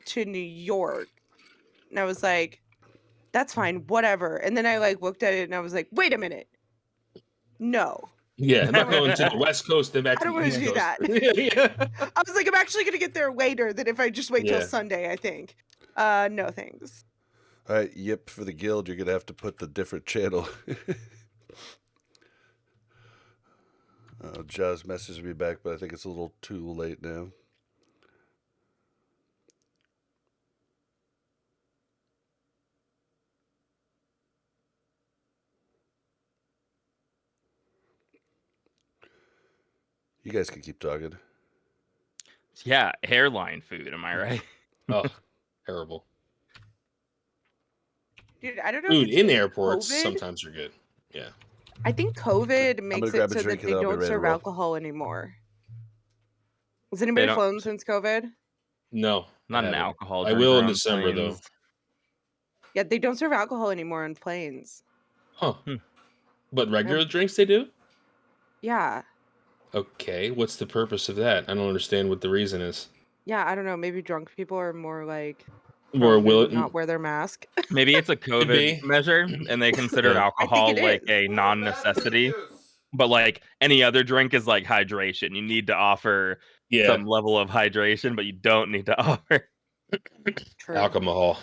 to New York. And I was like, that's fine, whatever. And then I like looked at it and I was like, wait a minute. No. Yeah, I'm not going to the West Coast and back I to don't the want to East do Coast. that. I was like, I'm actually going to get there later than if I just wait till Sunday, I think. No, thanks. All right, yip for the guild. You're going to have to put the different channel. Jazz messaged me back, but I think it's a little too late now. You guys can keep talking. Yeah, hairline food. Am I right? Oh, terrible. Dude, I don't know. Food if it's in airports COVID. sometimes are good. Yeah. I think COVID makes it so that they don't serve roll. alcohol anymore. Has anybody flown since COVID? No, not an alcohol. I will in December though. Yeah, they don't serve alcohol anymore on planes. Huh. But regular drinks they do? Yeah. Okay, what's the purpose of that? I don't understand what the reason is. Yeah, I don't know. Maybe drunk people are more like more willing not wear their mask. Maybe it's a COVID measure, and they consider alcohol like a non-necessity. But like any other drink is like hydration. You need to offer some level of hydration, but you don't need to offer alcohol.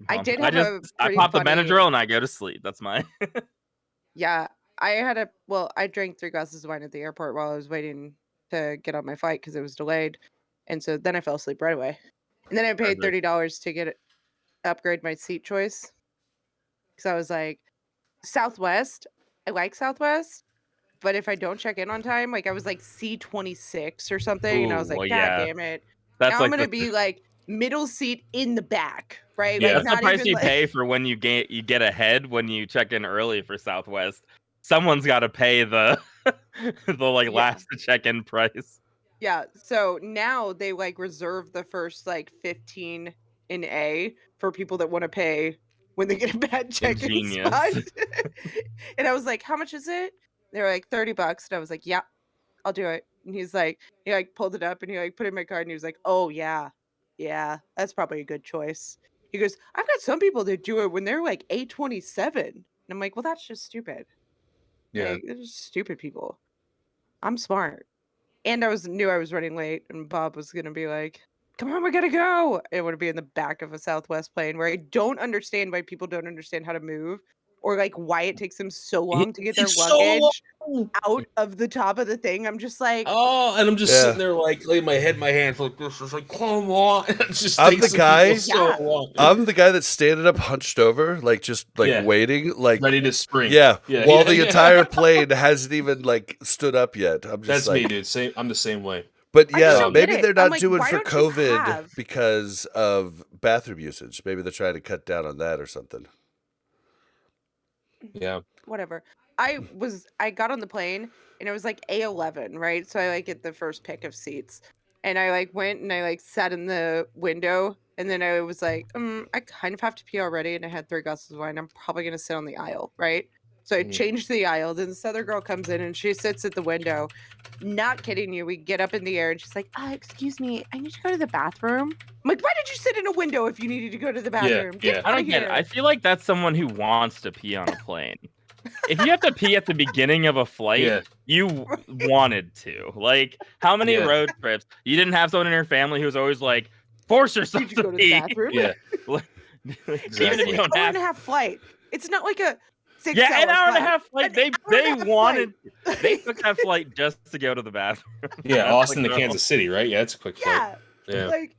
I did have I pop the Benadryl and I go to sleep. That's my Yeah, I drank 3 glasses of wine at the airport while I was waiting to get on my flight because it was delayed. And so then I fell asleep right away. And then I paid $30 to upgrade my seat choice. Because I was like, Southwest, I like Southwest, but if I don't check in on time, like I was like C26 or something, and I was like, God damn it. That's now like I'm going to be like middle seat in the back, right? Yeah, like, that's the price you pay for when you get ahead when you check in early for Southwest. Someone's got to pay the last to check in price. Yeah, so now they like reserve the first like 15 in A for people that want to pay when they get a bad check-in spot. And I was like, how much is it? They were like $30. And I was like, yeah, I'll do it. And he like pulled it up and he like put in my card and he was like, oh yeah, that's probably a good choice. He goes, I've got some people that do it when they're like 827. And I'm like, well, that's just stupid. Yeah. Like, they're just stupid people. I'm smart. And I knew I was running late, and Bob was gonna be like, "Come on, we gotta go." It would be in the back of a Southwest plane where I don't understand why people don't understand how to move, or like why it takes them so long to get their luggage out of the top of the thing. I'm just like, oh, and I'm just sitting there like laying my head in my hands like this. It's like, come on. It just I'm the guy. so long. I'm the guy that's standing up, hunched over, like just like waiting, like ready to spring. Yeah, while the entire plane hasn't even like stood up yet. I'm just that's like, me, dude. Same. I'm the same way. But yeah, maybe they're not doing for COVID because of bathroom usage. Maybe they're trying to cut down on that or something. Yeah. Whatever. I got on the plane and it was like A11, right? So I like get the first pick of seats. And I like went and I like sat in the window and then I was like, I kind of have to pee already and I had 3 glasses of wine. I'm probably gonna sit on the aisle, right? So I changed the aisle. Then this other girl comes in and she sits at the window. Not kidding you. We get up in the air and she's like, excuse me, I need to go to the bathroom. I'm like, why did you sit in a window if you needed to go to the bathroom? Yeah. I don't get it. I feel like that's someone who wants to pee on a plane. If you have to pee at the beginning of a flight, you wanted to. Like, how many road trips? You didn't have someone in your family who was always like, force yourself to go to pee. the bathroom? Yeah. Exactly. Even if you don't have an 1.5 flight. It's not like a 6 hour an hour flight. and a half flight. They wanted they took that flight just to go to the bathroom. Yeah, Austin to Kansas City, right? Yeah, it's a quick flight. Yeah. Like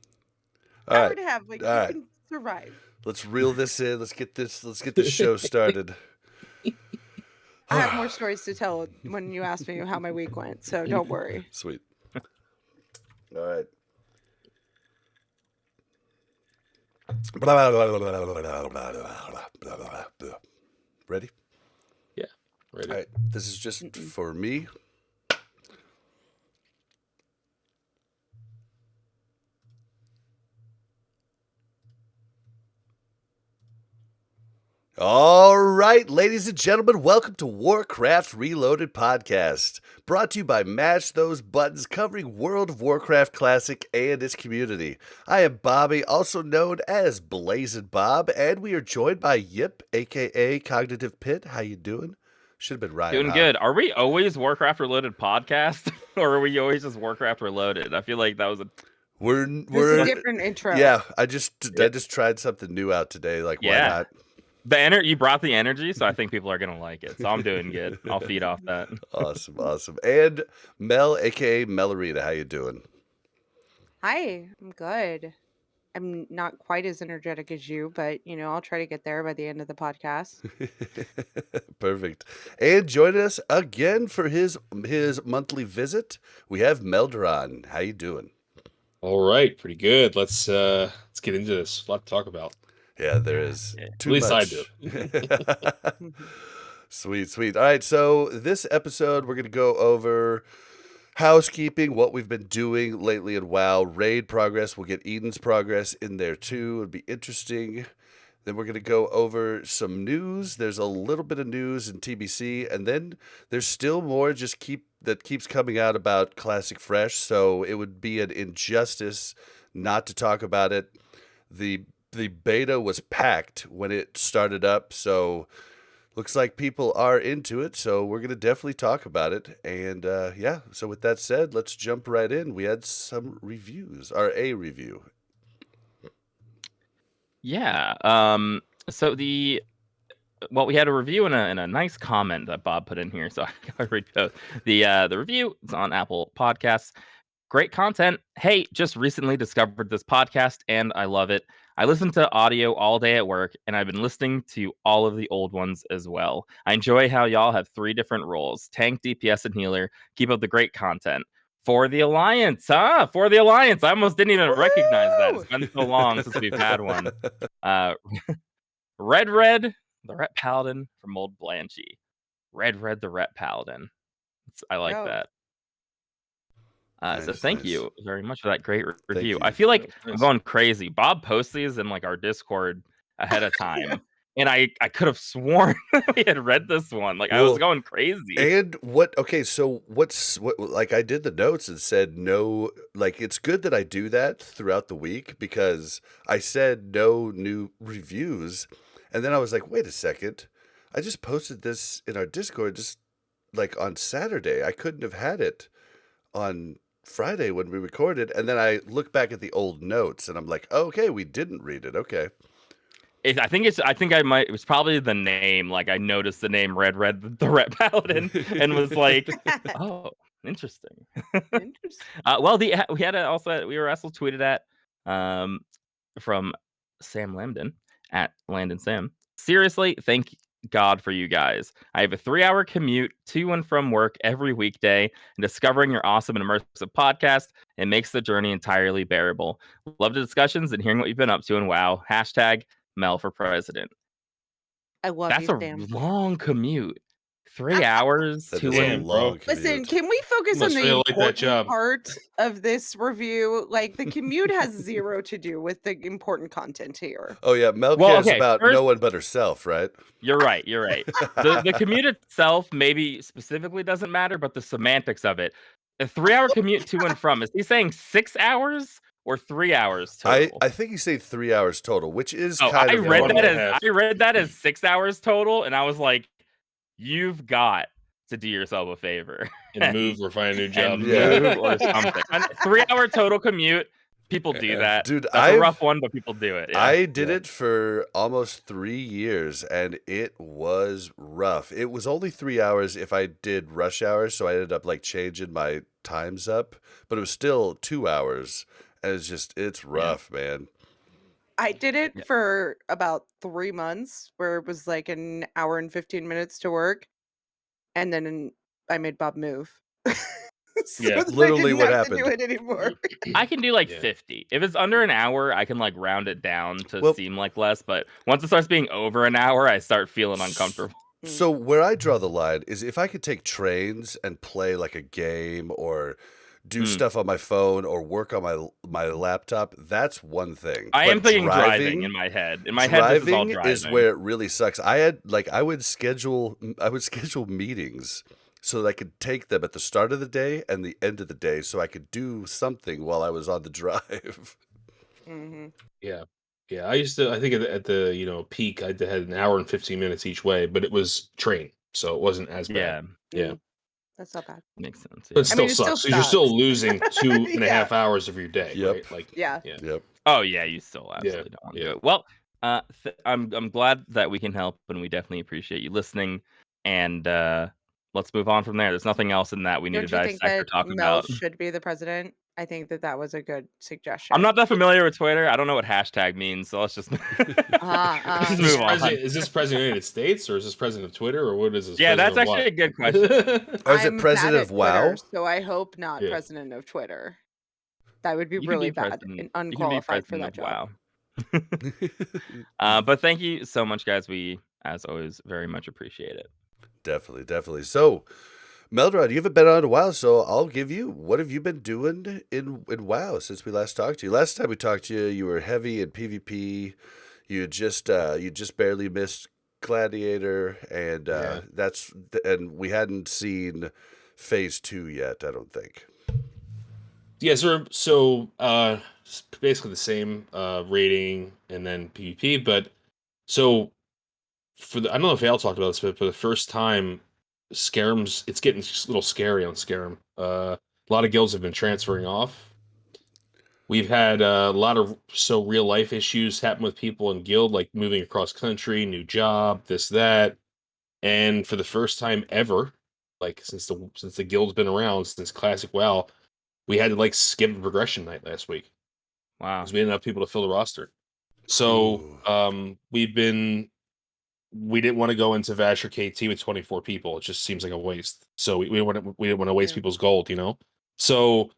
hour and a half, like you can survive. Let's reel this in. Let's get this show started. I have more stories to tell when you ask me how my week went, so don't worry. Sweet. All right. Ready? Yeah, ready. All right. This is just for me. All right, ladies and gentlemen, welcome to Warcraft Reloaded Podcast, brought to you by Mash Those Buttons, covering World of Warcraft Classic and its community. I am Bobby, also known as Blazin' Bob, and we are joined by Yip, aka Cognitive Pit. How you doing? Should have been Ryan. Doing good. Are we always Warcraft Reloaded Podcast, or are we always just Warcraft Reloaded? I feel like that was a we're a different intro. Yeah, I just tried something new out today. Like, why not? You brought the energy, so I think people are gonna like it. So I'm doing good. I'll feed off that. Awesome. And Mel, aka Mellerita, how you doing? Hi, I'm good. I'm not quite as energetic as you, but I'll try to get there by the end of the podcast. Perfect. And joining us again for his monthly visit, we have Melderon. How you doing? All right, pretty good. Let's get into this. A lot to talk about. Yeah, there is too much. At least I do. Sweet. All right, so this episode we're going to go over housekeeping, what we've been doing lately in WoW, raid progress. We'll get Eden's progress in there too. It'll be interesting. Then we're going to go over some news. There's a little bit of news in TBC, and then there's still more that keeps coming out about Classic Fresh, so it would be an injustice not to talk about it. The beta was packed when it started up, so looks like people are into it, so we're going to definitely talk about it. And so with that said, let's jump right in. We had some reviews, or a review. Yeah. So we had a review and a nice comment that Bob put in here, so I read both. The review is on Apple Podcasts. Great content. Hey, just recently discovered this podcast and I love it. I listen to audio all day at work, and I've been listening to all of the old ones as well. I enjoy how y'all have 3 different roles: tank, DPS, and healer. Keep up the great content. For the Alliance, For the Alliance. I almost didn't even recognize that. It's been so long since we've had one. Red, the Ret Paladin from Old Blanchy. Red, the Ret Paladin. I like that. So thank you very much for that great review. I feel like I'm going crazy. Bob posts these in like our Discord ahead of time. And I could have sworn we had read this one. Like, I was going crazy. And what like, I did the notes and said no, like, it's good that I do that throughout the week, because I said no new reviews. And then I was like, wait a second. I just posted this in our Discord just like on Saturday. I couldn't have had it on Friday when we recorded. And then I look back at the old notes and I'm like, oh, okay, we didn't read it. Okay. It was probably the name. Like, I noticed the name Red, the Ret Paladin, and was like, oh, interesting. Well, we were also tweeted at from Sam Lambden at Landon Sam. Seriously, thank God for you guys. I have a 3-hour commute to and from work every weekday, and discovering your awesome and immersive podcast, it makes the journey entirely bearable. Love the discussions and hearing what you've been up to in WoW. # Mel for president. I love That's you, a Sam. long commute. 3 hours to and long commute. Listen, can we focus on the important part of this review? Like, the commute has 0 to do with the important content here. Oh yeah, Mel cares about no one but herself, right? You're right. The commute itself maybe specifically doesn't matter, but the semantics of it. A 3-hour commute to and from. Is he saying 6 hours or 3 hours total? I think he's saying 3 hours total, which is kind of. I read that as 6 hours total, and I was like, you've got to do yourself a favor and move or find a new job. Move or something. 3-hour total commute. People do that. Dude, that's a rough one, but people do it. Yeah. I did it for almost 3 years, and it was rough. It was only 3 hours if I did rush hours, so I ended up like changing my times up, but it was still 2 hours, and it's rough, man. I did it for about 3 months, where it was like an hour and 15 minutes to work, and then I made Bob move. Literally what happened. To do it anymore. I can do like 50. If it's under an hour, I can like round it down to seem like less. But once it starts being over an hour, I start feeling uncomfortable. So where I draw the line is if I could take trains and play like a game, or do stuff on my phone or work on my laptop, that's one thing. I But am thinking driving in my head. In my head, this is all driving. Is where it really sucks. I would schedule meetings so that I could take them at the start of the day and the end of the day, so I could do something while I was on the drive. Mm-hmm. Yeah. I used to. I think at the peak, I had an hour and 15 minutes each way, but it was train, so it wasn't as bad. Yeah. That's not bad. Makes sense. But it I still mean, it sucks. still 'Cause you're still sucks. losing 2.5 hours of your day, Yep. right? Like, Yeah. Yep. Oh yeah, you still absolutely don't want to do it. Well, I'm glad that we can help, and we definitely appreciate you listening. And let's move on from there. There's nothing else in that we need Don't to you think dissect or that talk Mel about. should be the president? I think that was a good suggestion. I'm not that familiar with Twitter. I don't know what hashtag means, so let's just, let's just move on. Is this president of the United States, or is this president of Twitter, or what is this? Yeah, that's president actually of a good question. Or is it I'm president bad of at WoW? Twitter, so I hope not president of Twitter. That would be really bad and unqualified for that job. Wow. But thank you so much, guys. We, as always, very much appreciate it. Definitely. So, Melderon, you haven't been on in a while, so I'll give you. What have you been doing in WoW since we last talked to you? Last time we talked to you, you were heavy in PvP. You just barely missed Gladiator, and and we hadn't seen Phase 2 yet. I don't think. Yeah, so it's basically the same rating and then PvP, but so I don't know if Al talked about this, but for the first time, Scarum's it's getting a little scary on Scarum. A lot of guilds have been transferring off. We've had a lot of real life issues happen with people in guild, like moving across country, new job, this, that. And for the first time ever, like since the guild's been around, since Classic WoW, we had to skip a progression night last week. Wow. Because we didn't have people to fill the roster. So we didn't want to go into Vasher KT with 24 people. It just seems like a waste. So we didn't want to waste people's gold, So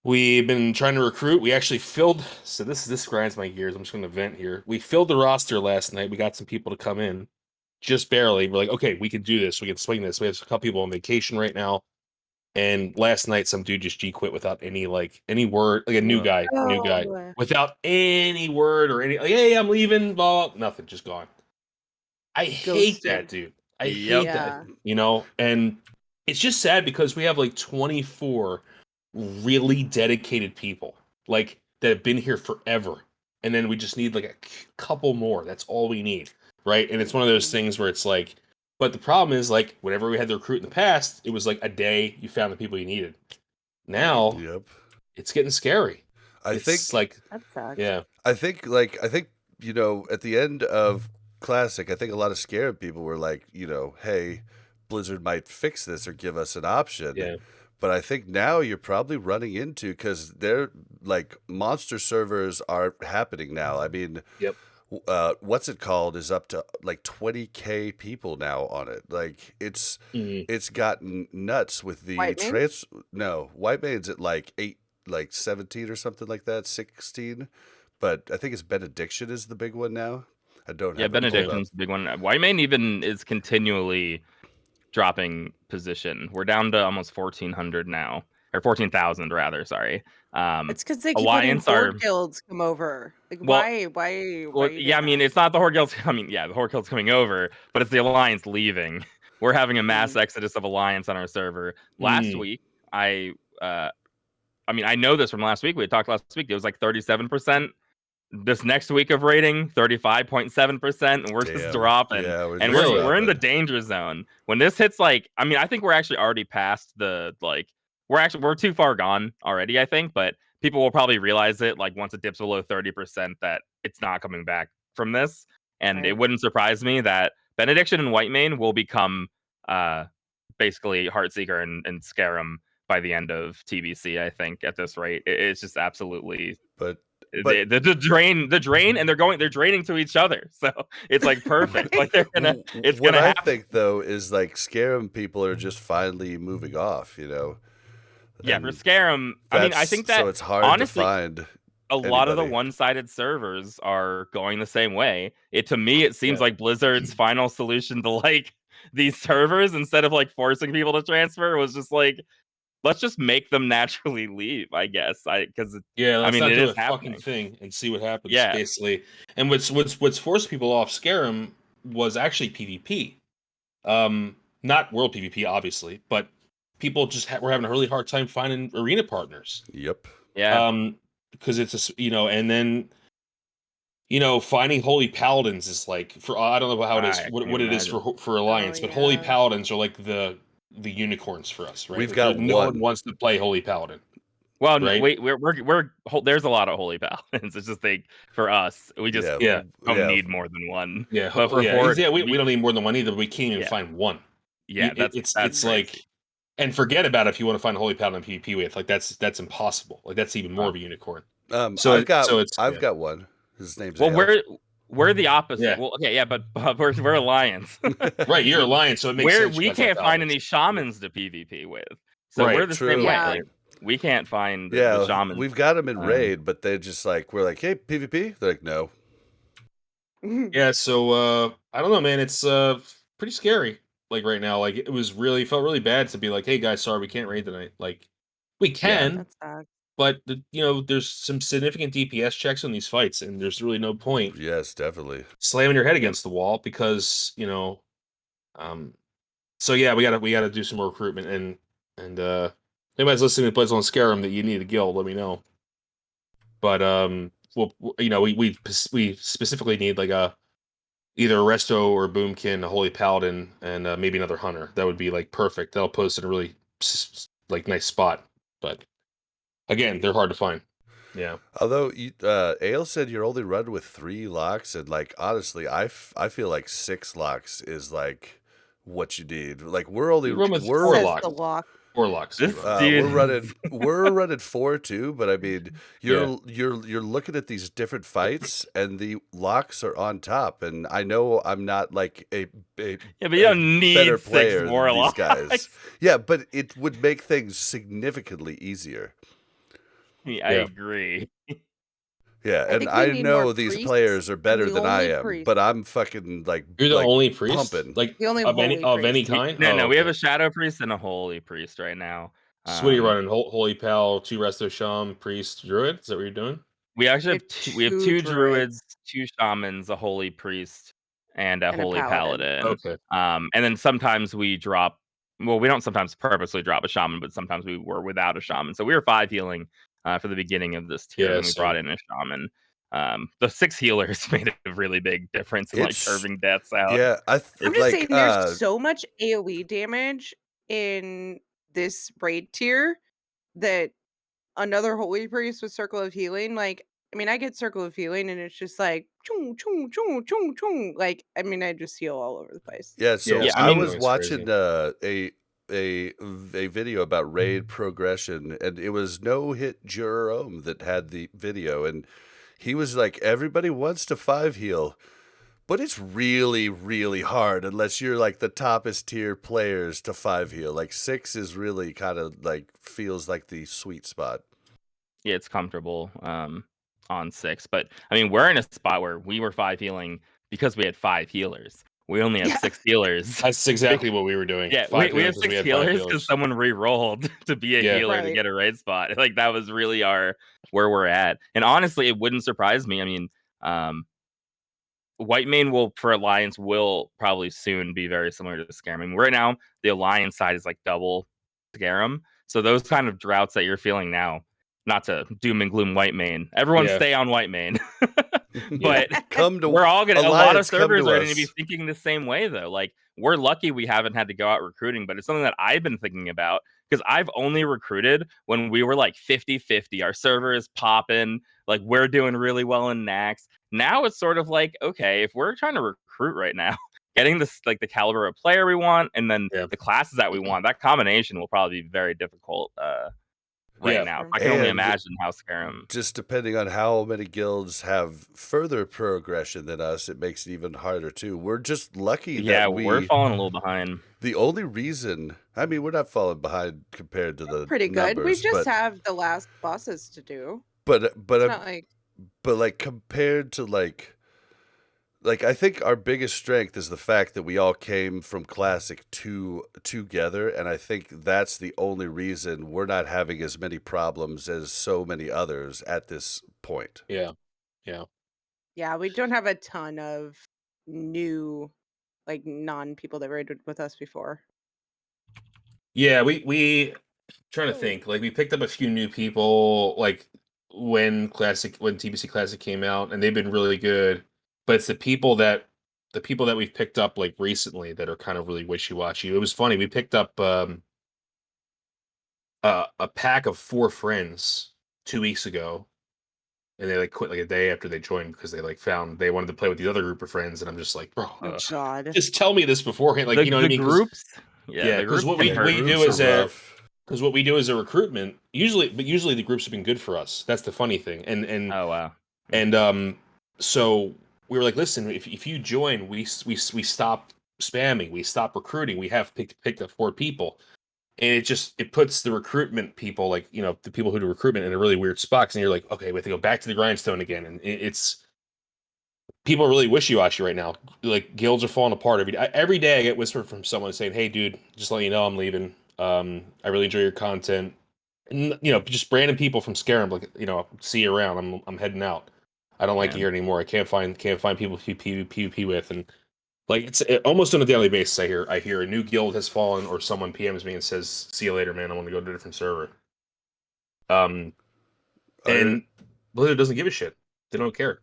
we've been trying to recruit. We actually filled. So this grinds my gears. I'm just going to vent here. We filled the roster last night. We got some people to come in, just barely. We're like, okay, we can do this. We can swing this. We have a couple people on vacation right now. And last night, some dude just G quit without any word, like a new guy, without any word or any hey, I'm leaving, blah, nothing, just gone. I hate that, dude. I hate that, and it's just sad because we have 24 really dedicated people that have been here forever, and then we just need a couple more. That's all we need, right? And it's one of those things where it's but the problem is whenever we had to recruit in the past, it was a day you found the people you needed. Now, it's getting scary. I think that sucks. Yeah. I think at the end of Classic, I think a lot of scared people were hey, Blizzard might fix this or give us an option. Yeah. But I think now you're probably running into, because they're monster servers are happening now. I mean, what's it called is up to 20K people now on it. It's gotten nuts with the Whitemane's at 17 or something like that, 16. But I think it's Benediction is the big one now. I don't have Benediction's the big one. Whitemane even is continually dropping position. We're down to almost 1,400 now. Or 14,000 rather, sorry. It's because they keep letting Horde guilds come over. Why? Yeah, I mean, it's not the Horde guilds. I mean, yeah, the Horde guilds coming over, but it's the Alliance leaving. We're having a mass exodus of Alliance on our server. Last week, I know this from last week. We had talked last week. It was 37%. This next week of rating, 35.7%, and we're just dropping. Yeah, we're in the danger zone. When this hits, I think we're actually already past the we're too far gone already, I think, but people will probably realize it once it dips below 30% that it's not coming back from this. And it wouldn't surprise me that Benediction and Whitemane will become basically Heartseeker and Scarum by the end of TBC, I think, at this rate. It's just absolutely the drain, and they're draining to each other, so it's perfect. They're gonna. It's what gonna I happen. think though is Scarum people are just finally moving off, Yeah, for Scarum, I think that so it's hard honestly, to find. A lot of the one-sided servers are going the same way. To me, it seems like Blizzard's final solution to these servers, instead of forcing people to transfer, was just let's just make them naturally leave, I guess. Because let's not it do is a fucking happening. thing and see what happens. Yeah. Basically, and what's forced people off Skyrim was actually PvP. Not world PvP, obviously, but people just were having a really hard time finding arena partners. Yep. Yeah. Because it's and then finding holy paladins is like I don't know how it is what it is for Alliance, but holy paladins are like the unicorns for us, right? We've got no one. one wants to play holy paladin. Well, right? wait, there's a lot of holy paladins. It's just for us, we just don't need more than one. Yeah, but for Horde, we don't need more than one either. But we can't even find one. Yeah, it's crazy. like, and forget about it if you want to find a holy paladin in PvP with, like that's impossible. Like that's even more of a unicorn. I've got one. His name's we're the opposite. Yeah. Well, okay, yeah, but we're Alliance. Right, you're Alliance, so it makes sense. We can't find any shamans to PvP with, so we're the same way. Like, we can't find the shamans. We've got them in raid, but they're just like, we're like, hey, PvP? They're like, no. Yeah, so I don't know, man. It's pretty scary. Like right now, like it felt really bad to be like, hey guys, sorry, we can't raid tonight. Like we can, that's sad. But there's some significant DPS checks on these fights, and there's really no point. Yes, definitely slamming your head against the wall because So yeah, we gotta do some more recruitment, and anybody's listening that plays on Skyrim that you need a guild, let me know. But we specifically need like either a Resto or a Boomkin, a Holy Paladin, and maybe another Hunter. That would be like perfect. That'll put us in a really like nice spot. But again, they're hard to find. Yeah. Although Ale said you're only running with 3 locks, and like honestly, I feel like 6 locks is like what you need. Like we're 4 locks. 4 locks. We're running 4 too, but I mean you're looking at these different fights and the locks are on top, and I know I'm not like a but you don't need better 6 player more than these locks. guys. Yeah, but it would make things significantly easier. I agree. Yeah, and I know these players are better than I am, but I'm fucking like you're the only priest, pumping. like the only of any kind. No, we have a shadow priest and a holy priest right now. So what are you running? Holy Pal, 2 Resto Sham, priest, druid. Is that what you're doing? We actually have two druids, 2 shamans, a holy priest, and a holy paladin. Okay. And then sometimes we drop. Well, we don't sometimes purposely drop a shaman, but sometimes we were without a shaman. So we were 5 healing for the beginning of this tier, and we brought in a shaman. The 6 healers made a really big difference in like curving deaths out. Yeah, I'm just saying there's so much AoE damage in this raid tier that another holy priest with Circle of Healing, like, I mean, I get Circle of Healing and it's just like chung chung chung chung chung. Like, I mean, I just heal all over the place. Yeah, so I was watching a video about raid progression, and it was No Hit Jerome that had the video, and he was like, everybody wants to 5 heal, but it's really, really hard unless you're like the toppest tier players to 5 heal. Like 6 is really kind of like feels like the sweet spot. Yeah, it's comfortable on 6, but I mean, we're in a spot where we were 5 healing because we had 5 healers. We only have 6 healers. That's exactly what we were doing. Yeah, we have 6 healers because someone re-rolled to be a healer to get a raid spot. Like that was really where we're at. And honestly, it wouldn't surprise me. I mean, Whitemane for Alliance will probably soon be very similar to Skyrim. I mean, right now the Alliance side is like double Skyrim. So those kind of droughts that you're feeling now, not to doom and gloom Whitemane. Everyone stay on Whitemane. But we're all gonna. Alliance, a lot of servers are going to be thinking the same way, though. Like we're lucky we haven't had to go out recruiting, but it's something that I've been thinking about because I've only recruited when we were like 50-50. Our server is popping. Like we're doing really well in Nax. Now it's sort of like, okay, if we're trying to recruit right now, getting this like the caliber of player we want, and then the classes that we want, that combination will probably be very difficult. Right now, I can only imagine how Skyrim. Just depending on how many guilds have further progression than us, it makes it even harder too. We're just lucky that we're falling a little behind. The only reason, I mean, we're not falling behind compared to the pretty good. Numbers, we just have the last bosses to do. But like compared to like like I think our biggest strength is the fact that we all came from Classic 2 together, and I think that's the only reason we're not having as many problems as so many others at this point. Yeah. Yeah, we don't have a ton of new, like, non-people that raided with us before. Yeah, we trying to think. Like we picked up a few new people like when TBC Classic came out, and they've been really good. But it's the people that we've picked up like recently that are kind of really wishy-washy. It was funny. We picked up a pack of 4 friends 2 weeks ago, and they like quit like a day after they joined because they like found they wanted to play with the other group of friends, and I'm just like, bro, Oh God. just tell me this beforehand, like the, you know what the I mean? groups, Yeah, the because groups what can we hurt. do Groups is are a rough. because what we do is a recruitment usually the groups have been good for us. That's the funny thing, and Oh wow. so we were like, listen, if you join, we stop spamming, we stop recruiting, we have picked up 4 people, and it puts the recruitment people, like you know the people who do recruitment, in a really weird spot. And you're like, okay, we have to go back to the grindstone again, and it's people are really wishy-washy right now. Like guilds are falling apart every day. I get whispered from someone saying, hey dude, just let you know I'm leaving. I really enjoy your content. And, you know, just random people from Scarum, like you know, see you around. I'm heading out. I don't like it Yeah. here anymore. I can't find people to PvP with, and like almost on a daily basis. I hear a new guild has fallen, or someone PMs me and says, "See you later, man. I want to go to a different server." Are And Blizzard doesn't give a shit. They don't care.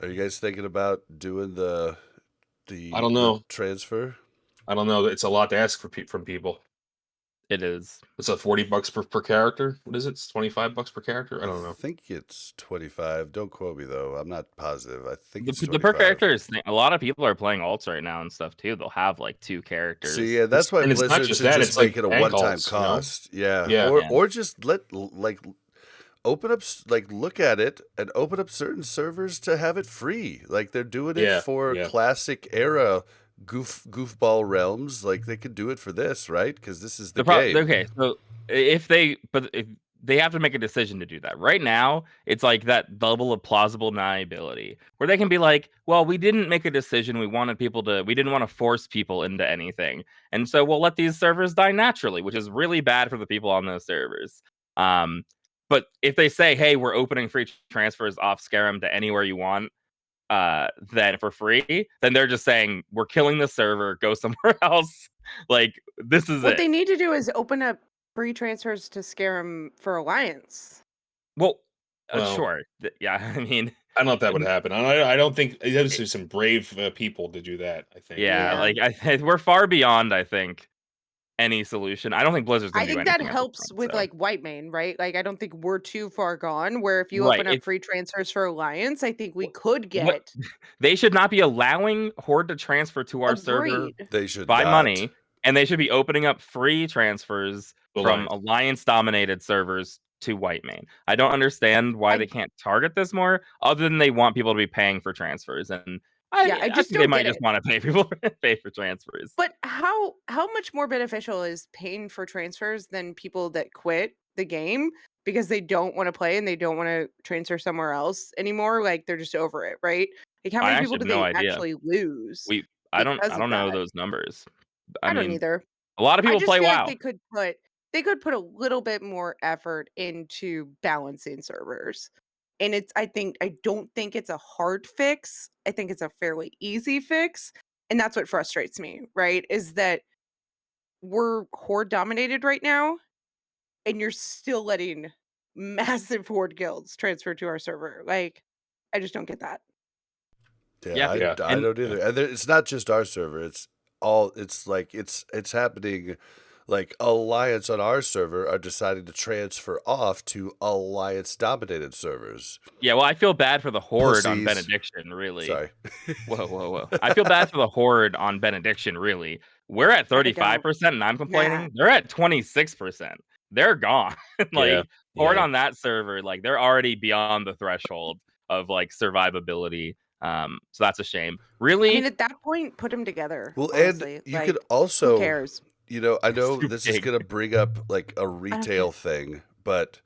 are you guys thinking about doing the I don't the know. transfer? I don't know. It's a lot to ask from people. It is. It's like $40 per character. What is it? It's $25 per character. I don't I know. think it's 25. Don't quote me though. I'm not positive. I think The, it's the per 25. character is a lot of people are playing alts right now and stuff too. They'll have like 2 characters. See, yeah, that's why And it's not Blizzard just should that. just It's like make it a tank one-time alts, you know? cost. Yeah. Yeah. Or Yeah. or just open up like look at it and open up certain servers to have it free. Like they're doing it Yeah. for Yeah. classic era goofball realms. Like they could do it for this, right? Because this is the game. Okay, so if they have to make a decision to do that. Right now, it's like that level of plausible deniability where they can be like, well, we didn't make a decision. We didn't want to force people into anything. And so we'll let these servers die naturally, which is really bad for the people on those servers. But if they say, hey, we're opening free transfers off Scarum to anywhere you want, then for free, then they're just saying, we're killing the server, go somewhere else. Like, this is What it. they need to do is open up free transfers to Scarum for Alliance. Well, Well, sure. Yeah, I mean, I don't know if that would happen. I don't think there's some brave people to do that. I think. yeah, Yeah. like we're far beyond, I think, any solution. I don't think Blizzard's I gonna do think that anything at this helps point, with so. like Whitemane, right? Like I don't think we're too far gone where if you Right, open up free transfers for Alliance, I think we could what get they should not be allowing Horde to transfer to our server agreed. They should by not. money, and they should be opening up free transfers from Alliance. Alliance-dominated servers to Whitemane. I don't understand why they I can't target this more, other than they want people to be paying for transfers, and I I just think they don't might get just it. want to pay people pay for transfers. But how much more beneficial is paying for transfers than people that quit the game because they don't want to play and they don't want to transfer somewhere else anymore? Like they're just over it, right? Like how I many people actually do have no they idea. actually lose I because don't of know that? those numbers. I I don't mean, either. a lot of I people just play feel like WoW. they could put a little bit more effort into balancing servers. And I don't think it's a hard fix. I think it's a fairly easy fix. And that's what frustrates me, right? Is that we're horde dominated right now and you're still letting massive horde guilds transfer to our server. Like I just don't get that. Yeah, Yeah, Yeah. I don't either. And it's not just our server. It's like it's happening. Like Alliance on our server are deciding to transfer off to Alliance dominated servers. yeah. Well, I feel bad for the Horde on Pussies. Benediction. Really. Sorry. Whoa. I feel bad for the Horde on Benediction. Really. We're at I don't. 35%, and I'm Nah. complaining. They're at 26%. They're gone. Yeah. Like Horde Yeah. on that server, like they're already beyond the threshold of like survivability. So that's a shame. I Really, mean, at that point, put them together. Well, Honestly, and you like could who also, cares? I know too this is big. going to bring up like a I don't care. retail thing, but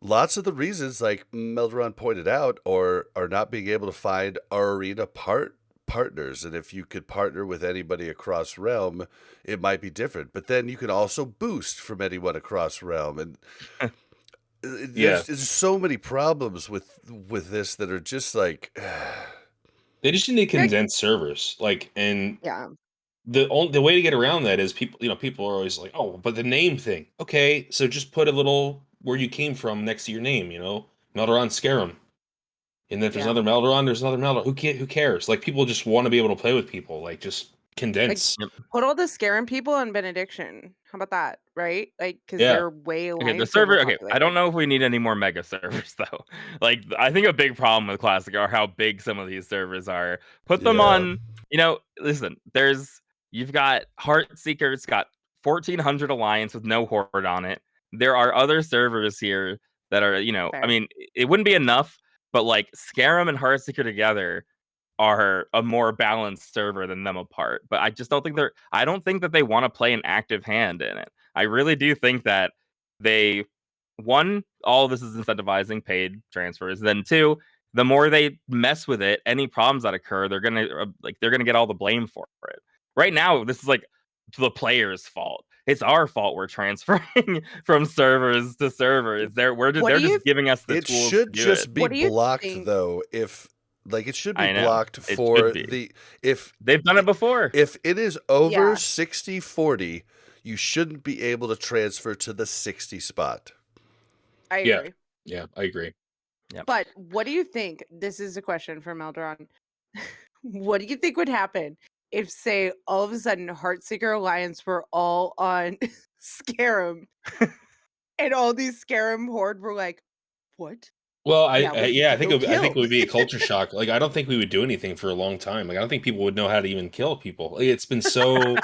lots of the reasons, like Melderon pointed out, are not being able to find our arena partners. And if you could partner with anybody across realm, it might be different. But then you can also boost from anyone across realm, and Yeah. there's so many problems with this that are just like They just need to condense servers, like, and Yeah. the way to get around that is people are always like, oh, but the name thing. Okay, so just put a little where you came from next to your name. Melderon Scarum, and then if there's Yeah. another Melderon, there's another Melderon. Who cares? Like, people just want to be able to play with people. Like, just condense. Put all the scaring people in Benediction. How about that? Right? Like, because Yeah. they're way Okay, the alliance server. Okay, I overpopulated. don't know if we need any more mega servers though. Like, I think a big problem with Classic are how big some of these servers are. Put them Yeah. on. Listen. You've got Heartseeker. It's got 1,400 alliance with no horde on it. There are other servers here that are. Fair. I mean, it wouldn't be enough, but like Scarum and Heartseeker together are a more balanced server than them apart. But I just don't think I don't think that they want to play an active hand in it. I really do think that all this is incentivizing paid transfers. Then two, the more they mess with it, any problems that occur, they're gonna get all the blame for it. Right now, this is like the player's fault. It's our fault we're transferring from servers to servers. They're just giving us the it tools should to do just it. be What do you blocked think- though. If like it should be I know. blocked It for should be. if They've done it before. If it is over Yeah. 60-40, you shouldn't be able to transfer to the 60 spot. I Yeah. agree. Yeah, I agree. But what do you think? This is a question for Melderon. What do you think would happen if, say, all of a sudden Heartseeker Alliance were all on Scarum and all these Scarum horde were like, what? Well, Now we I think go I think it kill. would be a culture shock. Like, I don't think we would do anything for a long time. Like, I don't think people would know how to even kill people. Like, it's been so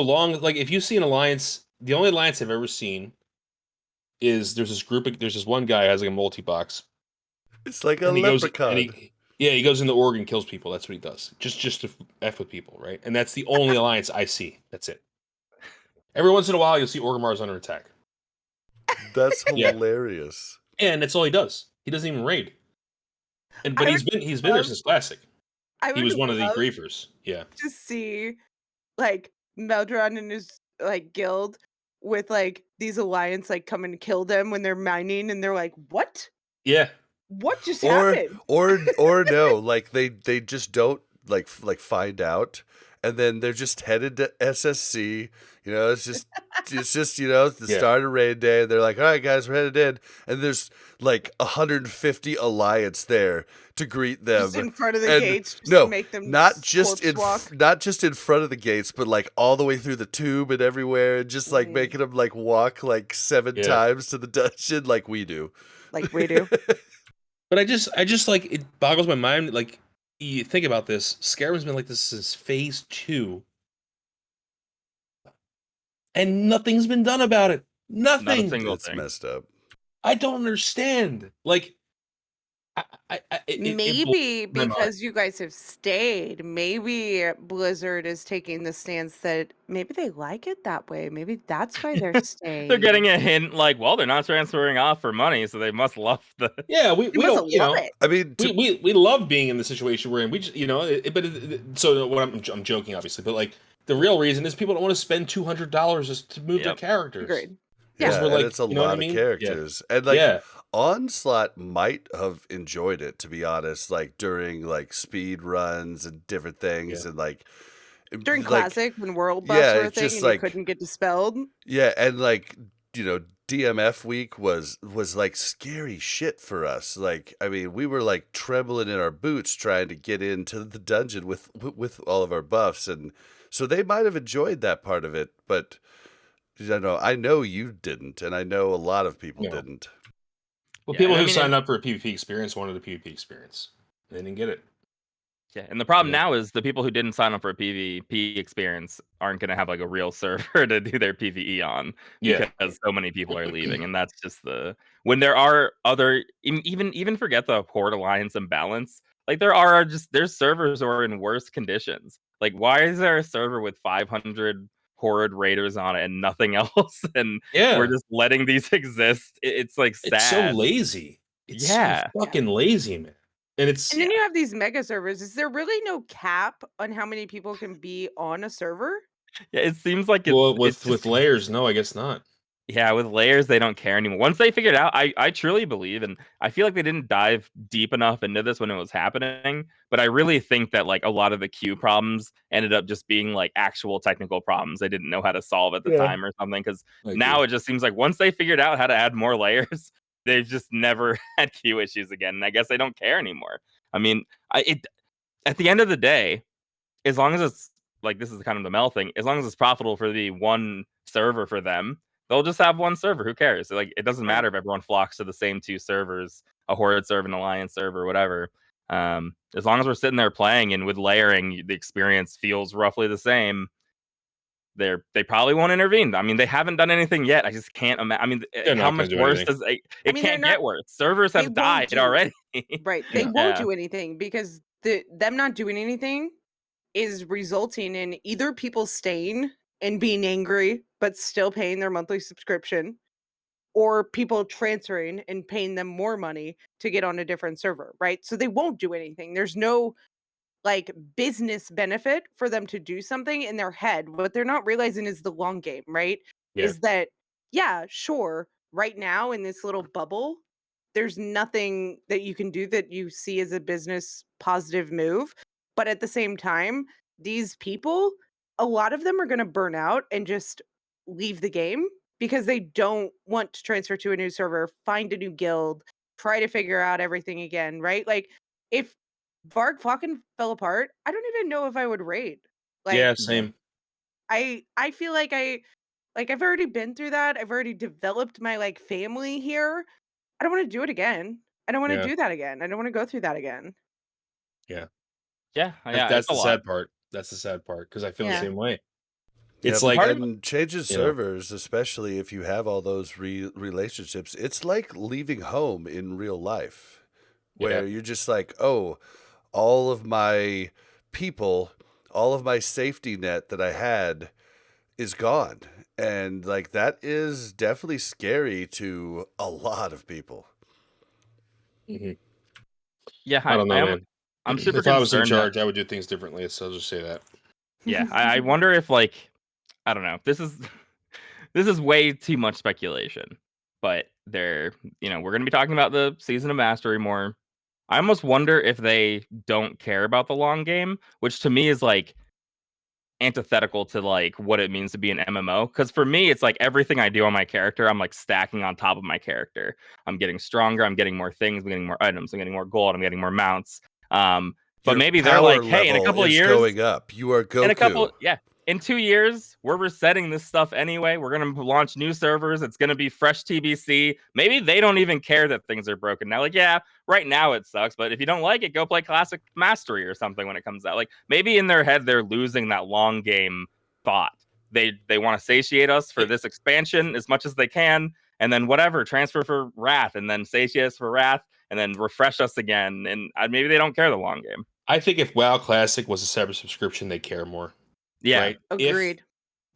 long. Like, if you see an alliance, the only alliance I've ever seen is there's this one guy who has like a multi-box. It's like a And he goes, leprechaun. he goes into Oregon and kills people. That's what he does. Just to F with people, right? And that's the only alliance I see. That's it. Every once in a while, you'll see Orgrimmar's under attack. That's Yeah. hilarious. And that's all he does. He doesn't even raid. But I he's been there since Classic. I He was one of the love griefers. Yeah. to see like Melderon and his like guild with like these alliance like come and kill them when they're mining and they're like, what? Yeah. What just Or happened? or no, like they just don't like find out, and then they're just headed to SSC. It's just the Yeah. start of raid day. They're like, all right, guys, we're headed in, and there's like 150 alliance there to greet them. Just in front of the And gates, just no, to make them not just corpse walk. not just in front of the gates, but like all the way through the tube and everywhere, and just like making them like walk like 7 Yeah. times to the dungeon like we do. Like we do. But I just like, it boggles my mind. Like, you think about this. Scarum's been like this since phase 2. And nothing's been done about it. Not a Nothing. single It's thing. messed up. I don't understand. Like, Maybe blows my mind. because you guys have stayed, maybe Blizzard is taking the stance that maybe they like it that way. Maybe that's why they're staying. They're getting a hint like, well, they're not transferring off for money, so they must love the. Yeah, we You don't, must love it. I mean, we love being in the situation we're in. We just, so what I'm joking, obviously, but like, the real reason is people don't want to spend $200 just to move their Yep. characters. Agreed. yeah, we're and like, it's a you know what lot I of mean? characters, and like Yeah. Onslaught might have enjoyed it, to be honest. Like during like speed runs and different things, Yeah. and like During like, Classic, when World Buffs yeah, were a it's thing just and like- you couldn't get dispelled. Yeah, and like DMF week was like scary shit for us. Like, I mean, we were like trembling in our boots trying to get into the dungeon with all of our buffs, and so they might have enjoyed that part of it. But I know you didn't, and I know a lot of people No. didn't. Well, Yeah, people I who mean, signed up for a PvP experience wanted a PvP experience. They didn't get it. Yeah, and the problem Yeah. now is the people who didn't sign up for a PvP experience aren't going to have like a real server to do their PvE on Yeah. because so many people are leaving, and that's just when there are other even forget the Horde Alliance imbalance. Like there's servers who are in worse conditions. Like, why is there a server with 500 horrid raiders on it and nothing else, and we're Yeah, just letting these exist. It's like it's so sad. lazy. It's so Yeah. fucking lazy, man. And it's And then you have these mega servers. Is there really no cap on how many people can be on a server? Yeah, it seems like well it's with just layers. No, I guess not. yeah, with layers, they don't care anymore. Once they figured out, I truly believe, and I feel like they didn't dive deep enough into this when it was happening, but I really think that like a lot of the queue problems ended up just being like actual technical problems they didn't know how to solve at the Yeah. time or something. Because I now agree. it just seems like once they figured out how to add more layers, they've just never had queue issues again. And I guess they don't care anymore. I mean, at the end of the day, as long as it's like this is kind of the Mel thing, as long as it's profitable for the one server for them, they'll just have one server. Who cares? Like it doesn't matter if everyone flocks to the same two servers, a Horde server, an Alliance server, whatever. As long as we're sitting there playing and with layering, the experience feels roughly the same. They probably won't intervene. I mean, they haven't done anything yet. I just can't imagine. I mean, They're how not going much to do worse anything. does it? I It mean, they're can't not. get worse. Servers They have won't died do already. right. They Yeah. won't do anything because them not doing anything is resulting in either people staying and being angry but still paying their monthly subscription, or people transferring and paying them more money to get on a different server, right? So they won't do anything. There's no like business benefit for them to do something in their head. What they're not realizing is the long game, right? Yeah. Is that, yeah, sure, right now in this little bubble, there's nothing that you can do that you see as a business positive move. But at the same time, these people, a lot of them are going to burn out and just leave the game because they don't want to transfer to a new server, find a new guild, try to figure out everything again, right? Like, if Vargflocken fell apart, I don't even know if I would raid. Yeah, Like, same. I feel like I've already been through that. I've already developed my like family here. I don't want to do it again. I don't want to Yeah. do that again. I don't want to go through that again. Yeah. Yeah, That's, yeah, that's it's a the lot. sad part. That's the sad part because I feel the Yeah. same way. Yep. It's like, Part of and changes you know, servers, especially if you have all those relationships. It's like leaving home in real life, yeah, where you're just like, oh, all of my people, all of my safety net that I had is gone. And like that is definitely scary to a lot of people. mhm. Yeah, I don't know, man. I'm super If I was in concerned that charge, I would do things differently. So I'll just say that. yeah, I wonder if like I don't know. This is this is way too much speculation. But we're gonna be talking about the season of mastery more. I almost wonder if they don't care about the long game, which to me is like antithetical to like what it means to be an MMO. Because for me, it's like everything I do on my character, I'm like stacking on top of my character. I'm getting stronger. I'm getting more things. I'm getting more items. I'm getting more gold. I'm getting more mounts. But Your maybe they're power like, hey, in a level couple of is years, going up. You are Goku. in 2 years, we're resetting this stuff anyway. We're going to launch new servers. It's going to be fresh TBC. Maybe they don't even care that things are broken now. Like, yeah, right now it sucks, but if you don't like it, go play Classic Mastery or something when it comes out. Like, maybe in their head, they're losing that long game thought. They want to satiate us for this expansion as much as they can, and then whatever, transfer for Wrath, and then satiate us for Wrath, and then refresh us again. And maybe they don't care the long game. I think if WoW Classic was a separate subscription, they care more. Yeah. Right. Agreed.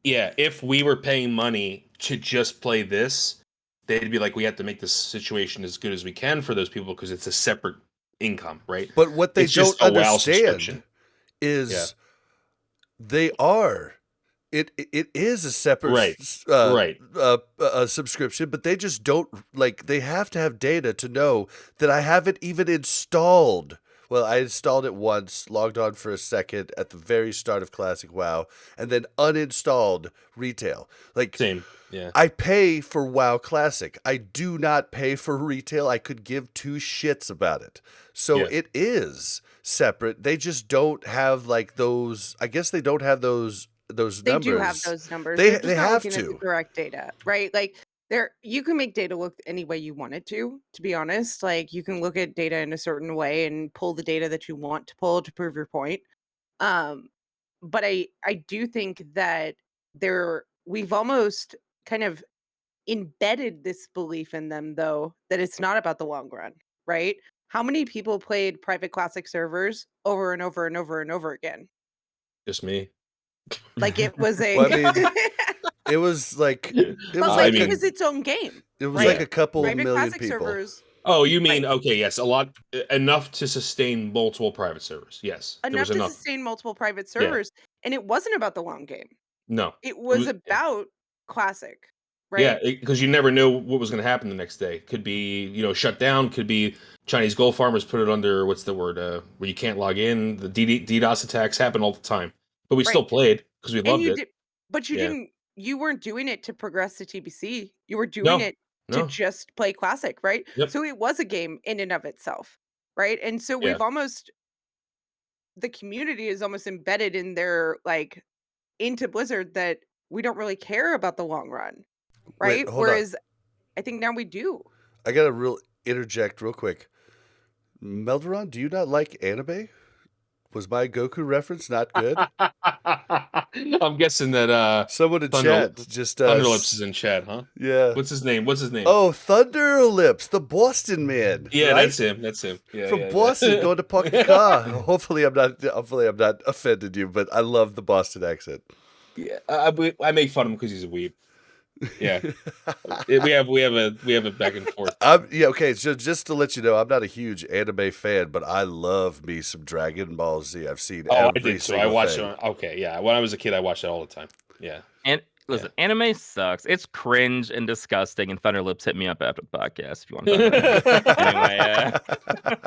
If we were paying money to just play this, they'd be like, we have to make this situation as good as we can for those people because it's a separate income, right? But what they It's just don't a WoW understand subscription. is they are. It is a separate Right. subscription, but they just don't like. They have to have data to know that I haven't even installed. Well, I installed it once, logged on for a second at the very start of Classic WoW, and then uninstalled retail. Like, Same. Yeah. I pay for WoW Classic. I do not pay for retail. I could give two shits about it. So Yeah. it is separate. They just don't have like those. I guess they don't have those They numbers. do have those numbers. They They're just not have looking at to. the direct data, right? Like you can make data look any way you want it to be honest. Like you can look at data in a certain way and pull the data that you want to pull to prove your point. But I do think that we've almost kind of embedded this belief in them though that it's not about the long run, right? How many people played private classic servers over and over and over and over again? Just me. Like it was a. Well, I mean, it was like but I like mean- it was its own game. it was right? like a couple Private million classic people. servers. Oh, you mean okay? Yes, a lot enough to sustain multiple private servers. Yes, there Enough was to enough. sustain multiple private servers, and it wasn't about the long game. No, It was yeah. about classic, right? Yeah, because you never knew what was going to happen the next day. Could be, shut down. Could be Chinese gold farmers put it under what's the word? Where you can't log in. The DDoS attacks happen all the time, but we Right. still played because we and loved you it. did, but you Yeah. didn't. You weren't doing it to progress to TBC. You were doing it to No. just play classic, right? Yep. So it was a game in and of itself, right? And so Yeah. we've almost the community is almost embedded in their like into Blizzard that we don't really care about the long run, right? Wait, hold on. Whereas I think now we do. I gotta interject real quick. Melderon, do you not like anime? Was my Goku reference not good? I'm guessing that Someone in Thunder- chat just Thunderlips is in chat, huh? Yeah. What's his name? Oh, Thunderlips, the Boston man. yeah, right? that's him. That's him. Yeah, From yeah, Boston, yeah. going to park the car. Hopefully, I'm not offended you, but I love the Boston accent. Yeah, I make fun of him because he's a weeb. Yeah, we have a back and forth. Okay. So just to let you know, I'm not a huge anime fan, but I love me some Dragon Ball Z. I've seen Oh, I every did too. I single watched thing. it. Okay, yeah. When I was a kid, I watched it all the time. Yeah. And listen, anime sucks. It's cringe and disgusting. And Thunderlips hit me up after the podcast if you want to talk about it. Anyway,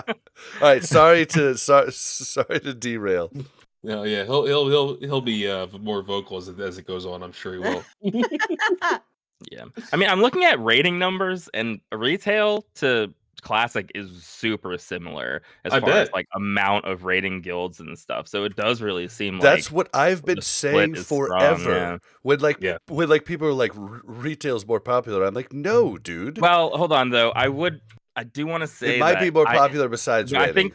All right. Sorry to derail. No, yeah. He'll be more vocal as it goes on. I'm sure he will. yeah. I mean, I'm looking at rating numbers, and retail to classic is super similar as I far as bet. like amount of rating guilds and stuff. So it does really seem That's like what I've been the split saying is forever. strong, yeah. When people are like retail's more popular, I'm like, no, dude. Well, hold on though. I do want to say It might that be more popular besides I rating.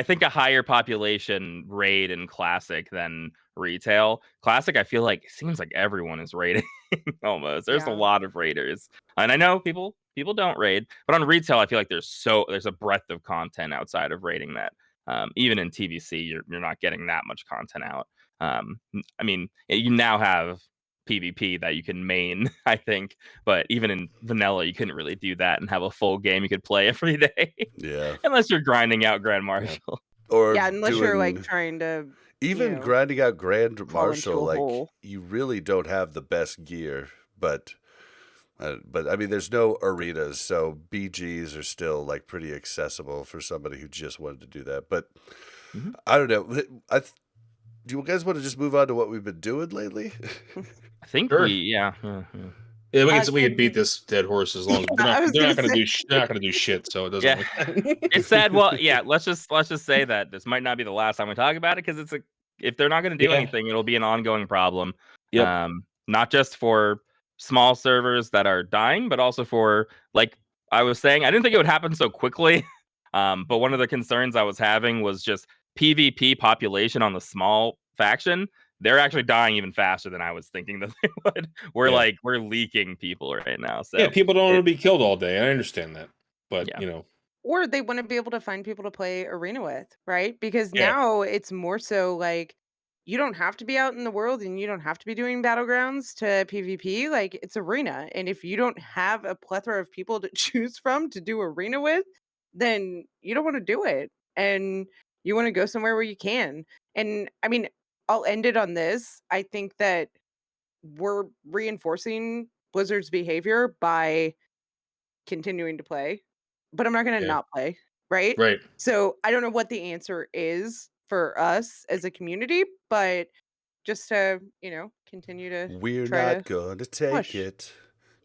think a higher population raid in classic than retail. Classic, I feel like it seems like everyone is raiding almost. There's a Yeah. lot of raiders, and I know people don't raid, but on retail, I feel like there's a breadth of content outside of raiding that even in TVC, you're not getting that much content out. I mean, you now have PvP that you can main, I think, but even in vanilla, you couldn't really do that and have a full game you could play every day. Yeah. Unless you're grinding out Grand Marshal. Or Yeah, unless you're like doing- trying to even grinding out Grand fall into Marshal, a like hole. you really don't have the best gear, but I mean, there's no arenas, so BGs are still like pretty accessible for somebody who just wanted to do that. But Mhm. I don't know. Do you guys want to just move on to what we've been doing lately? I think Sure. yeah. Yeah, we I can beat this dead horse as long as I was they're not gonna going to do they're not going to do shit. So it doesn't. Yeah. It's sad. Well, yeah. Let's just say that this might not be the last time we talk about it because if they're not going to do Yeah. anything, it'll be an ongoing problem. Yep. Not just for small servers that are dying, but also for, like I was saying, I didn't think it would happen so quickly. But one of the concerns I was having was just PvP population on the small faction. They're actually dying even faster than I was thinking that they would. We're leaking people right now. So Yeah, people don't want to be killed all day. I understand that, but Yeah. Or they want to be able to find people to play arena with, right? Because Yeah. now it's more so like you don't have to be out in the world and you don't have to be doing battlegrounds to PvP. Like it's arena. And if you don't have a plethora of people to choose from to do arena with, then you don't want to do it. And you want to go somewhere where you can. And I mean, I'll end it on this. I think that we're reinforcing Blizzard's behavior by continuing to play, but I'm not going to Yeah. not play, right? right. So I don't know what the answer is for us as a community, but just to, continue to We're try not to going to take push. it.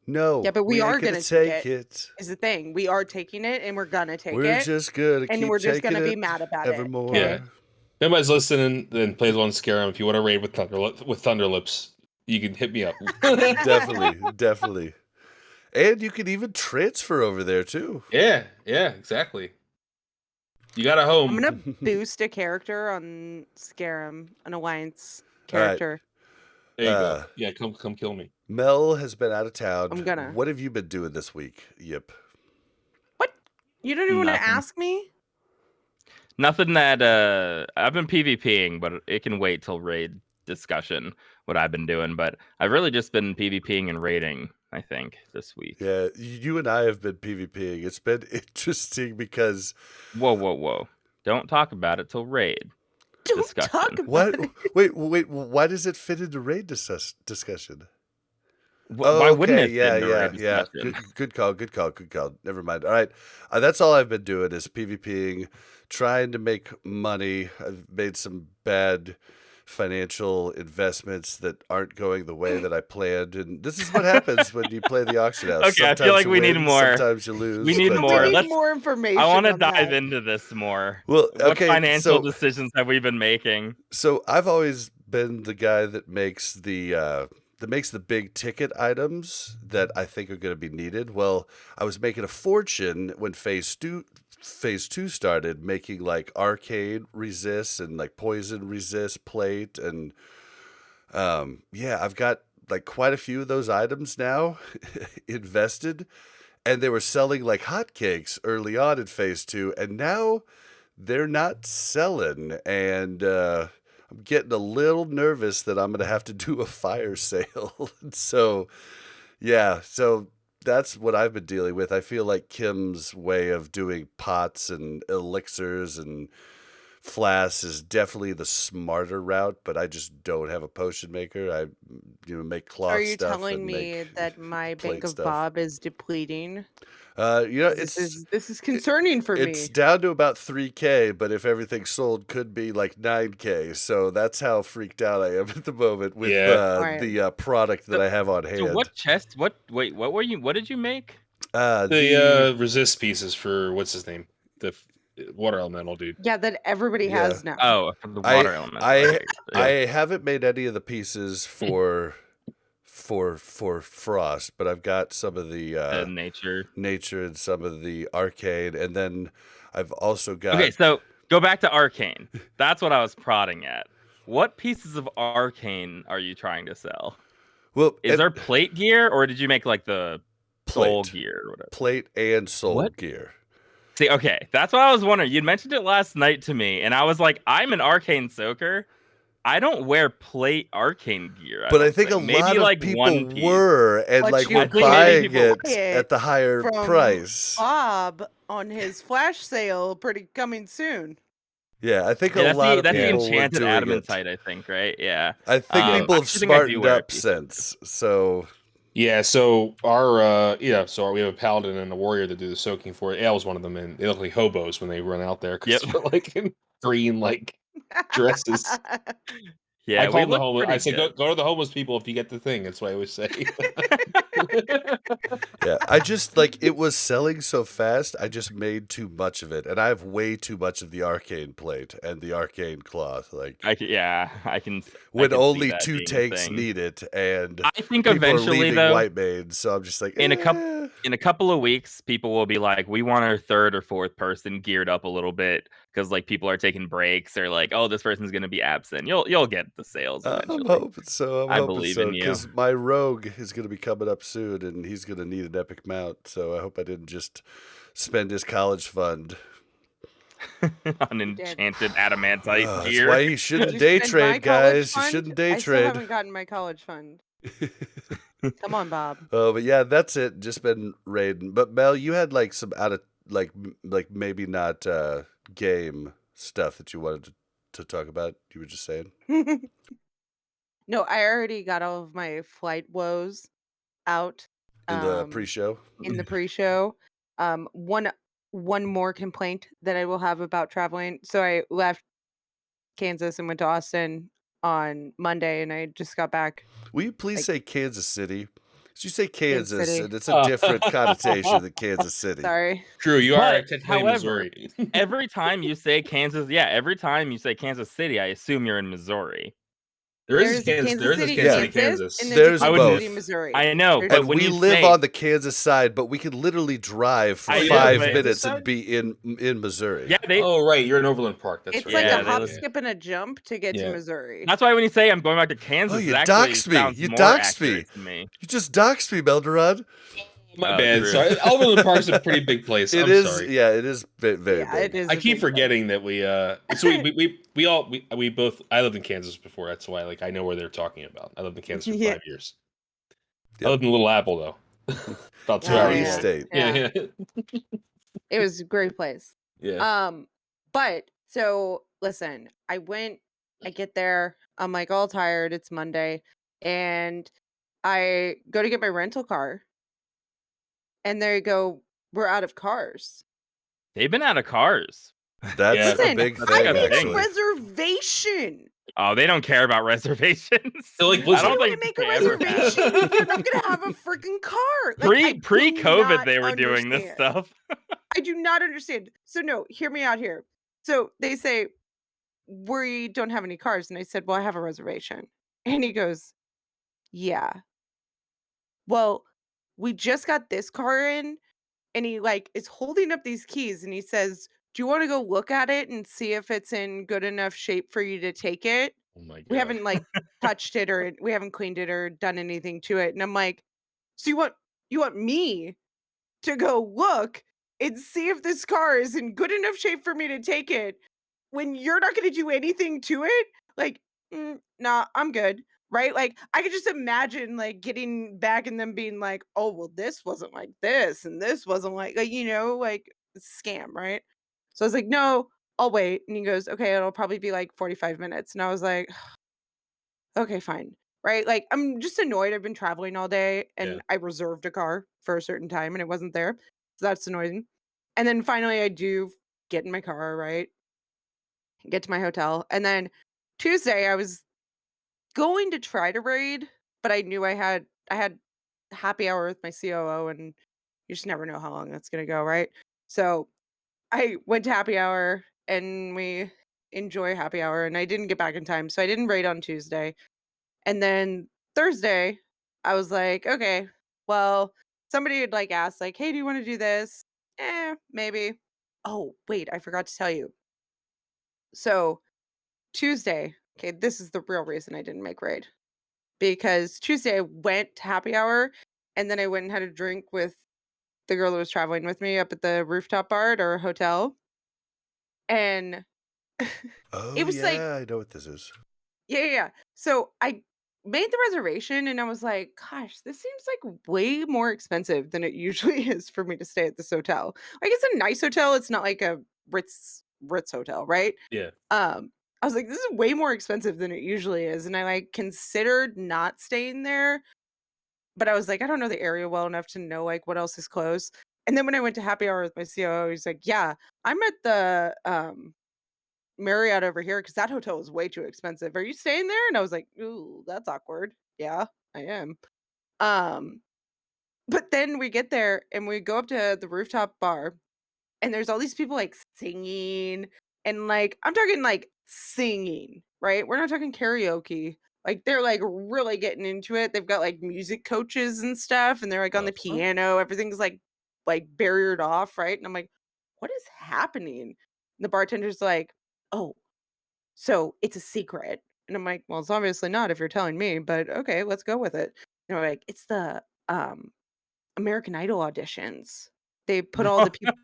No. Yeah, but we ain't are gonna gonna take it. is the thing. We are taking it and we're gonna take We're it. just gonna and keep we're just taking gonna be it mad about it, evermore. Yeah. If anybody's listening, then plays on Scarum. If you want to raid with Thunderlips, you can hit me up. Definitely. And you can even transfer over there too. yeah, exactly. You got a home. I'm gonna boost a character on Scarum, an alliance All right. character. There you Uh, go. Yeah, come kill me. Mel has been out of town. I'm gonna. What have you been doing this week? Yep. What? You don't even want to Nothing. ask me? Nothing that I've been PvPing, but it can wait till raid discussion what I've been doing, but I've really just been PvPing and raiding, I think, this week. Yeah, you and I have been PvPing. It's been interesting because Whoa. Don't talk about it till raid. Don't Discussion. talk about what? it. Wait. Why does it fit into raid discussion? Why wouldn't it Yeah, fit into raid yeah. discussion? Good call. Never mind. All right, that's all I've been doing is PvPing, trying to make money. I've made some bad financial investments that aren't going the way that I planned, and this is what happens when you play the auction house. Okay, I feel Sometimes like you we need win, more. Sometimes you lose. We need but, more. We need Let's- more information. I want to on dive that. into this more. Well, What okay, financial so decisions have we been making? so I've always been the guy that makes the big ticket items that I think are going to be needed. Well, I was making a fortune when phase two started, making like arcade resist and like poison resist plate, and I've got like quite a few of those items now invested, and they were selling like hotcakes early on in phase two, and now they're not selling, and I'm getting a little nervous that I'm gonna have to do a fire sale. So that's what I've been dealing with. I feel like Kim's way of doing pots and elixirs and flasks is definitely the smarter route, but I just don't have a potion maker. I make cloth Are you stuff telling and me make that my plate bank of stuff. Bob is depleting? It's This is concerning for it's me. down to about 3K, but if everything sold, could be like 9K. So that's how freaked out I am at the moment with Alright. the product that I have on hand. So what chest? What did you make? The resist pieces for what's his name, the water elemental dude. Yeah, that everybody Yeah. has now. Oh, the water element. I haven't made any of the pieces for frost, but I've got some of the nature and some of the arcane, and then I've also got. Okay, so go back to arcane. That's what I was prodding at. What pieces of arcane are you trying to sell? Well, Is there plate gear, or did you make like the soul gear or whatever? Plate and soul gear. See, okay, that's what I was wondering. You mentioned it last night to me, and I was like, I'm an arcane soaker. I don't wear plate arcane gear. But I think a maybe lot of like people one were, and But like you were could buying maybe it at the higher from price. Bob on his flash sale coming soon. Yeah, I think a lot of that's people the enchanted were doing it. adamantite, I think, right? Yeah. I think people have I think I do smartened wear a up piece. since. So Yeah, so our we have a paladin and a warrior that do the soaking for it. Was one of them, and they look like hobos when they run out there because they're like in green like dresses. Yeah, I call them the look homeless. pretty I say good. go to the homeless people if you get the thing. That's what I always say. yeah, I just it was selling so fast. I just made too much of it, and I have way too much of the arcane plate and the arcane cloth. I can. When I can only see that 2 being a tanks thing. need it, and I think people eventually, are leaving though, White Mage, so I'm just like in a couple of weeks, people will be like, we want our third or fourth person geared up a little bit because like people are taking breaks or like, oh, this person's gonna be absent. You'll get the sales eventually. I'm hoping so. I believe in you. Because my rogue is going to be coming up soon, and he's going to need an epic mount. So I hope I didn't just spend his college fund on enchanted adamantite gear. That's why you shouldn't Did day spend my trade, college guys. You fund? shouldn't day I still trade. haven't gotten my college fund. Come on, Bob. Oh, but yeah, that's it. Just been raiding. But Mel, you had like some out of like maybe not game stuff that you wanted to talk about. You were just saying. No, I already got all of my flight woes out In the pre-show? in the pre-show. One more complaint that I will have about traveling. So I left Kansas and went to Austin on Monday, and I just got back. Will you please say Kansas City? You say Kansas Kansas, City. and it's a different connotation than Kansas City. Sorry. True, you But, are technically however, Missouri. every time you say Kansas City, I assume you're in Missouri. There's a Kansas City, Kansas. And There's there's Kansas both. City, Missouri. I know, There's but And when we you live say, on the Kansas side, but we could literally drive for I know, 5 but- minutes and be in Missouri. yeah, Oh right, you're in Overland Park. That's It's right. like Yeah, a they hop, live- skip, and a jump to get to Yeah. Missouri. that's why when you say I'm going back to Kansas, Oh, you it actually doxed me. sounds You more doxed me. accurate to me. You just doxed me, Melderon. My Oh, bad. true. Sorry, Alderman Park's a pretty big place. It I'm is, sorry. yeah, it is very Yeah, big. it is. I a keep big place. forgetting that we both. I lived in Kansas before. That's why I know where they're talking about. I lived in Kansas for Yeah. 5 years. Yep. I lived in Little Apple though. About 2 Oh, hours Free yeah. away. state. Yeah. It was a great place. Yeah. But so listen, I get there, I'm like all tired, it's Monday, and I go to get my rental car, and they go, we're out of cars. They've been out of cars. That's Yeah. a Listen, big That's I thing, like a made thing. a actually. reservation. Oh, they don't care about reservations. They're like I Blizzard. don't Why think do I make they a ever have. reservation if you're not gonna have a freaking car? Like, I do Pre-COVID, not they were doing this understand. stuff. I do not understand. So no, hear me out here. So they say, we don't have any cars. And I said, well, I have a reservation. And he goes, yeah. Well, we just got this car in, and he like is holding up these keys and he says, do you want to go look at it and see if it's in good enough shape for you to take it? Oh my We god. haven't like touched it or we haven't cleaned it or done anything to it. And I'm like, so you want me to go look and see if this car is in good enough shape for me to take it when you're not going to do anything to it? Like, nah, I'm good. Right? Like, I could just imagine like getting back and them being like, oh, well, this wasn't like this and this wasn't like, like scam, right? So I was like, no, I'll wait. And he goes, okay, it'll probably be like 45 minutes. And I was like, okay, fine. Right? Like, I'm just annoyed. I've been traveling all day Yeah. and I reserved a car for a certain time and it wasn't there. So that's annoying. And then finally I do get in my car, right? Get to my hotel. And then Tuesday I was going to try to raid, but I knew I had happy hour with my COO and you just never know how long that's gonna go, right? So I went to happy hour and we enjoy happy hour and I didn't get back in time. So I didn't raid on Tuesday. And then Thursday, I was like, okay, well, somebody had like asked, like, hey, do you want to do this? Maybe. Oh, wait, I forgot to tell you. So Tuesday, okay, this is the real reason I didn't make raid. Because Tuesday I went to happy hour and then I went and had a drink with the girl that was traveling with me up at the rooftop bar at our hotel. And Oh, it was like, yeah, I know what this is. yeah. So I made the reservation and I was like, gosh, this seems like way more expensive than it usually is for me to stay at this hotel. Like it's a nice hotel. It's not like a Ritz hotel, right? Yeah. I was like, this is way more expensive than it usually is. And I like considered not staying there, but I was like, I don't know the area well enough to know like what else is close. And then when I went to happy hour with my COO, he's like, yeah, I'm at the Marriott over here because that hotel is way too expensive. Are you staying there? And I was like, ooh, that's awkward. Yeah, I am. Um, but then we get there and we go up to the rooftop bar and there's all these people like singing and like I'm talking like singing, right? We're not talking karaoke. Like they're like really getting into it. They've got like music coaches and stuff and they're like on the The fuck? piano. Everything's like barriered off, right? And I'm like, what is happening? And the bartender's like, oh, so it's a secret. And I'm like, well, it's obviously not if you're telling me, but okay, let's go with it. And they're like, it's the American Idol auditions. They put all the people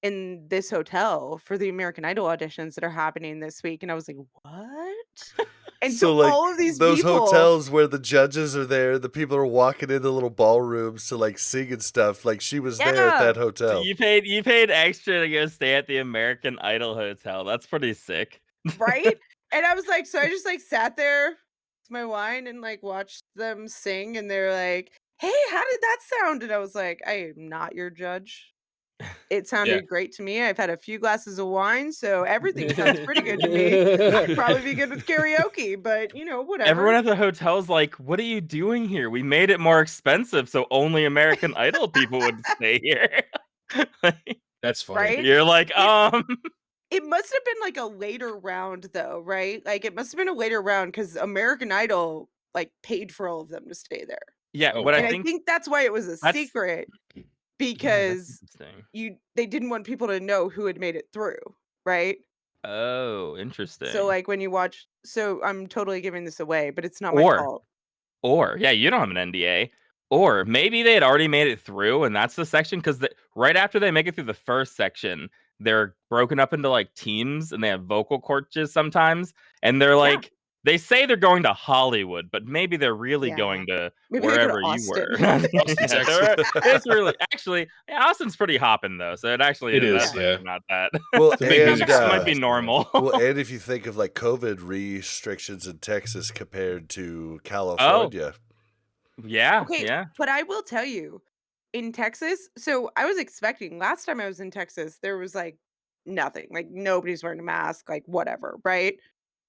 in this hotel for the American Idol auditions that are happening this week. And I was like, what? And So, so like, all of these those people, hotels where the judges are there, the people are walking into little ballrooms to, like, sing and stuff, like, she was there at that yeah, So hotel. you paid extra to go stay at the American Idol hotel. That's pretty sick. right? And I was like, so I just like sat there with my wine and like watched them sing. And they're like, hey, how did that sound? And I was like, I am not your judge. It Yeah. sounded great to me. I've had a few glasses of wine, so everything sounds pretty good to me. I'd probably be good with karaoke, but whatever. Everyone at the hotel's like, "What are you doing here? We made it more expensive, so only American Idol people would stay here." That's funny. Right? You're like, It must have been like a later round though, right? Like it must have been a later round because American Idol like paid for all of them to stay there. yeah. Oh, What And I I think think that's why it was a that's secret yeah, that's because interesting. they didn't want people to know who had made it through, right? Oh, So interesting. like when you watch, so I'm totally giving this away, but it's not my fault. Or yeah, you don't have an NDA. Or maybe they had already made it through, and that's the section, because right after they make it through the first section, they're broken up into like teams, and they have vocal coaches sometimes, and they're like, they say they're going to Hollywood, but maybe they're really Yeah. going to Maybe they go to wherever you Austin. were. Austin, Texas. It's really actually Austin's pretty hopping though, so it actually It is is, that yeah. not that. Well, It's a big and, music That scene. might be normal. well, and if you think of like COVID restrictions in Texas compared to California, Yeah, Okay, yeah. but I will tell you, in Texas, so I was expecting last time I was in Texas, there was like nothing, like nobody's wearing a mask, like whatever, right?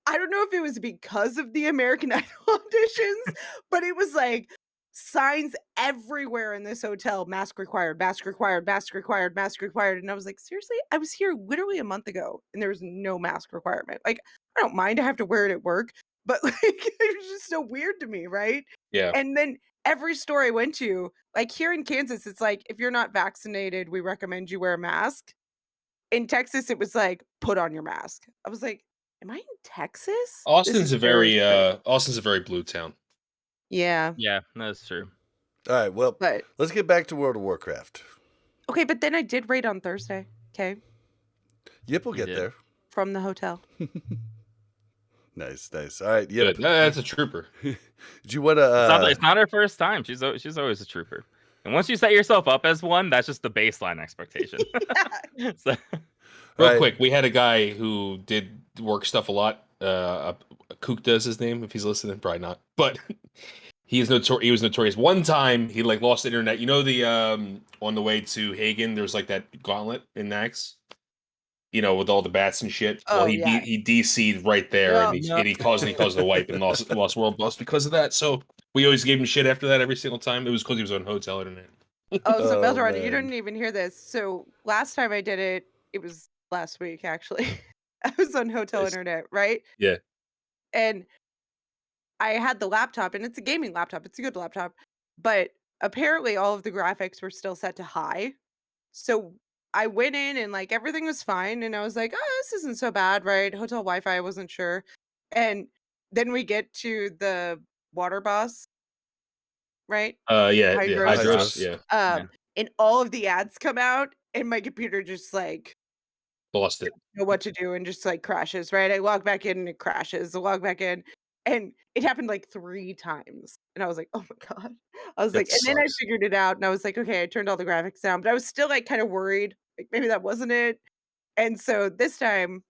I don't know if it was because of the American Idol auditions, but it was like signs everywhere in this hotel, mask required, mask required, mask required, mask required. And I was like, seriously? I was here literally a month ago and there was no mask requirement. Like, I don't mind, I have to wear it at work, but like it was just so weird to me, right? Yeah. And then every store I went to, like here in Kansas, it's like if you're not vaccinated, we recommend you wear a mask. In Texas, it was like, put on your mask. I was like, am I in Texas? This Austin's is very strange. Austin's a very blue town. Yeah, Yeah, that's true. all right. Well, but let's get back to World of Warcraft. okay, but then I did raid on Thursday. Okay, Yep, we'll You get did. there. from the hotel. Nice. All right. Yep. Good. That's a trooper. Do you want to? It's not her first time. She's always a trooper. And once you set yourself up as one, that's just the baseline expectation. So, Real Right. quick, we had a guy who did work stuff a lot. Kukta is his name. If he's listening, probably not. But he was notorious. One time he like lost the internet. You know the on the way to Hagen, there's like that gauntlet in Nax. You know, with all the bats and shit. Oh, Well, he yeah. he DC'd right there, Yeah. and he caused the wipe and lost world boss because of that. So we always gave him shit after that every single time. It was because he was on hotel internet. Oh, so Oh, Melderon, you man. didn't even hear this. So last time I did it, it was last week actually. I was on hotel Nice. internet, right? Yeah. And I had the laptop, and it's a gaming laptop. It's a good laptop, but apparently all of the graphics were still set to high. So I went in and like everything was fine, and I was like, "Oh, this isn't so bad, right?" Hotel Wi-Fi, I wasn't sure. And then we get to the water boss, right? Yeah. Hydros. Hydros. Yeah. And all of the ads come out, and my computer just like Lost it. know what to do and just like crashes, right? I log back in and it crashes. I log back in. And it happened like 3 times. And I was like, "Oh my god." I was That like, and then I sucks. figured it out and I was like, "Okay, I turned all the graphics down." But I was still like kind of worried. Like maybe that wasn't it. And so this time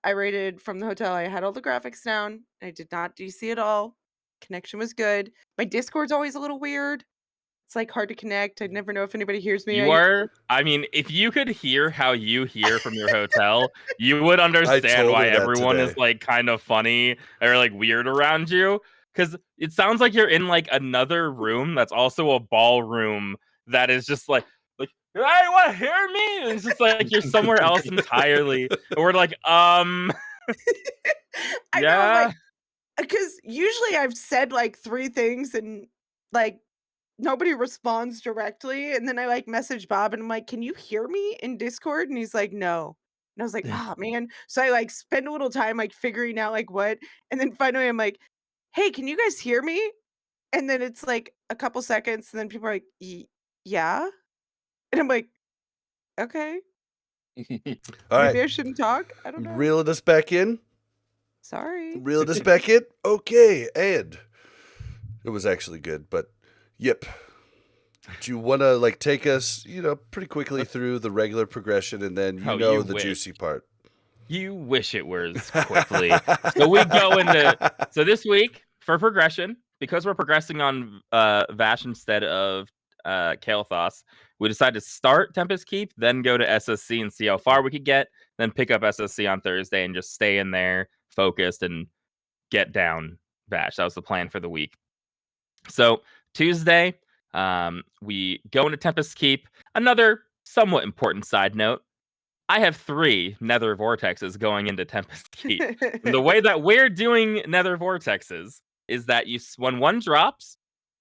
I rated from the hotel. I had all the graphics down. I did not DC at all. Connection was good. My Discord's always a little weird. It's like hard to connect. I never know if anybody hears me. I mean, if you could hear how you hear from your hotel, you would understand told why her that everyone today. is like kind of funny or like weird around you. Because it sounds like you're in like another room that's also a ballroom that is just like, hey, you want to hear me? And it's just like you're somewhere else entirely. And we're like, I know, yeah. like, because usually I've said like 3 things and like nobody responds directly. And then I like message Bob and I'm like, "Can you hear me in Discord?" And he's like, "No." And I was like, "Oh man." So I like spend a little time like figuring out like what. And then finally I'm like, "Hey, can you guys hear me?" And then it's like a couple seconds and then people are like, Yeah. And I'm like, "Okay, All maybe right. I shouldn't talk. I don't know. Reeling us back in. Sorry." Reeling us back in. Okay, and it was actually good, but yep. Do you want to like take us, pretty quickly through the regular progression, and then You the wish. juicy part? You wish it was quickly. So we go into this week for progression, because we're progressing on Vash instead of Kael'thas, we decided to start Tempest Keep, then go to SSC and see how far we could get, then pick up SSC on Thursday and just stay in there focused and get down Vash. That was the plan for the week. So Tuesday, we go into Tempest Keep. Another somewhat important side note, I have 3 Nether Vortexes going into Tempest Keep. And the way that we're doing Nether Vortexes is that when one drops,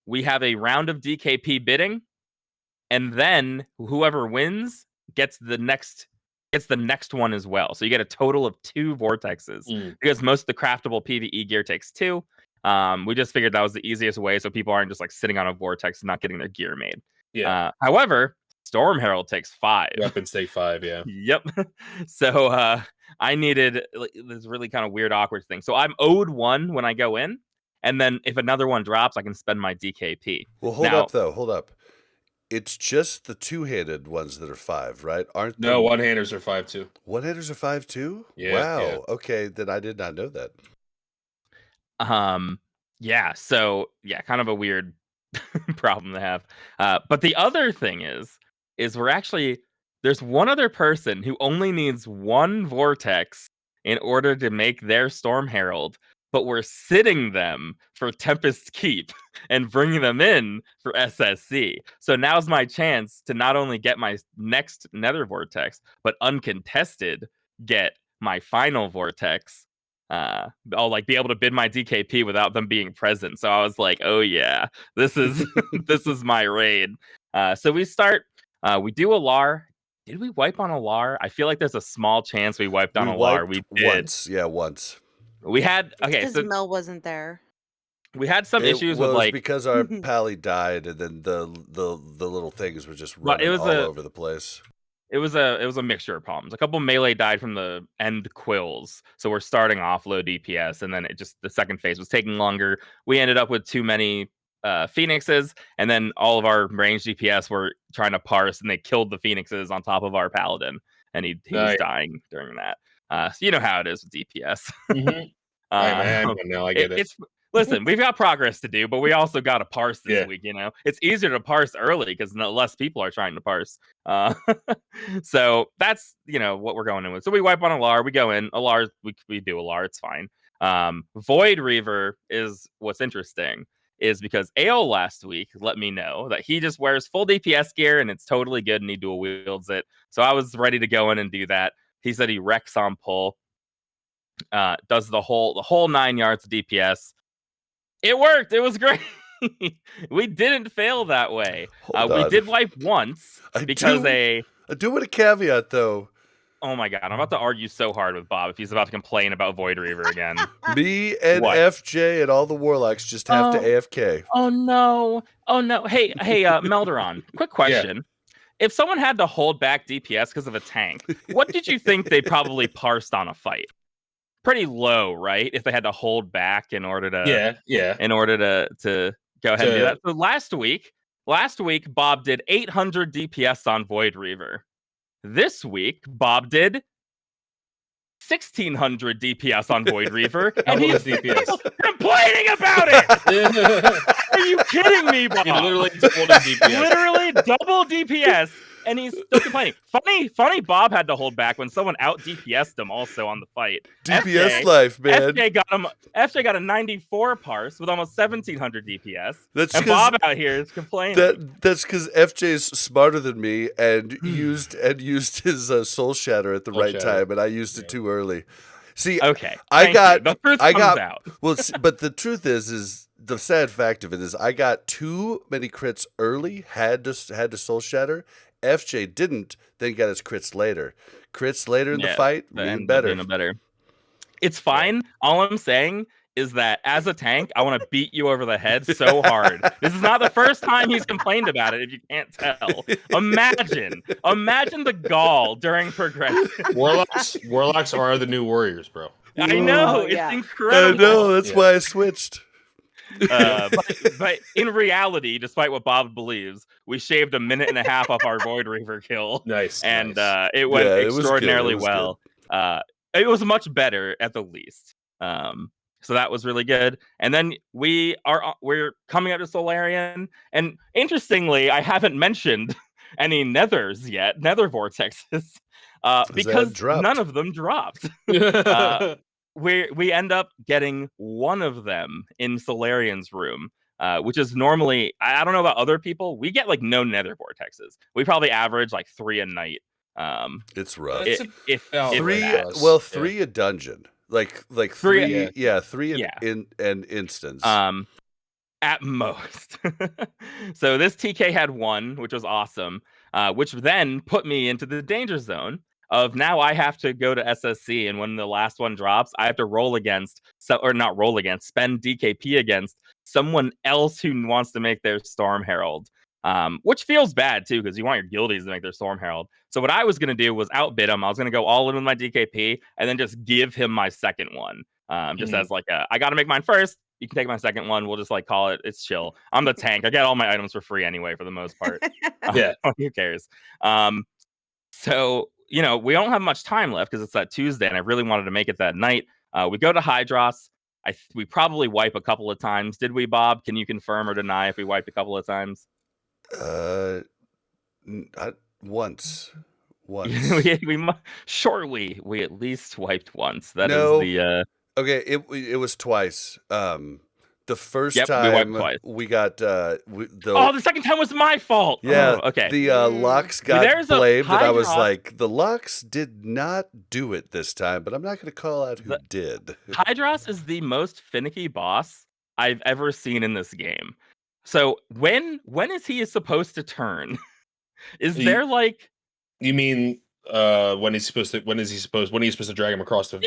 we have a round of DKP bidding, and then whoever wins gets the next one as well. So you get a total of 2 Vortexes, because most of the craftable PvE gear takes 2, We just figured that was the easiest way, so people aren't just like sitting on a vortex and not getting their gear made. Yeah. However, Storm Herald takes 5. Weapons take 5. Yeah. Yep. So I needed this really kind of weird, awkward thing. So I'm owed 1 when I go in, and then if another one drops, I can spend my DKP. Well, hold up. It's just the two-handed ones that are 5, right? Aren't No, one-handers are 5 too. One-handers are 5 too? Yeah, Wow. yeah. Okay, then I did not know that. Yeah. So yeah, kind of a weird problem to have. But the other thing is there's one other person who only needs 1 vortex in order to make their Storm Herald, but we're sitting them for Tempest Keep and bringing them in for SSC. So now's my chance to not only get my next Nether Vortex, but uncontested get my final Vortex. I'll like be able to bid my DKP without them being present. So I was like, oh yeah, this is this is my raid. So we start. We do a LAR. Did we wipe on a LAR? I feel like there's a small chance we wiped on a LAR. We did once. Yeah, once. We had because Mel wasn't there. We had some issues with like because our pally died, and then the little things were just running all over the place. It was a mixture of problems. A couple melee died from the end quills, so we're starting off low DPS, and then the second phase was taking longer. We ended up with too many Phoenixes, and then all of our range DPS were trying to parse, and they killed the Phoenixes on top of our paladin, and he was dying during that. So you know how it is with DPS. Mm-hmm. I get it. Listen, we've got progress to do, but we also got to parse this week. You know, it's easier to parse early because less people are trying to parse. So that's what we're going in with. So we wipe on a LAR, we go in a LAR, we do a LAR, it's fine. Void Reaver is what's interesting, is because AO last week let me know that he just wears full DPS gear and it's totally good and he dual wields it. So I was ready to go in and do that. He said he wrecks on pull, does the whole 9 yards of DPS. It worked. It was great. We didn't fail that way. We did wipe once I do want a caveat though. Oh my god, I'm about to argue so hard with Bob if he's about to complain about Void Reaver again. Me and FJ and all the Warlocks just have to AFK. Oh no. Hey, Melderon, quick question. If someone had to hold back DPS because of a tank, what did you think they probably parsed on a fight? Pretty low, right? If they had to hold back in order to in order to go ahead and do that. So last week Bob did 800 DPS on Void Reaver. This week Bob did 1600 DPS on Void Reaver, and he's complaining about it. Are you kidding me, Bob? He literally doubled DPS. Literally double DPS. And he's still complaining. Funny, Bob had to hold back when someone out DPS'd him also on the fight. DPS life, man. FJ got a 94 parse with almost 1700 DPS. And Bob out here is complaining. That's because FJ's smarter than me and used his Soul Shatter at the right time, and I used it too early. See, okay, the truth comes out. Well, but the truth is the sad fact of it is I got too many crits early. Had to Soul Shatter. FJ didn't, then got his crits later. Crits later in the fight, mean better. It's fine. All I'm saying is that as a tank, I want to beat you over the head so hard. This is not the first time he's complained about it, if you can't tell. Imagine the gall during progression. Warlocks are the new warriors, bro. I know. It's incredible. I know. That's why I switched. But in reality, despite what Bob believes, we shaved a minute and a half off our Void Reaver kill. Nice. And it went extraordinarily well. It was much better at the least. So that was really good. And then we're coming up to Solarian. And interestingly, I haven't mentioned any Nethers yet, Nether Vortexes, because none of them dropped. We end up getting one of them in Solarian's room, which is normally, I don't know about other people, we get like no Nether Vortexes. We probably average like 3 a night. It's rough. Three a dungeon. Like three, three in an instance. At most. So this TK had 1, which was awesome, which then put me into the danger zone. of now I have to go to SSC, and when the last one drops, I have to roll against, spend DKP against someone else who wants to make their Storm Herald. Which feels bad too, because you want your guildies to make their Storm Herald. So what I was going to do was outbid him. I was going to go all in with my DKP and then just give him my second one. Just as like I got to make mine first. You can take my second one. We'll just like call it. It's chill. I'm the tank. I get all my items for free anyway, for the most part. Yeah. Who cares? So, we don't have much time left because it's that Tuesday, and I really wanted to make it that night. We go to Hydros. We probably wipe a couple of times. Did we, Bob? Can you confirm or deny if we wiped a couple of times? Once. we at least wiped once. That is No. the Okay, it was twice. The first we time wiped twice. we got the second time was my fault. Yeah, okay. The locks got There's a blamed, and I was Hydros. like, the locks did not do it this time, but I'm not going to call out who did. Hydros is the most finicky boss I've ever seen in this game. So when is he supposed to turn? There like? You mean when is he supposed to drag him across the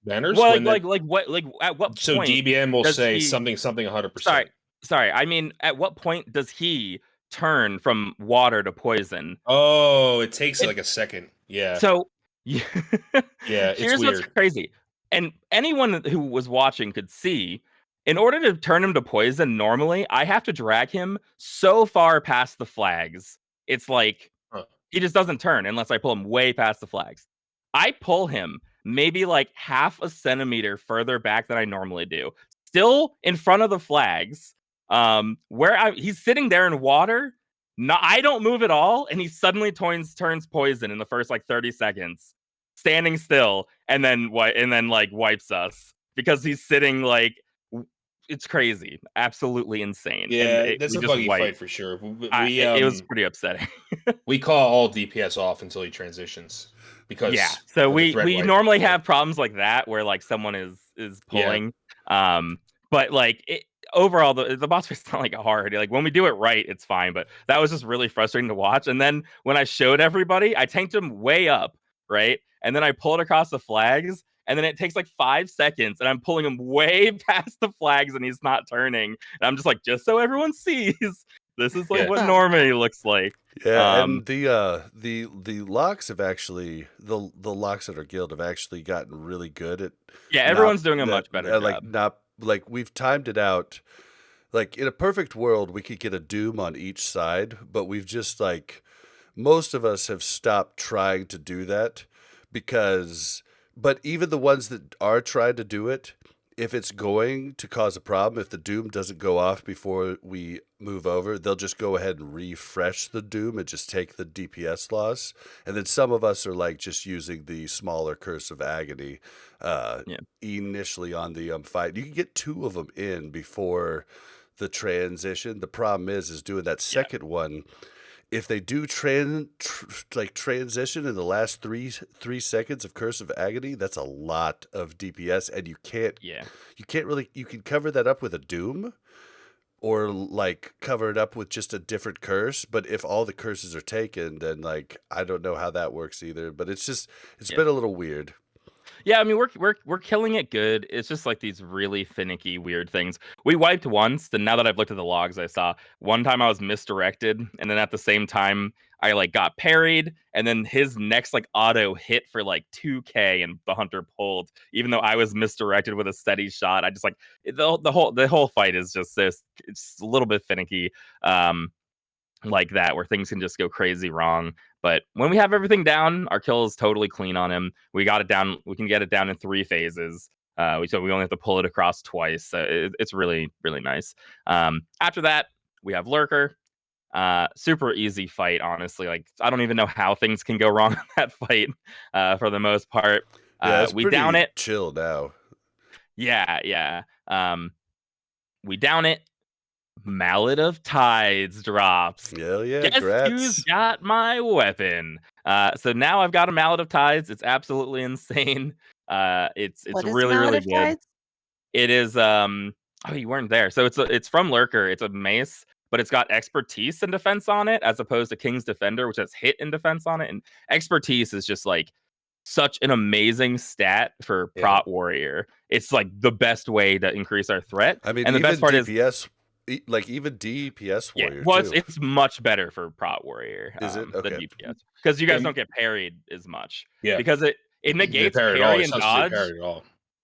banners? Well, at what point? So DBM will say something 100%. Sorry. I mean, at what point does he turn from water to poison? Oh, it takes like a second. Yeah. So yeah, here's weird. what's crazy. And anyone who was watching could see, in order to turn him to poison, normally I have to drag him so far past the flags. It's like he just doesn't turn unless I pull him way past the flags. I pull him maybe like half a centimeter further back than I normally do. Still in front of the flags, he's sitting there in water. I don't move at all, and he suddenly turns poison in the first like 30 seconds, standing still, and then wipes us because he's sitting like. It's crazy, absolutely insane. Yeah, that's a buggy fight for sure. It was pretty upsetting. We call all DPS off until he transitions because So we normally have problems like that where like someone is pulling. But like overall the boss fight's not like hard. Like when we do it right, it's fine. But that was just really frustrating to watch. And then when I showed everybody, I tanked him way up, right? And then I pulled across the flags. And then it takes like 5 seconds, and I'm pulling him way past the flags, and he's not turning. And I'm just like, just so everyone sees, this is like what normally looks like. Yeah, and the locks have actually the locks at our guild have actually gotten really good at. Yeah, everyone's doing a much better job. We've timed it out. Like in a perfect world, we could get a doom on each side, but we've just most of us have stopped trying to do that because. But even the ones that are trying to do it, if it's going to cause a problem, if the Doom doesn't go off before we move over, they'll just go ahead and refresh the Doom and just take the DPS loss. And then some of us are just using the smaller Curse of Agony initially on the fight. You can get 2 of them in before the transition. The problem is doing that second one. If they do transition in the last three seconds of Curse of Agony, that's a lot of DPS, and you can't really. You can cover that up with a Doom, or cover it up with just a different curse. But if all the curses are taken, then I don't know how that works either. But it's been a little weird. Yeah, I mean we're killing it good. It's just like these really finicky, weird things. We wiped once, and now that I've looked at the logs, I saw one time I was misdirected, and then at the same time I got parried, and then his next auto hit for 2k, and the hunter pulled, even though I was misdirected with a steady shot. I just the whole fight is just this. It's a little bit finicky. Like that, where things can just go crazy wrong. But when we have everything down, our kill is totally clean on him. We got it down. We can get it down in 3 phases. So we only have to pull it across twice. So it's really, really nice. After that, we have Lurker. Super easy fight, honestly. I don't even know how things can go wrong in that fight for the most part. It's we down it. Chill now. Yeah. We down it. Mallet of Tides drops. Hell yeah, Guess who's got my weapon? So now I've got a Mallet of Tides. It's absolutely insane. It's really, really good. It is you weren't there. So it's from Lurker. It's a mace but it's got expertise and defense on it, as opposed to King's Defender, which has hit and defense on it. And expertise is just like such an amazing stat for Prot Warrior. It's like the best way to increase our threat. I mean, and the even best part DPS, like even DPS Warrior too. It's much better for Prot Warrior Is it? than Okay. DPS, because you guys don't get parried as much. Yeah, because it negates parry and dodge.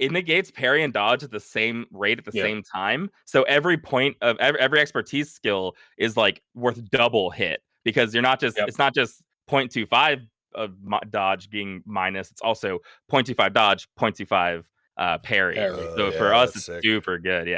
It negates parry and dodge at the same rate at the same time. So every point of every expertise skill is like worth double hit, because you're not just it's not just 0.25 of dodge being minus, it's also 0.25 dodge, 0.25 parry. So for us, it's super good.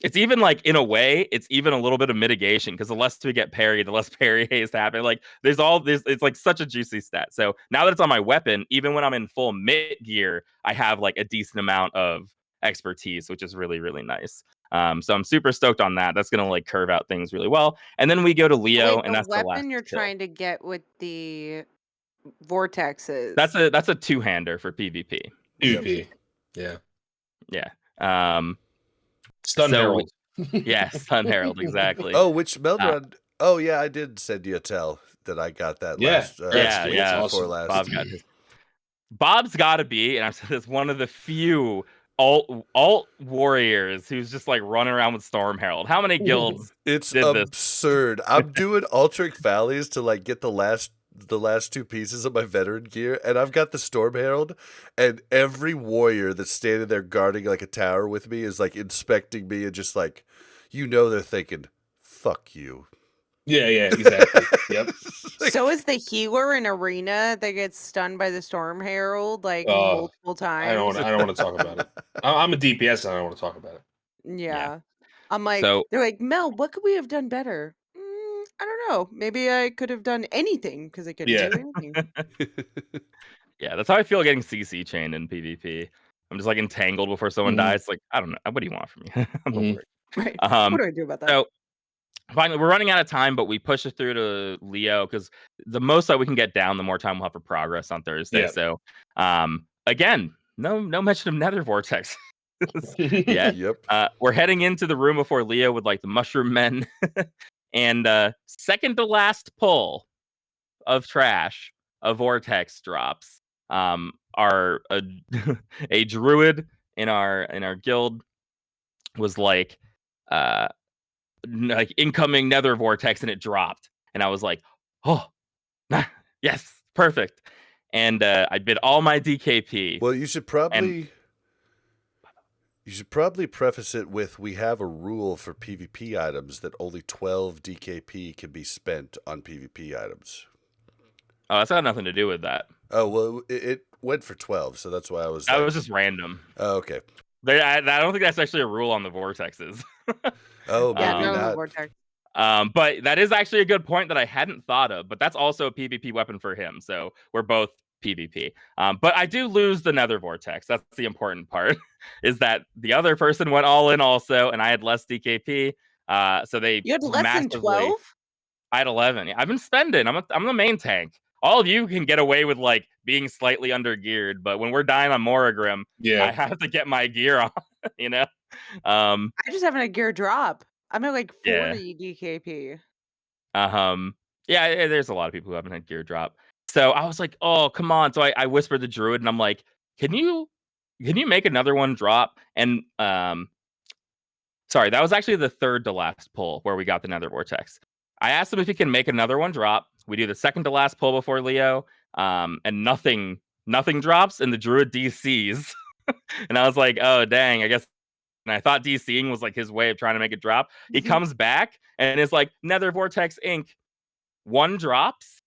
It's even like, in a way, it's even a little bit of mitigation, because the less we get parried, the less parry haste happen. Like there's all this, it's like such a juicy stat. So now that it's on my weapon, even when I'm in full mid gear, I have like a decent amount of expertise, which is really, really nice. So I'm super stoked on that. That's gonna like curve out things really well. And then we go to Leo, and that's the weapon you're trying to get with the vortexes. That's a two-hander for PvP. PvP. Yeah. Stun Herald. Stun Herald, exactly. Oh, which Melderon? Oh yeah, I did send you a tell that I got that last. Before last. Bob got his. Bob's got to be, and I've said this, one of the few alt warriors who's just like running around with Storm Herald. How many guilds? It's absurd. I'm doing Altric Valleys to like get the last two pieces of my veteran gear, and I've got the Storm Herald, and every warrior that's standing there guarding like a tower with me is like inspecting me and just like, they're thinking, fuck you. Yeah, exactly. Yep. So is the healer in Arena that gets stunned by the Storm Herald like multiple times? I don't want to talk about it. I'm a DPS and I don't want to talk about it. Yeah. I'm like, they're like, Mel, what could we have done better? I don't know. Maybe I could have done anything, because I couldn't do anything. Yeah, that's how I feel getting CC chained in PvP. I'm just like entangled before someone dies. Like, I don't know. What do you want from me? I'm bored. Right. What do I do about that? So finally, we're running out of time, but we push it through to Leo, because the most that we can get down, the more time we'll have for progress on Thursday. Yeah. So again, no mention of Nether Vortex. Yep. We're heading into the room before Leo with like the Mushroom Men. And second to last pull of trash, a vortex drops. Our a druid in our guild was like incoming Nether Vortex, and it dropped. And I was like, oh, yes, perfect. And I bid all my DKP. Well, you should probably preface it with, we have a rule for PvP items that only 12 DKP can be spent on PvP items. Oh, that's got nothing to do with that. Oh, well, it went for 12, so that's why I was... That was just random. Oh, okay. I don't think that's actually a rule on the vortexes. Oh, maybe not. Vortex. But that is actually a good point that I hadn't thought of. But that's also a PvP weapon for him, so we're both PvP. But I do lose the Nether Vortex. That's the important part, is that the other person went all in also, and I had less DKP. So you had less than 12? I had 11. I've been spending. I'm the main tank. All of you can get away with like being slightly under geared, but when we're dying on Moragrim, I have to get my gear on. I just haven't a gear drop. I'm at like 40 DKP. Yeah, there's a lot of people who haven't had gear drop. So I was like, oh, come on. So I whispered the druid, and I'm like, can you make another one drop? And sorry, that was actually the third to last pull where we got the Nether Vortex. I asked him if he can make another one drop. We do the second to last pull before Leo, and nothing drops, and the druid DCs. And I was like, oh, dang, I guess. And I thought DCing was like his way of trying to make it drop. He comes back and it's like Nether Vortex Inc. One drops,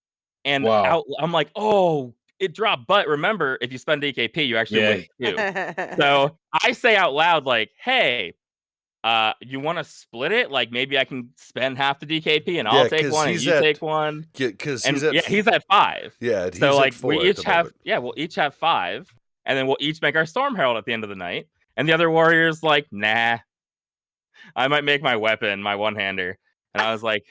and I'm like, oh, it dropped. But remember, if you spend DKP, you actually win too. So I say out loud, like, hey, you want to split it? Like, maybe I can spend half the DKP and I'll take one and you take one. Because he's at 5. Yeah, so like we each have we'll each have 5, and then we'll each make our Storm Herald at the end of the night. And the other warrior's like, nah, I might make my weapon, my one-hander. And I was like,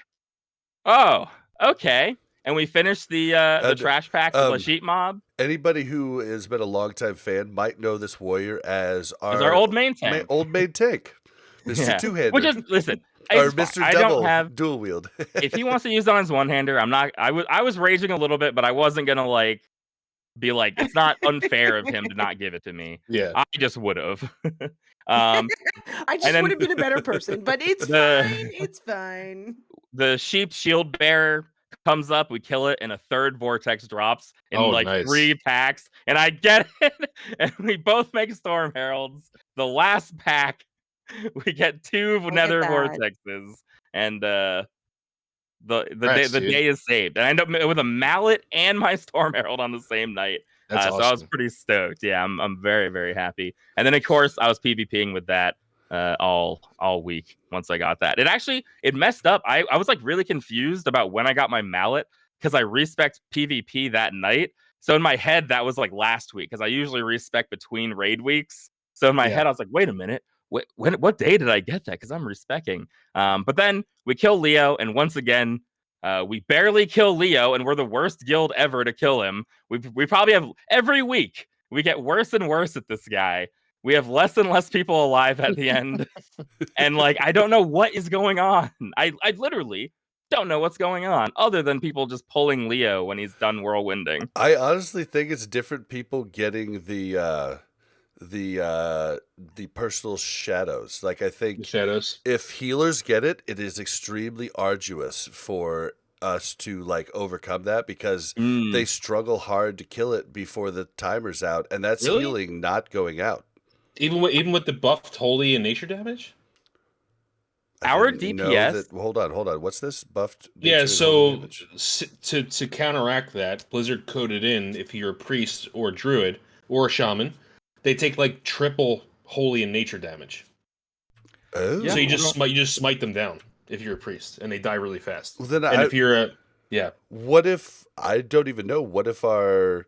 oh, okay. And we finished the trash pack with the sheep mob. Anybody who has been a longtime fan might know this warrior as our old main tank. Old main tank. Mr. Two-hander. Which is, listen, Or It's fine. Mr. I don't Double have. dual wield. If he wants to use it on his one-hander, I'm not. I was raging a little bit, but I wasn't gonna like be like, it's not unfair of him to not give it to me. Yeah. I just would have. I And just then would have been a better person, but it's The- fine. It's fine. the sheep shield bearer comes up, we kill it, and a third vortex drops in Oh, like nice. 3 packs, and I get it. And we both make Storm Heralds. The last pack, we get 2 Look at nether that. vortexes, and the Congrats, dude. day is saved. And I end up with a mallet and my Storm Herald on the same night. That's So I was awesome. pretty stoked. Yeah, I'm very, very happy. And then of course I was PvPing with that all week once I got that. It messed up. I was like really confused about when I got my mallet because I respect PvP that night. So in my head that was like last week because I usually respect between raid weeks. So in my head I was like, wait a minute. What day did I get that? Because I'm respecking. But then we kill Leo, and once again, we barely kill Leo, and we're the worst guild ever to kill him. We probably have every week we get worse and worse at this guy. We have less and less people alive at the end, and like I don't know what is going on. I literally don't know what's going on, other than people just pulling Leo when he's done whirlwinding. I honestly think it's different people getting the personal shadows. Like I think The shadows. if healers get it, it is extremely arduous for us to like overcome that because they struggle hard to kill it before the timer's out, and that's Really? healing not going out. Even with the buffed holy and nature damage? Our didn't know DPS. that- hold on. What's this buffed? nature Yeah, and holy so damage? to counteract that, Blizzard coded in if you're a priest or a druid or a shaman, they take like triple holy and nature damage. Oh. So you just smite them down if you're a priest, and they die really fast. Well, then and if you're a what if I don't even know? What if our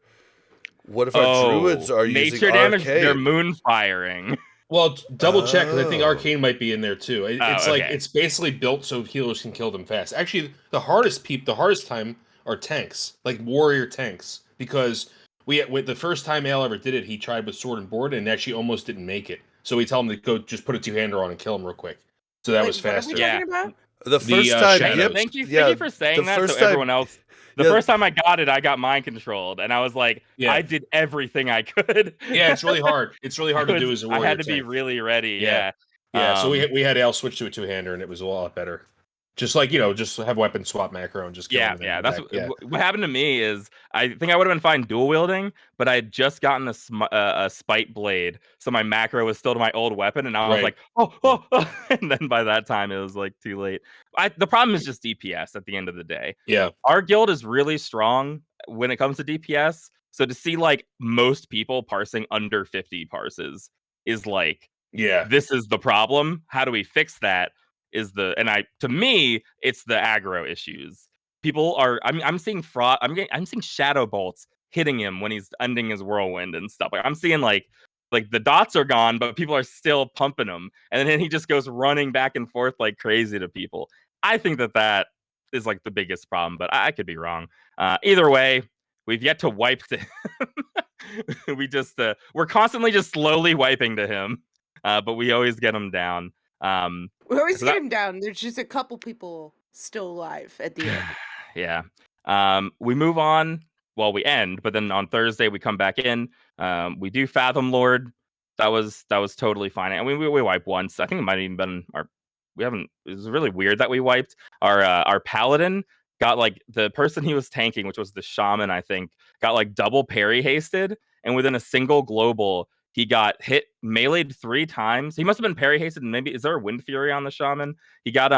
druids are nature using damage? arcane? They're moon firing. well, double check because I think Oh. arcane might be in there too. It's like okay. it's basically built so healers can kill them fast. Actually, the hardest time are tanks, like warrior tanks, because with the first time Ale ever did it, he tried with sword and board and actually almost didn't make it. So we tell him to go just put a 2-hander on and kill him real quick. So that Wait, was what are faster. we talking about? The first time, shadows. yep, Thank you yeah, for saying the that. first So time- everyone else, the yeah. first time I got it, I got mind controlled, and I was like, Yeah. I did everything I could. Yeah, it's really hard. It's really hard to do as a warrior. I had to be tank. really ready. Yeah. Yeah. Yeah, so we had Al switch to a 2-hander, and it was a lot better. Just like just have weapon swap macro and just kill Yeah, everything. That's Yeah. what happened to me. Is I think I would have been fine dual wielding, but I had just gotten a spite blade, so my macro was still to my old weapon, and I was Right. like, oh, and then by that time it was like too late. The problem is just DPS at the end of the day. Yeah. Our guild is really strong when it comes to DPS. So to see like most people parsing under 50 parses is like, Yeah. this is the problem. How do we fix that? To me, it's the aggro issues. People are, I'm seeing fraud. I'm seeing shadow bolts hitting him when he's ending his whirlwind and stuff. Like I'm seeing like the dots are gone, but people are still pumping him, and then he just goes running back and forth like crazy to people. I think that is like the biggest problem, but I could be wrong. Either way, we've yet to wipe to him. We're constantly just slowly wiping to him, but we always get him down. We always So get him down. There's just a couple people still alive at the end. Yeah. We move on. Well, we end, but then on Thursday we come back in. We do Fathom Lord. That was totally fine. And we wipe once. I think it might have even been it was really weird that we wiped. Our paladin got like the person he was tanking, which was the shaman, I think, got like double parry hasted, and within a single global, he got hit meleeed 3 times. He must have been parry hasted, and maybe is there a Wind Fury on the shaman? He got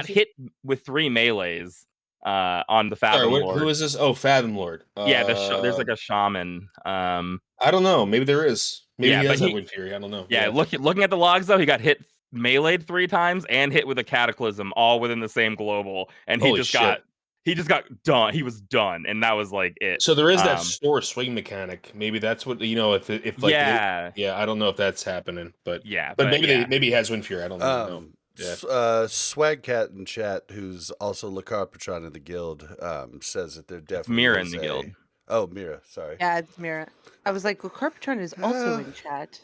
hit with 3 melees on the Fathom Lord. Who is this? Oh, Fathom Lord. Yeah, there's like a shaman. I don't know. Maybe there is. Maybe Yeah, he has but that Wind Fury. I don't know. Yeah, looking at the logs though, he got hit meleeed 3 times and hit with a cataclysm, all within the same global, and he Holy just shit. got done. He was done, and that was like it. So there is that store swing mechanic. Maybe that's what if like yeah, I don't know if that's happening, but yeah, but maybe he has Wind Fury. I don't know. Yeah. Swagcat in chat, who's also Lacarpatron in the guild, says that they're definitely Mira in the guild. Oh, Mira, sorry. Yeah, it's Mira. I was like, well, Carpatron is also in chat.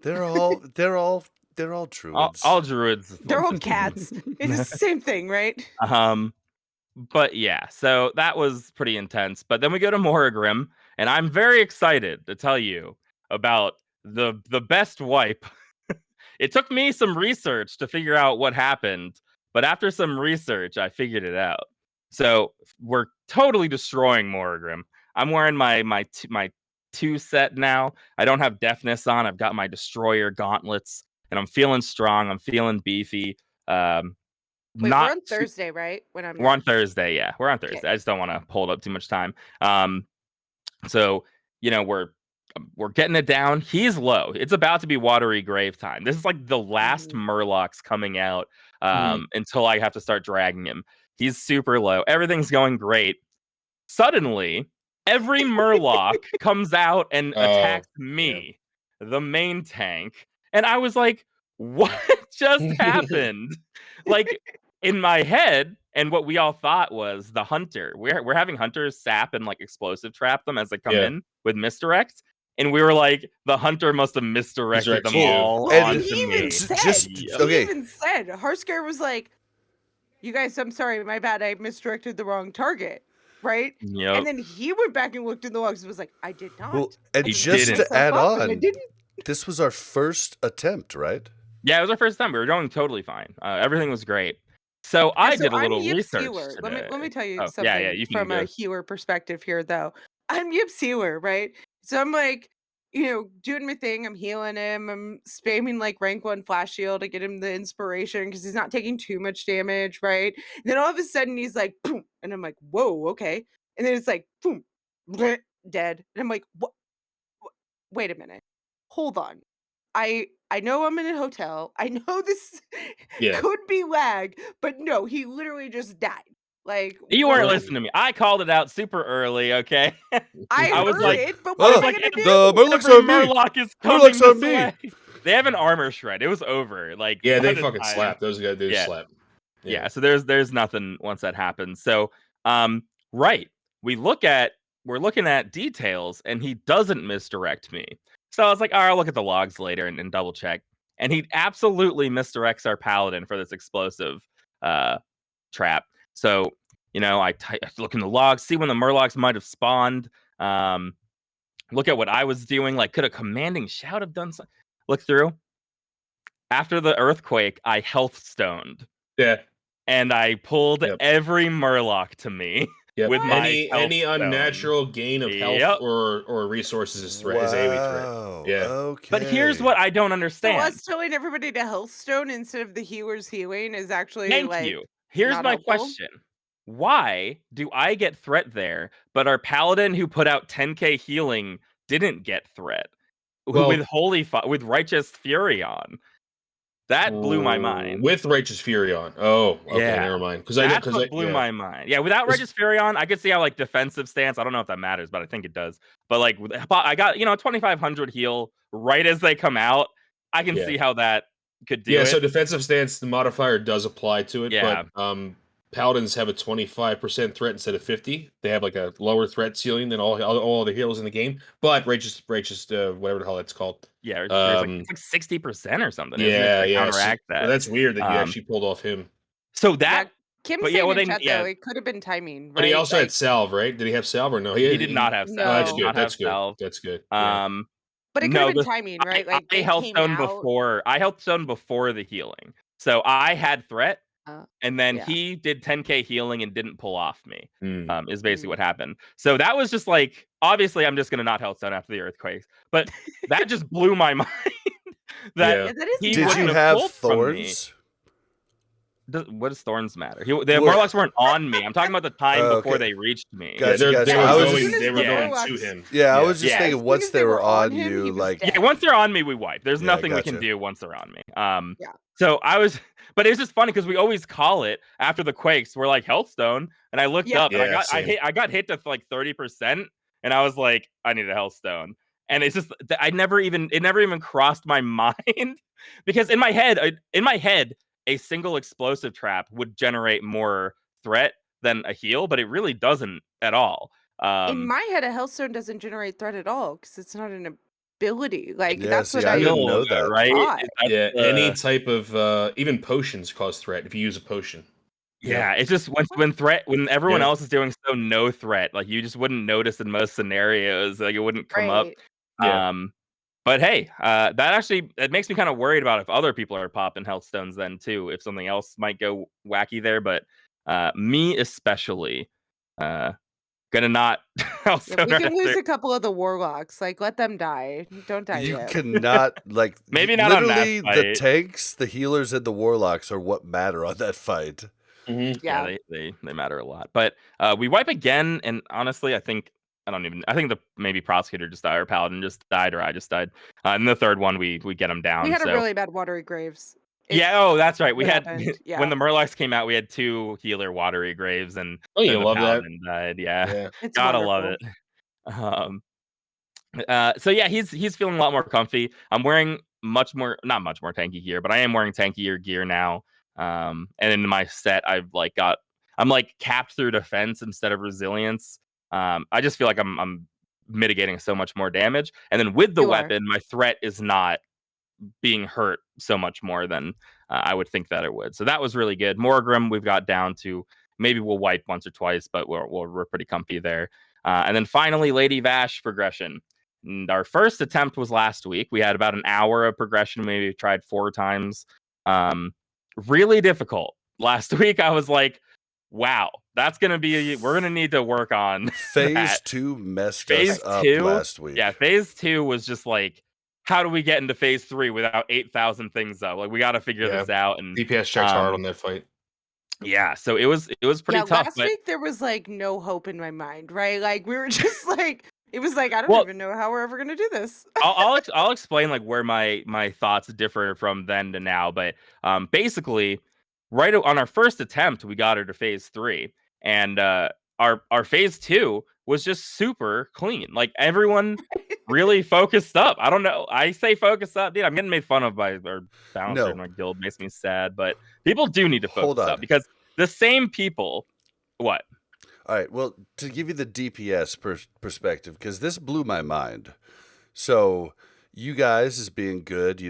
They're all They're all druids. All druids. They're all cats. It is the same thing, right? But yeah, so that was pretty intense. But then we go to Moragrim, and I'm very excited to tell you about the best wipe. It took me some research to figure out what happened, but after some research, I figured it out. So we're totally destroying Moragrim. I'm wearing my 2 set now. I don't have deafness on. I've got my destroyer gauntlets, and I'm feeling strong. I'm feeling beefy. Wait, Not we're on Thursday, right? When I'm we're on Thursday, yeah. We're on Thursday. Okay. I just don't want to hold up too much time. So we're getting it down. He's low. It's about to be watery grave time. This is like the last Murlocs coming out until I have to start dragging him. He's super low. Everything's going great. Suddenly, every Murloc comes out and attacks me, the main tank. And I was like, what just happened? Like, in my head, and what we all thought was the hunter. We're having hunters sap and like explosive trap them as they come in with misdirect. And we were like, the hunter must have misdirected them all And onto he me. even said, okay. he even said, Hearthscare was like, you guys, I'm sorry, my bad. I misdirected the wrong target. Right? Yep. And then he went back and looked in the logs and was like, I did not. Well, and He just didn't. to add Myself up, and I on, didn't. this was our first attempt, right? Yeah, it was our first time. We were going totally fine. Everything was great. So I did a little research Healer. today. Let me tell you Oh, something yeah, you can from go. a healer perspective here, though. I'm Yip's healer, right? So I'm like, doing my thing. I'm healing him. I'm spamming like rank 1 flash shield to get him the inspiration because he's not taking too much damage, right? And then all of a sudden he's like, boom, and I'm like, whoa, okay. And then it's like, boom, bleh, dead. And I'm like, what? Wait a minute. Hold on. I know I'm in a hotel. I know this could be lag, but no, he literally just died. Like, You what weren't do I listening to me. I called it out super early, okay? I was heard like, it, but what "Oh, was I gonna do? the Murlocs Every on me. Murloc is coming Murlocs on this me." way. They have an armor shred. It was over. Like, Yeah, by they the fucking time- slap. Those guys do Yeah. slap. Yeah, so there's nothing once that happens. So, right. We're looking at details, and he doesn't misdirect me. So I was like, all right, I'll look at the logs later and double check. And he absolutely misdirects our paladin for this explosive trap. So, I look in the logs, see when the Murlocs might have spawned. Look at what I was doing. Like, could a commanding shout have done something? Look through. After the earthquake, I health stoned. Yeah. And I pulled every Murloc to me with my any health unnatural stone. gain of health or resources is AoE threat. Yeah. Okay. But here's what I don't So understand. us telling everybody to health stone instead of the healer's healing is actually Thank like you. Here's not my helpful? question. Why do I get threat there, but our paladin who put out 10k healing didn't get threat? Well, with Righteous Fury on. That blew my mind. With Righteous Fury on. Oh, okay, Yeah. never mind. That's what blew my mind. Yeah, without Righteous Fury on, I could see how like defensive stance. I don't know if that matters, but I think it does. But like, I got 2,500 heal right as they come out. I can see how that could do it. Yeah, so defensive stance, the modifier does apply to it. Yeah. But paladins have a 25% threat instead of 50. They have like a lower threat ceiling than all the heroes in the game. But righteous, whatever the hell that's called. Yeah, it's like 60% or something. Yeah, isn't it, to counteract that. That's weird that you actually pulled off him. So that. Kim saying in chat though, it could have been timing, right? But he also had salve, right? Did he have salve or no? He did not have salve. Oh, that's good. That's good. That's good. But it could have been timing, right? Like I health stone before the healing. So I had threat, and then he did 10k healing and didn't pull off me. Is basically what happened. So that was just like, obviously I'm just gonna not health stone after the earthquakes, but that just blew my mind. That did you have thorns? What does thorns matter? The Murlocs weren't on me. I'm talking about the time before they reached me. Gotcha, they were going to him. Yeah, I was just thinking once they were on you, like once they're on me, we wipe. There's nothing we can do once they're on me. So but it was just funny because we always call it after the quakes. We're like Healthstone, and I looked up and I got hit to like 30%, and I was like, I need a Healthstone. And it's just it never even crossed my mind because in my head, a single explosive trap would generate more threat than a heal, but it really doesn't at all. In my head, a Hellstone doesn't generate threat at all because it's not an ability. Like Yeah, that's see, what I I didn't know that. right? thought. Yeah, any type of even potions cause threat if you use a potion. Yeah, it's just when everyone Yeah. else is doing so no threat, like you just wouldn't notice in most scenarios, like it wouldn't come up. Right. Yeah. But hey, that actually it makes me kind of worried about if other people are popping health stones then too, if something else might go wacky there. But me especially, gonna not health Yeah, stone we right can lose after. a couple of the warlocks. Like let them die. Don't die You yet. cannot like Maybe not on that literally the fight. tanks, the healers, and the warlocks are what matter on that fight. Hmm. Yeah, Yeah. they matter a lot. But we wipe again, and honestly, I think the maybe prosecutor just died or paladin just died or I just died. And the third one we get them down. We had a So really bad watery graves. yeah, oh that's right. We What had happened. when Yeah. the Murlocs came out, we had 2 healer watery graves, and Oh, you then the love that. paladin died. Yeah, Yeah. It's gotta love wonderful. it. Um, so yeah, he's feeling a lot more comfy. I'm wearing not much more tanky gear, but I am wearing tankier gear now. And in my set, I'm like capped through defense instead of resilience. I just feel like I'm mitigating so much more damage, and then with the You are. weapon, my threat is not being hurt so much more than I would think that it would. So that was really good. Morgrim, we've got down to maybe we'll wipe once or twice, but we're pretty comfy there. And then finally, Lady Vash progression. And our first attempt was last week. We had about an hour of progression. Maybe tried 4 times. Really difficult. Last week, I was like, wow, we're going to need to work on Phase that. 2 messed Phase us up 2? last week. Yeah, phase 2 was just like, how do we get into phase 3 without 8,000 things up? Like we got to figure this out. And DPS checks hard on that fight. yeah, so it was pretty Yeah, tough. last But week there was like no hope in my mind, right? Like we were just like it was like I don't well, even know how we're ever gonna do this. I'll explain like where my thoughts differ from then to now. But basically, right on our first attempt, we got her to phase 3, and our phase 2 was just super clean. Like everyone really focused up. I don't know. I say focus up, dude. I'm getting made fun of by our bouncer No. in my guild. Makes me sad, but people do need to Hold focus on. up because the same people. What? All right. Well, to give you the DPS perspective, because this blew my mind. So, you guys, as being good,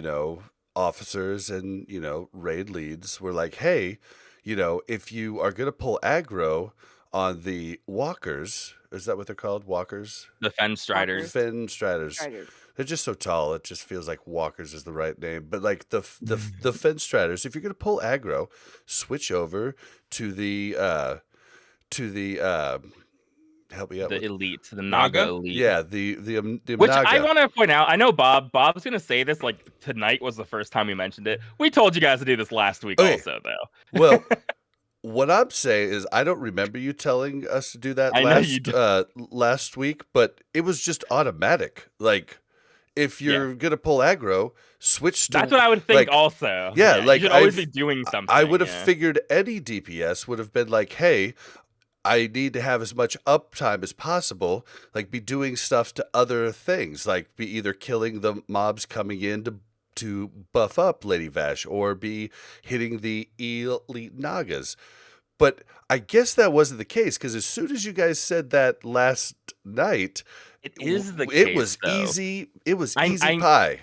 officers and, raid leads, were like, hey, if you are going to pull aggro on the walkers, is that what they're called? Walkers? The Fen Striders. Fen Striders. Striders. They're just so tall. It just feels like walkers is the right name. But like the Fen Striders, if you're going to pull aggro, switch over to the help me out. The elite, the Naga elite. Yeah, the Which Naga. I want to point out. I know Bob's gonna say this like tonight was the first time we mentioned it. We told you guys to do this last week, Okay. also though. Well, what I'm saying is I don't remember you telling us to do that I know you last week, but it was just automatic. Like if you're gonna pull aggro, switch to. That's what I would think. like, Also, Yeah, you like should always be doing something. I would have yeah. figured any DPS would have been like, hey, I need to have as much uptime as possible, like be doing stuff to other things, like be either killing the mobs coming in to buff up Lady Vash or be hitting the elite Nagas. But I guess that wasn't the case because as soon as you guys said that last night, It is the it case, was though. easy. It was I- easy I- pie.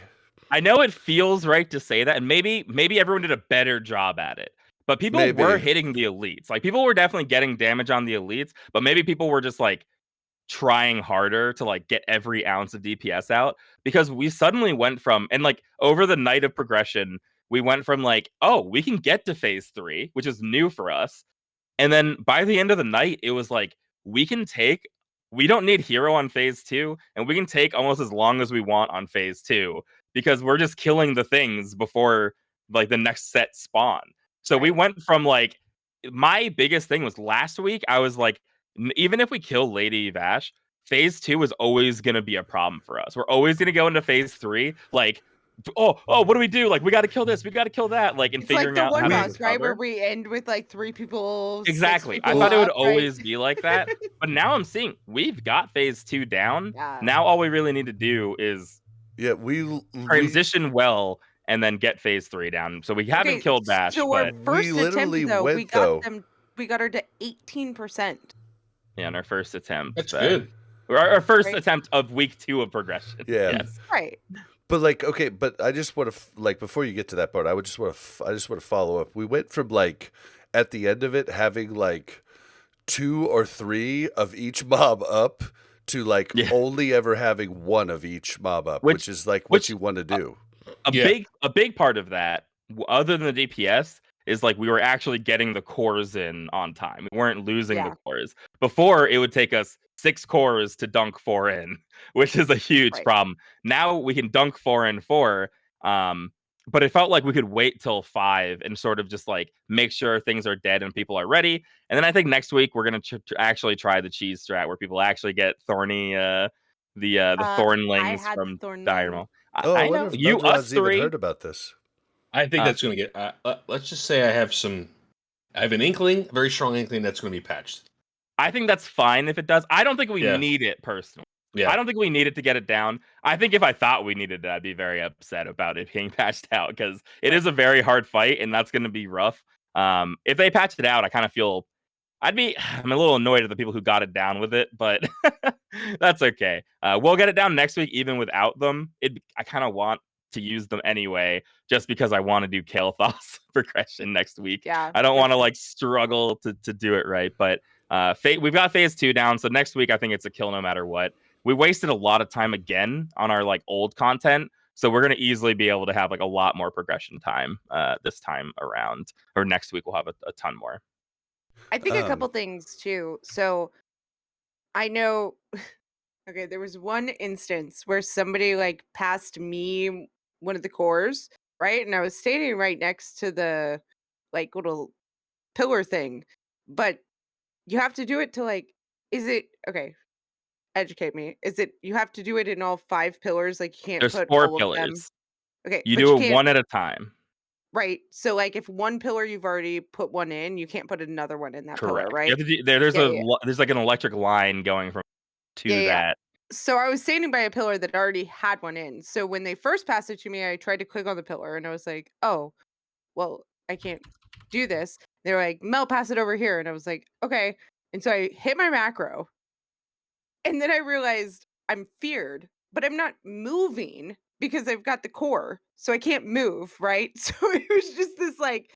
I know it feels right to say that, and maybe everyone did a better job at it. But people Maybe. were hitting the elites. Like people were definitely getting damage on the elites, but maybe people were just like trying harder to like get every ounce of DPS out because we suddenly went from and like over the night of progression, we went from like, oh, we can get to phase 3, which is new for us. And then by the end of the night, it was like we don't need hero on phase 2, and we can take almost as long as we want on phase 2 because we're just killing the things before like the next set spawn. So we went from like my biggest thing was last week. I was like, even if we kill Lady Vash, phase 2 is always going to be a problem for us. We're always going to go into phase 3 like, oh, what do we do? Like, we got to kill this, we got to kill that. Like, and It's like figuring the out one how to boss, right? Where recover. we end with like 3 people. 6 Exactly. I people thought it would up, right? always be like that. But now I'm seeing we've got phase 2 down. Yeah. Now all we really need to do is Yeah, we transition well and then get phase 3 down. So we haven't killed Bash, So but our first literally attempt, though, went, we got though. we got her to 18%. yeah, on our first attempt. That's but good. Our first Right. attempt of week 2 of progression. Yeah. Yes. Right. But like, okay, but I just want to like before you get to that part, I just want to follow up. We went from like at the end of it having like 2 or 3 of each mob up to like Yeah. only ever having 1 of each mob up, which is like what which- you want to do. A big part of that, other than the DPS, is like we were actually getting the cores in on time. We weren't losing the cores. Before, it would take us 6 cores to dunk 4 in, which is a huge problem. Now we can dunk 4 in 4, but it felt like we could wait till 5 and sort of just like make sure things are dead and people are ready. And then I think next week we're gonna actually try the cheese strat where people actually get thorny, the thornlings from Diurnal. Oh, I I wonder know if you, us Melderon's even three. heard about this. I think that's going to get. Let's just say I have an inkling, a very strong inkling that's going to be patched. I think that's fine if it does. I don't think we need it personally. Yeah. I don't think we need it to get it down. I think if I thought we needed it, I'd be very upset about it being patched out because it is a very hard fight and that's going to be rough. If they patched it out, I kind of feel I'm a little annoyed at the people who got it down with it, but that's okay. We'll get it down next week even without them. I kind of want to use them anyway, just because I want to do Kael'thas progression next week. Yeah. I don't want to like struggle to do it right, but we've got phase 2 down, so next week I think it's a kill no matter what. We wasted a lot of time again on our like old content, so we're gonna easily be able to have like a lot more progression time this time around, or next week we'll have a ton more. I think a couple things too. So I know okay, there was one instance where somebody like passed me one of the cores, right? And I was standing right next to the like little pillar thing. But you have to do it to like is it okay, educate me. Is it you have to do it in all 5 pillars? Like you can't There's put 4 all of them. pillars. Okay, You but do you it can't one at a time. right. So like if one pillar you've already put one in, you can't put another one in that pillar, Correct. right? You have to do, there's Yeah, yeah. there's like an electric line going from to Yeah, yeah. that. So I was standing by a pillar that already had one in. So when they first passed it to me, I tried to click on the pillar and I was like, "Oh, well, I can't do this." They're like, "Mel, pass it over here." And I was like, "Okay." And so I hit my macro. And then I realized I'm feared, but I'm not moving because I've got the core. So I can't move, right? So it was just this like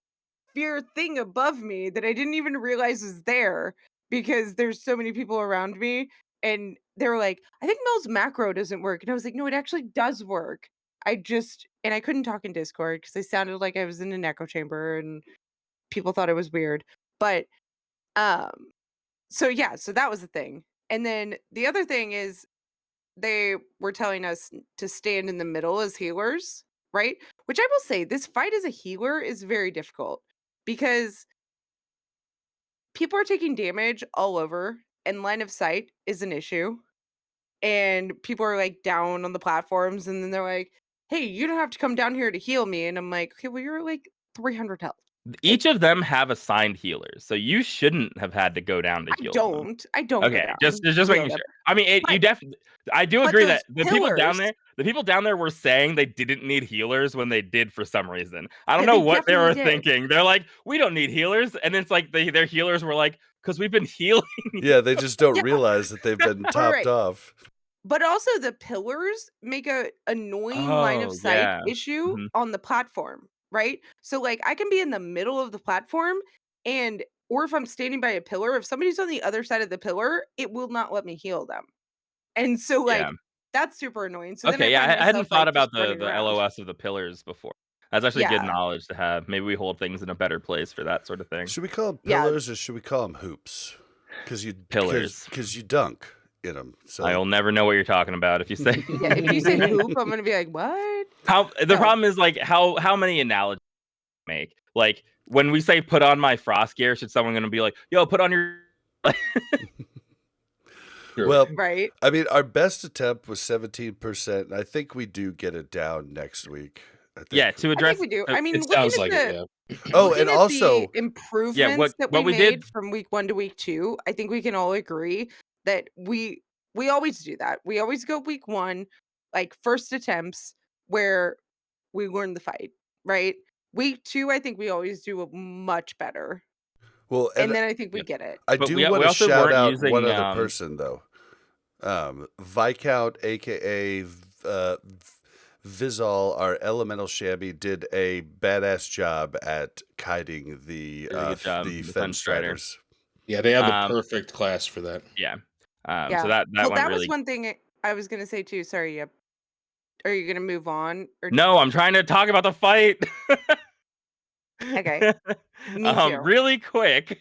fear thing above me that I didn't even realize was there because there's so many people around me. And they were like, I think Mel's macro doesn't work. And I was like, no, it actually does work. And I couldn't talk in Discord because I sounded like I was in an echo chamber and people thought it was weird. But, um, so yeah, so that was the thing. And then the other thing is they were telling us to stand in the middle as healers, right? Which I will say, this fight as a healer is very difficult because people are taking damage all over and line of sight is an issue. And people are like down on the platforms and then they're like, hey, you don't have to come down here to heal me. And I'm like, okay, well, you're like 300 health. Each of them have assigned healers, so you shouldn't have had to go down to heal them. I don't go Okay, down just to making heal sure. them. I mean, But- you definitely. I do but agree those that the pillars- people down there were saying they didn't need healers when they did for some reason. I don't Yeah, know they what they were definitely did. thinking. They're like, we don't need healers, and it's like their healers were like, because we've been healing. Yeah, they just don't Yeah. realize that they've been topped Right. off. But also the pillars make a annoying line of Oh, sight yeah. issue Mhm. on the platform, right? So like I can be in the middle of the platform and or if I'm standing by a pillar, if somebody's on the other side of the pillar, it will not let me heal them. And so like Yeah. that's super annoying. So then Okay, I yeah, find I hadn't myself thought like just about the running around. LOS of the pillars before. That's actually good Yeah. knowledge to have. Maybe we hold things in a better place for that sort of thing. Should we call them Yeah. pillars or should we call them hoops? Because Pillars. Because you dunk in them. So I'll never know what you're talking about if you say. Yeah, if you say hoop, I'm gonna be like, what? The No. problem is like how many analogies make? Like when we say put on my frost gear, should someone gonna be like, yo, put on your well, Right. I mean, our best attempt was 17%. And I think we do get it down next week. I think. yeah, to I address think we do. I mean, It looking sounds at like the it. Yeah. Oh, looking and at also, the improvements that what we we made did- from week 1 to week 2, I think we can all agree that we always do that. We always go week 1, like first attempts where we learn the fight, right? Week 2, I think we always do much better. well, And then I think we get it. I But do we want to also shout weren't out using, one other person, though. Viscount, aka Vizal, our elemental shabby, did a badass job at kiting the Really good job, the the Fenstriders. Fenstriders. Yeah, they have the perfect class for that. Yeah. Yeah. So that well, went that really was one thing I was gonna say too. Sorry, yep. Are you gonna move on? Or No, I'm trying to talk about the fight. Okay. Me too. Really quick.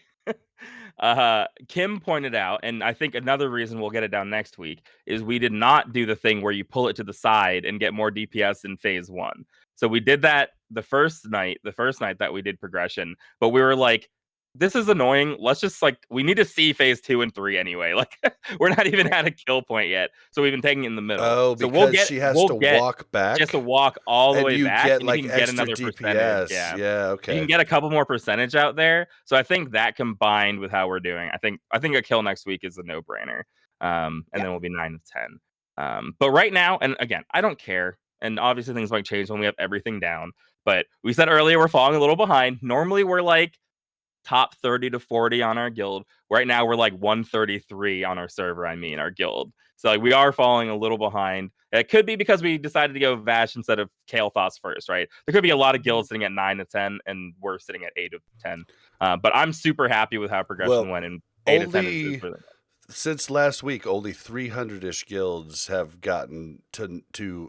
Kim pointed out, and I think another reason we'll get it down next week is we did not do the thing where you pull it to the side and get more DPS in phase 1. So we did that the first night that we did progression, but we were like, this is annoying. Let's just we need to see phase 2 and 3 anyway. Like we're not even at a kill point yet. So we've been taking it in the middle. Oh, so because she has to walk back. She has to walk all the and way you back, get and like you can get extra another DPS. percentage. Yeah, okay. You can get a couple more percentage out there. So I think that combined with how we're doing, I think a kill next week is a no-brainer. And then we'll be 9 of 10. But right now, and again, I don't care. And obviously things might change when we have everything down. But we said earlier we're falling a little behind. Normally we're like top 30 to 40 on our guild. Right now we're like 133 on our server, our guild. So we are falling a little behind. It could be because we decided to go Vash instead of Kael'thas first, right? There could be a lot of guilds sitting at 9 of 10, and we're sitting at 8 of 10. But I'm super happy with how progression went, and 8 of 10 is really nice. Since last week, only 300-ish guilds have gotten to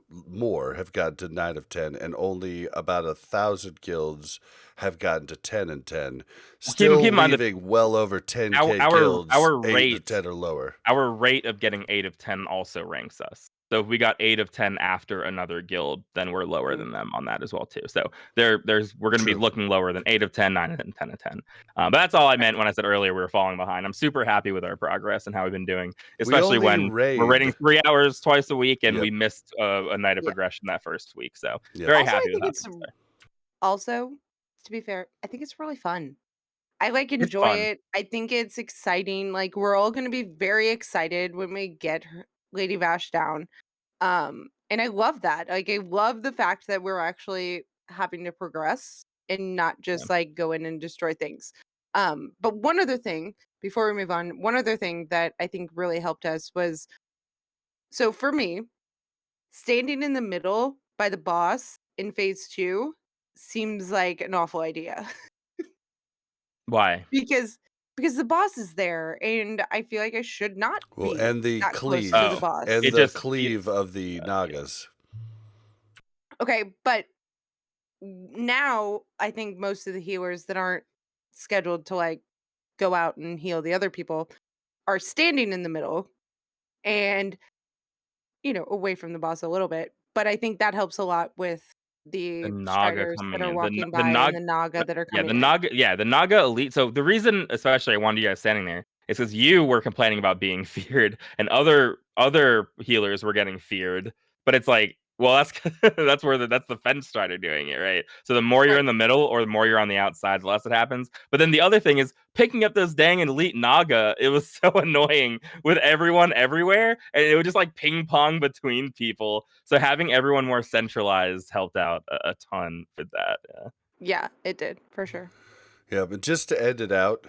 9 of 10, and only about 1,000 guilds have gotten to 10 and 10. Still leaving well over 10k guilds, our 8 rate, to 10 or lower. Our rate of getting 8 of 10 also ranks us. So if we got 8 of 10 after another guild, then we're lower than them on that as well too. So we're going to be looking lower than 8 of 10, 9 of 10, 10 of 10. But that's all I meant when I said earlier we were falling behind. I'm super happy with our progress and how we've been doing, especially when we're raiding 3 hours twice a week, and we missed a night of progression that first week. So very happy with that. Also, to be fair, I think it's really fun. I enjoy it. I think it's exciting. We're all going to be very excited when we get Lady Vash down. And I love that. I love the fact that we're actually having to progress and not just go in and destroy things. But one other thing before we move on, one other thing that I think really helped us was, so for me, standing in the middle by the boss in phase 2 seems like an awful idea. Why? Because the boss is there, and I feel like I should not be and the that cleave close to the boss. and the cleave of the Nagas. Okay, but now I think most of the healers that aren't scheduled to go out and heal the other people are standing in the middle and away from the boss a little bit. But I think that helps a lot with the Naga Striders coming that are in, walking by and the Naga that are coming in. The Naga elite. So the reason, especially I wanted you guys standing there, is because you were complaining about being feared, and other healers were getting feared. But it's like, well, that's that's the Fence Strider doing it, right? So the more you're in the middle or the more you're on the outside, the less it happens. But then the other thing is picking up this dang elite Naga. It was so annoying with everyone everywhere, and it would just ping pong between people. So having everyone more centralized helped out a ton with that. Yeah, it did for sure. Yeah, but just to end it out,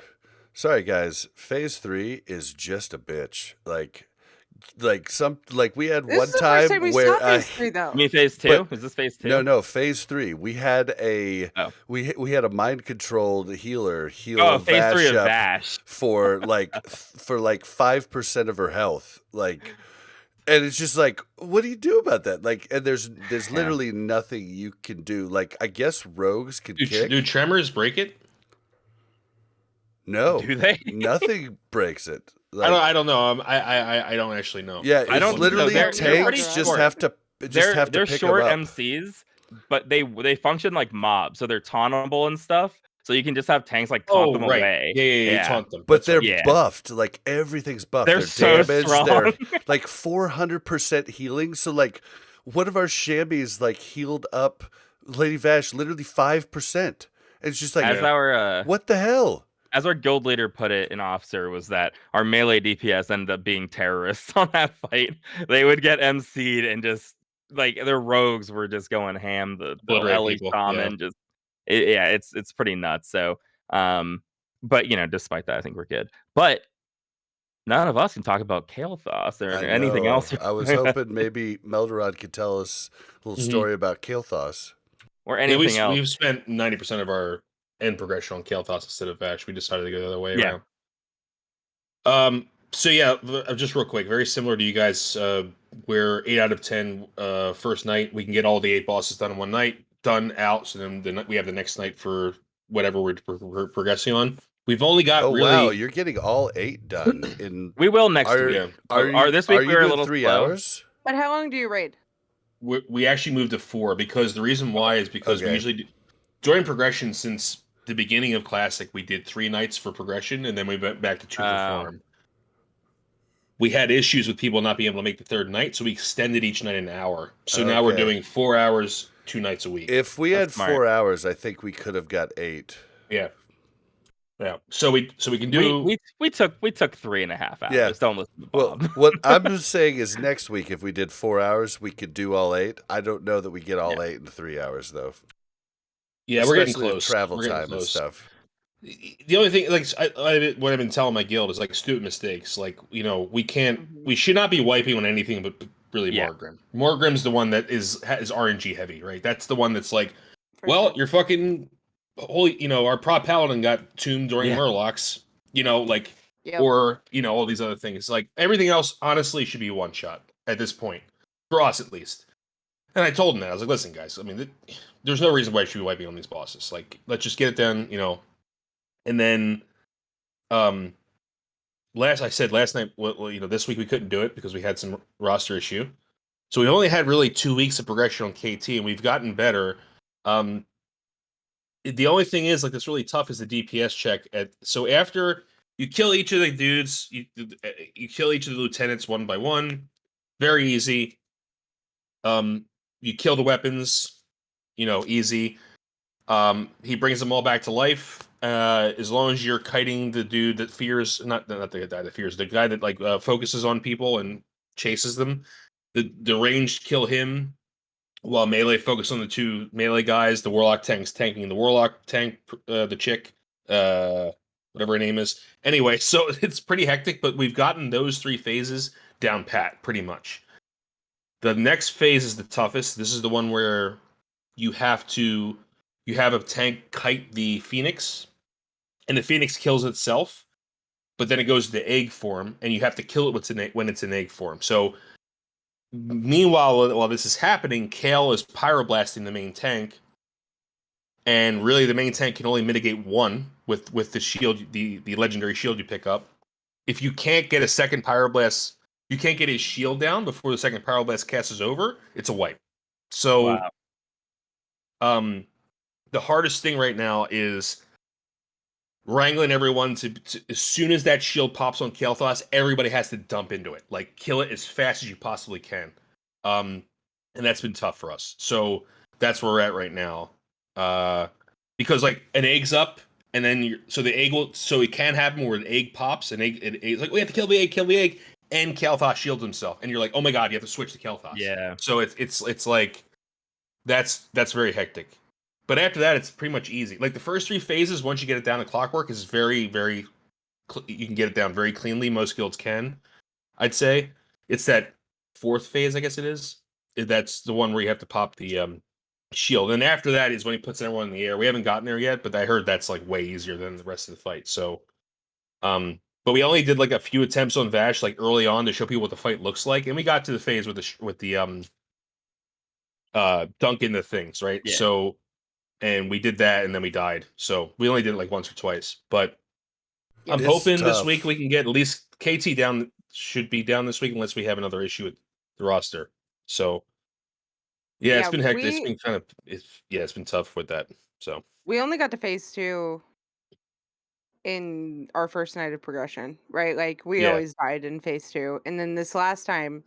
sorry guys, phase 3 is just a bitch. We had this one is the time first time we where saw phase 3 though. You mean phase 2? Is this phase 2? No, phase 3. We had we had a mind controlled healer heal phase Vash 3 of up Vash for 5% of her health. And it's just what do you do about that? And there's literally nothing you can do. I guess rogues can kick. Do tremors break it? No. Do they? Nothing breaks it. I don't know. I don't actually know. Yeah, I don't literally know. tanks just have to they're pick short them up. MCs, but they function like mobs, so they're tauntable and stuff. So you can just have tanks taunt them away. Yeah, taunt them. But they're buffed. Everything's buffed. They're so damaged. strong. They're 400% healing. So one of our shambies healed up Lady Vash literally 5%. And it's just what the hell? As our guild leader put it in Officer, was that our melee DPS ended up being terrorists on that fight. They would get MC'd and just their rogues were just going ham. The Ellie shaman it's pretty nuts. So but despite that, I think we're good. But None of us can talk about Kael'thas or I anything know. else. I was hoping maybe Melderon could tell us a little story about Kael'thas. Or Yeah, anything else. we've spent 90% of our end progression on Kael'thas instead of Vash. We decided to go the other way Yeah. around. So yeah, just real quick, very similar to you guys. We're 8 out of 10 first night. We can get all the 8 bosses done in one night, done out. So then we have the next night for whatever we're progressing on. We've only got Oh really wow, you're getting all 8 done in. We will next Are week. yeah. are This you week we were a doing little 3 slow. hours? But how long do you raid? We actually moved to 4 because the reason why is because we Okay. usually during progression since the beginning of Classic we did 3 nights for progression and then we went back to 2 for farm. We had issues with people not being able to make the third night, so we extended each night an hour. So now we're Okay. doing 4 hours, 2 nights a week. If we That's had smart. 4 hours, I think we could have got 8. Yeah. So we can do. We took 3.5 hours. Yeah. Don't listen to Well, Bob. what I'm just saying is next week, if we did 4 hours, we could do all 8. I don't know that we get all 8 in 3 hours, though. Yeah, we're getting Especially with close. travel We're getting time and close. stuff. The only thing, like what I've been telling my guild is like stupid mistakes. Like we can't, we should not be wiping on anything but really Yeah. Morgrim. Morgrim's the one that is RNG heavy, right? That's the one that's like, For well, sure. you're fucking holy. Our prop paladin got tombed during Yeah. Murlocs. Like, Yep. or all these other things. Like everything else, honestly, should be one shot at this point for us at least. And I told him that I was like, listen, guys. I mean, there's no reason why I should be wiping on these bosses. Like, let's just get it done. And then, last night, well, this week we couldn't do it because we had some roster issue. So we only had really 2 weeks of progression on KT, and we've gotten better. The only thing is, like, that's really tough is the DPS check. So after you kill each of the dudes, you kill each of the lieutenants one by one. Very easy. You kill the weapons, easy. He brings them all back to life. As long as you're kiting the dude that fears, not the guy that fears, the guy that focuses on people and chases them. The ranged kill him, while melee focus on the 2 melee guys. The warlock tank's tanking the warlock tank, the chick, whatever her name is. Anyway, so it's pretty hectic, but we've gotten those 3 phases down pat pretty much. The next phase is the toughest. This is the one where you have a tank kite the Phoenix, and the Phoenix kills itself, but then it goes to egg form, and you have to kill it when it's in egg form. So, meanwhile, while this is happening, Kael is pyroblasting the main tank, and really the main tank can only mitigate 1 with the shield, the legendary shield you pick up. If you can't get a second pyroblast, you can't get his shield down before the second pyroblast casts over, it's a wipe. So, Wow. The hardest thing right now is wrangling everyone to as soon as that shield pops on Kael'thas, everybody has to dump into it. Like, kill it as fast as you possibly can. And that's been tough for us. So that's where we're at right now. Because like an egg's up, and then so it can happen where an egg pops, it's like we have to kill the egg, and Kael'thas shields himself, and you're like, oh my god, you have to switch to Kael'thas. Yeah. So it's like that's very hectic. But after that, it's pretty much easy. Like the first 3 phases, once you get it down to clockwork, is very, very. You can get it down very cleanly. Most guilds can, I'd say. It's that 4th phase, I guess it is. That's the one where you have to pop the shield, and after that is when he puts everyone in the air. We haven't gotten there yet, but I heard that's like way easier than the rest of the fight. So, but we only did like a few attempts on Vash like early on to show people what the fight looks like, and we got to the phase with the dunk in the things, right? Yeah. So. And we did that, and then we died. So we only did it like once or twice. But I'm It's hoping this tough. week we can get at least KT down. Should be down this week unless we have another issue with the roster. So yeah, it's been hectic. It's been kind of it's been tough with that. So we only got to phase 2 in our first night of progression, right? Like we Yeah. always died in phase 2, and then this last time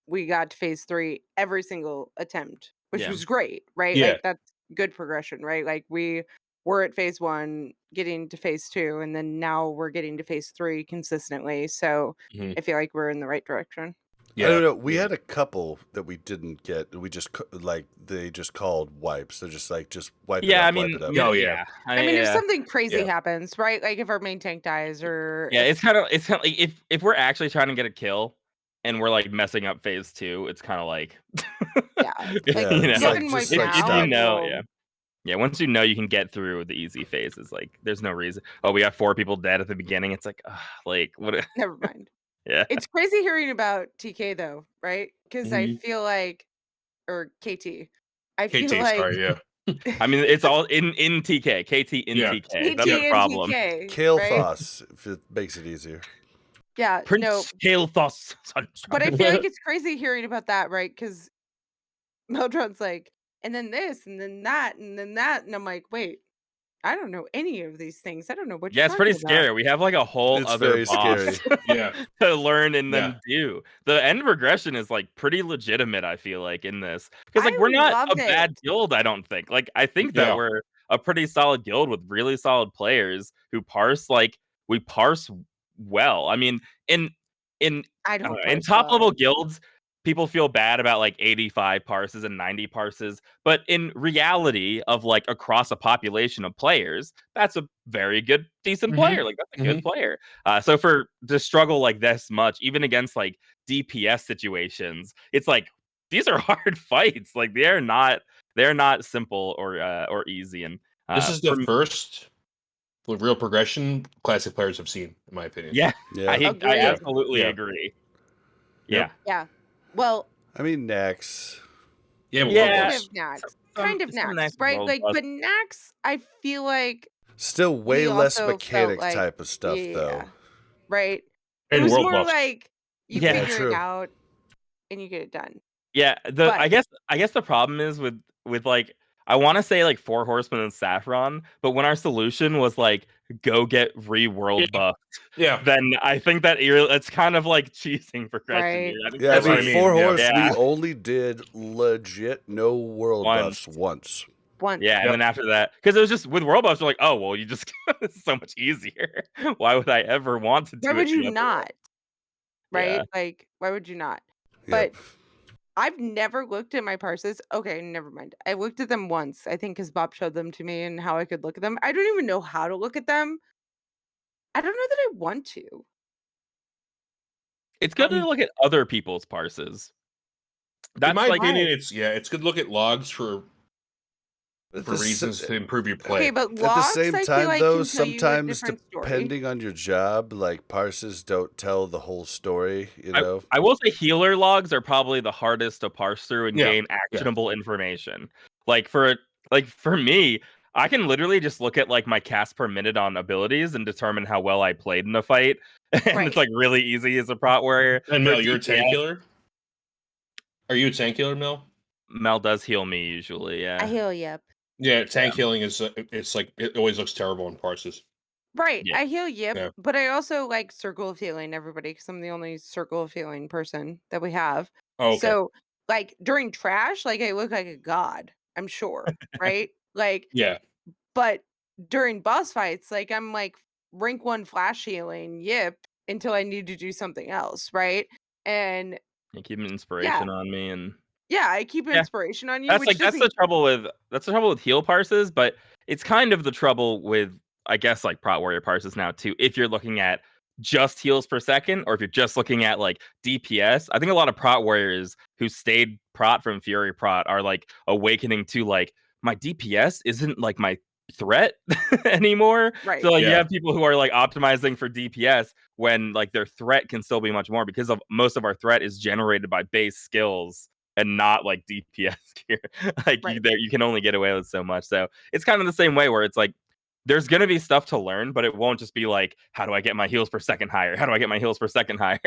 we got to phase 3 every single attempt, which Yeah. was great, right? Yeah. Like that's good progression, right? Like we were at phase 1 getting to phase 2, and then now we're getting to phase 3 consistently. So Mhm. I feel like we're in the right direction. I don't know. We had a couple that we didn't get. We just they just called wipes. They're just like wipe it up, wipe it up. Oh yeah. I mean, if something crazy Yeah. happens, right? Like if our main tank dies, or Yeah, it's kind of like if we're actually trying to get a kill and we're like messing up phase 2, it's kind of like yeah, like Yeah, you it's know, like, if just you like now, stop. you know, we'll- yeah. Once you know you can get through the easy phases, like there's no reason. Oh, we got 4 people dead at the beginning. It's like, like what? never mind. Yeah, It's crazy hearing about TK though, right? Because I Mhm. feel like, or KT, I feel KT, like sorry, yeah. I mean it's all in TK, KT in Yeah. TK. KT That's the and problem. TK, Kale right? Foss, if it makes it easier. Yeah, Prince no, Kael'thas. but I feel like it's crazy hearing about that, right? Because Melderon's like, and then this, and then that, and then that, and I'm like, wait, I don't know any of these things. I don't know what Yeah, you're it's pretty talking about. scary. We have like a whole It's other very boss scary. Yeah. to learn and Yeah. then do. The end regression is like pretty legitimate, I feel like, in this. Because like I we're not a loved bad it. guild, I don't think. Like I think that Yeah. we're a pretty solid guild with really solid players who parse like we parse well. I mean, in I I don't don't know, in parse top level well. guilds, people feel bad about like 85 parses and 90 parses, but in reality of like across a population of players, that's a very good, decent Mhm. player. Like that's a good Mhm. player. So for to struggle like this much, even against like DPS situations, it's like these are hard fights. Like they're not simple or easy. And This is the for first real progression classic players have seen, in my opinion. yeah, Yeah. I Agreed. absolutely Yeah. agree. Yep. Yeah. Well, I mean, Nax. Yeah, but Yeah. World kind Boss. of Nax. Some- Kind of some Nax, nice right? world Like, boss. but Nax, I feel like Still way we less also felt mechanic like, type of stuff, though. yeah, right? It And was World more Boss. like you Yeah. figure True. it out and you get it done. Yeah, But I guess the problem is with like I want to say like 4 horsemen and saffron, but when our solution was like go get Yeah. reworld buffed, Yeah. then I think that it's kind of like cheesing progression Right. here. I think Yeah, I That's what mean, I mean, 4 yeah. horse, Yeah. we only did legit no world Once. buffs once. once, Yeah, and Yep. then after that, because it was just with world buffs, you're like, oh well, you just this is so much easier. Why would I ever want to do why it? would the you other way? not? Right? Yeah. Like, why would you not? Yep. But I've never looked at my parses. Okay, never mind. I looked at them once, I think, because Bob showed them to me and how I could look at them. I don't even know how to look at them. I don't know that I want to. It's good to look at other people's parses. In That's my like opinion, it's good to look at logs for At the s- reasons to improve your play. Okay, but At the logs, same I time, feel like, though, can tell you a sometimes different story. depending on your job, like parses don't tell the whole story. You know. I will say healer logs are probably the hardest to parse through and Yeah, gain actionable information. Like for me, I can literally just look at like my cast per minute on abilities and determine how well I played in a fight. And Right. it's like really easy as a prot warrior. And For Mel, you're a tank DPS, healer? Are you a tank healer, Mel? Mel does heal me usually, I yeah. heal, yep. Yeah, tank healing is it's like it always looks terrible in parses. Right, Yeah. I heal, yep. Yeah. But I also like circle of healing everybody because I'm the only circle of healing person that we have. Oh, okay. So, like during trash, like I look like a god. I'm sure, right? Like, Yeah. but during boss fights, like I'm like rank 1 flash healing, yep, until I need to do something else, right? And You keep an inspiration on me and yeah, I keep Yeah. inspiration on you, that's which like that's the doesn't trouble with heal parses, but it's kind of the trouble with I guess like prot warrior parses now too. If you're looking at just heals per second, or if you're just looking at like DPS, I think a lot of prot warriors who stayed prot from Fury prot are like awakening to like my DPS isn't like my threat anymore. right. So like you Yeah. have people who are like optimizing for DPS when like their threat can still be much more because of most of our threat is generated by base skills and not like DPS gear. Like Right. you can only get away with so much. So it's kind of the same way where it's like there's gonna be stuff to learn, but it won't just be like, how do I get my heals per second higher? How do I get my heals per second higher?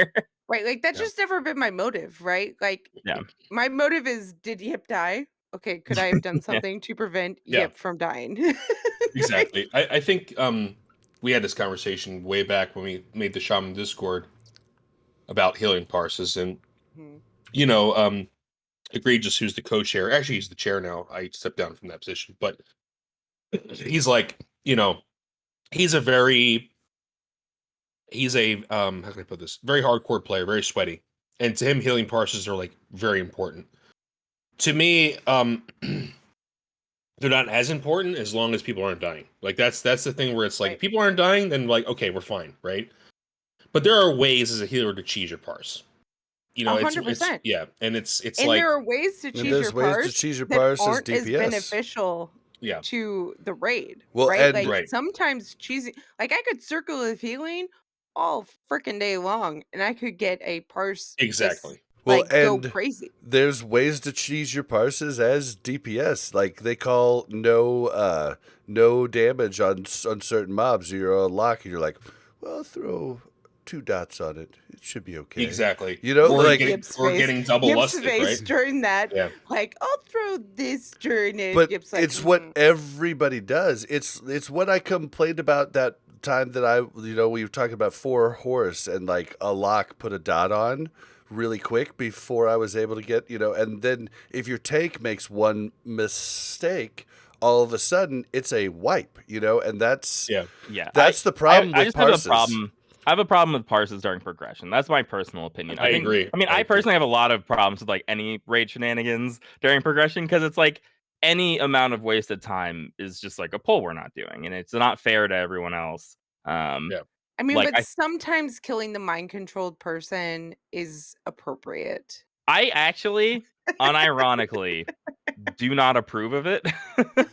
Right, like that's Yeah. just never been my motive, right? Like Yeah. my motive is, did Yip die? Okay, could I have done Yeah. something to prevent Yeah. Yip from dying? Exactly. I think we had this conversation way back when we made the Shaman Discord about healing parses, and Mhm. you know, Egregious, who's the co-chair. Actually, he's the chair now. I stepped down from that position, but he's like, you know, he's a how can I put this? Very hardcore player, very sweaty. And to him, healing parses are like very important. To me, they're not as important as long as people aren't dying. Like that's the thing where it's like if people aren't dying, then like okay, we're fine, right? But there are ways as a healer to cheese your parse. You know, it's 100%. yeah, and it's And like there are ways to cheese there's your ways to parse cheese your that parse as aren't as DPS. beneficial yeah. to the raid, Well, right? and- Like Right. sometimes cheesing, like I could circle of healing all freaking day long, and I could get a parse just Exactly. Well, like go and crazy. there's ways to cheese your parses as DPS. Like they call no damage on certain mobs. You're on lock, and you're like, well, throw 2 dots on it. It should be okay. Exactly. You know, or like getting double Gibbs lusted, face right? during that, Yeah. like I'll throw this during it. but Gibbs like, it's what everybody does. It's what I complained about that time that we were talking about 4 horse and like a lock put a dot on really quick before I was able to get, and then if your tank makes one mistake, all of a sudden it's a wipe, and that's Yeah. that's the problem I with just parses. have a problem. I have a problem with parses during progression. That's my personal opinion. I agree. I mean, I personally have a lot of problems with like any raid shenanigans during progression because it's like any amount of wasted time is just like a pull we're not doing, and it's not fair to everyone else. I mean, like, but sometimes killing the mind controlled person is appropriate. I actually, unironically, do not approve of it.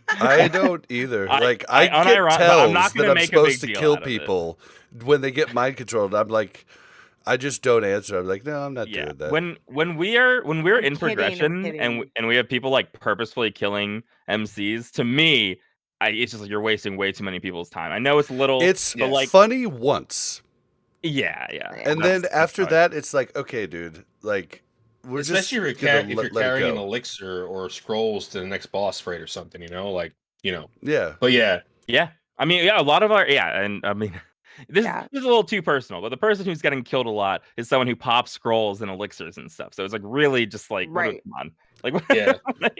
I don't either. I get but I'm not tells gonna that I'm make a supposed big to deal kill out of it. people when they get mind controlled. I'm like, I just don't answer. I'm like, no, I'm not doing that. When we're I'm in kidding, progression I'm and we have people like purposefully killing MCs, to me, it's just like you're wasting way too many people's time. I know it's little, It's but like funny once. yeah. And then after that, it's like, okay, dude, like we're especially just if you're let it carrying an go. elixir or scrolls to the next boss fight or something, Yeah. But yeah. I mean, a lot of our and I mean. This is a little too personal, but the person who's getting killed a lot is someone who pops scrolls and elixirs and stuff. So it's like really just like, right. Come on, like yeah.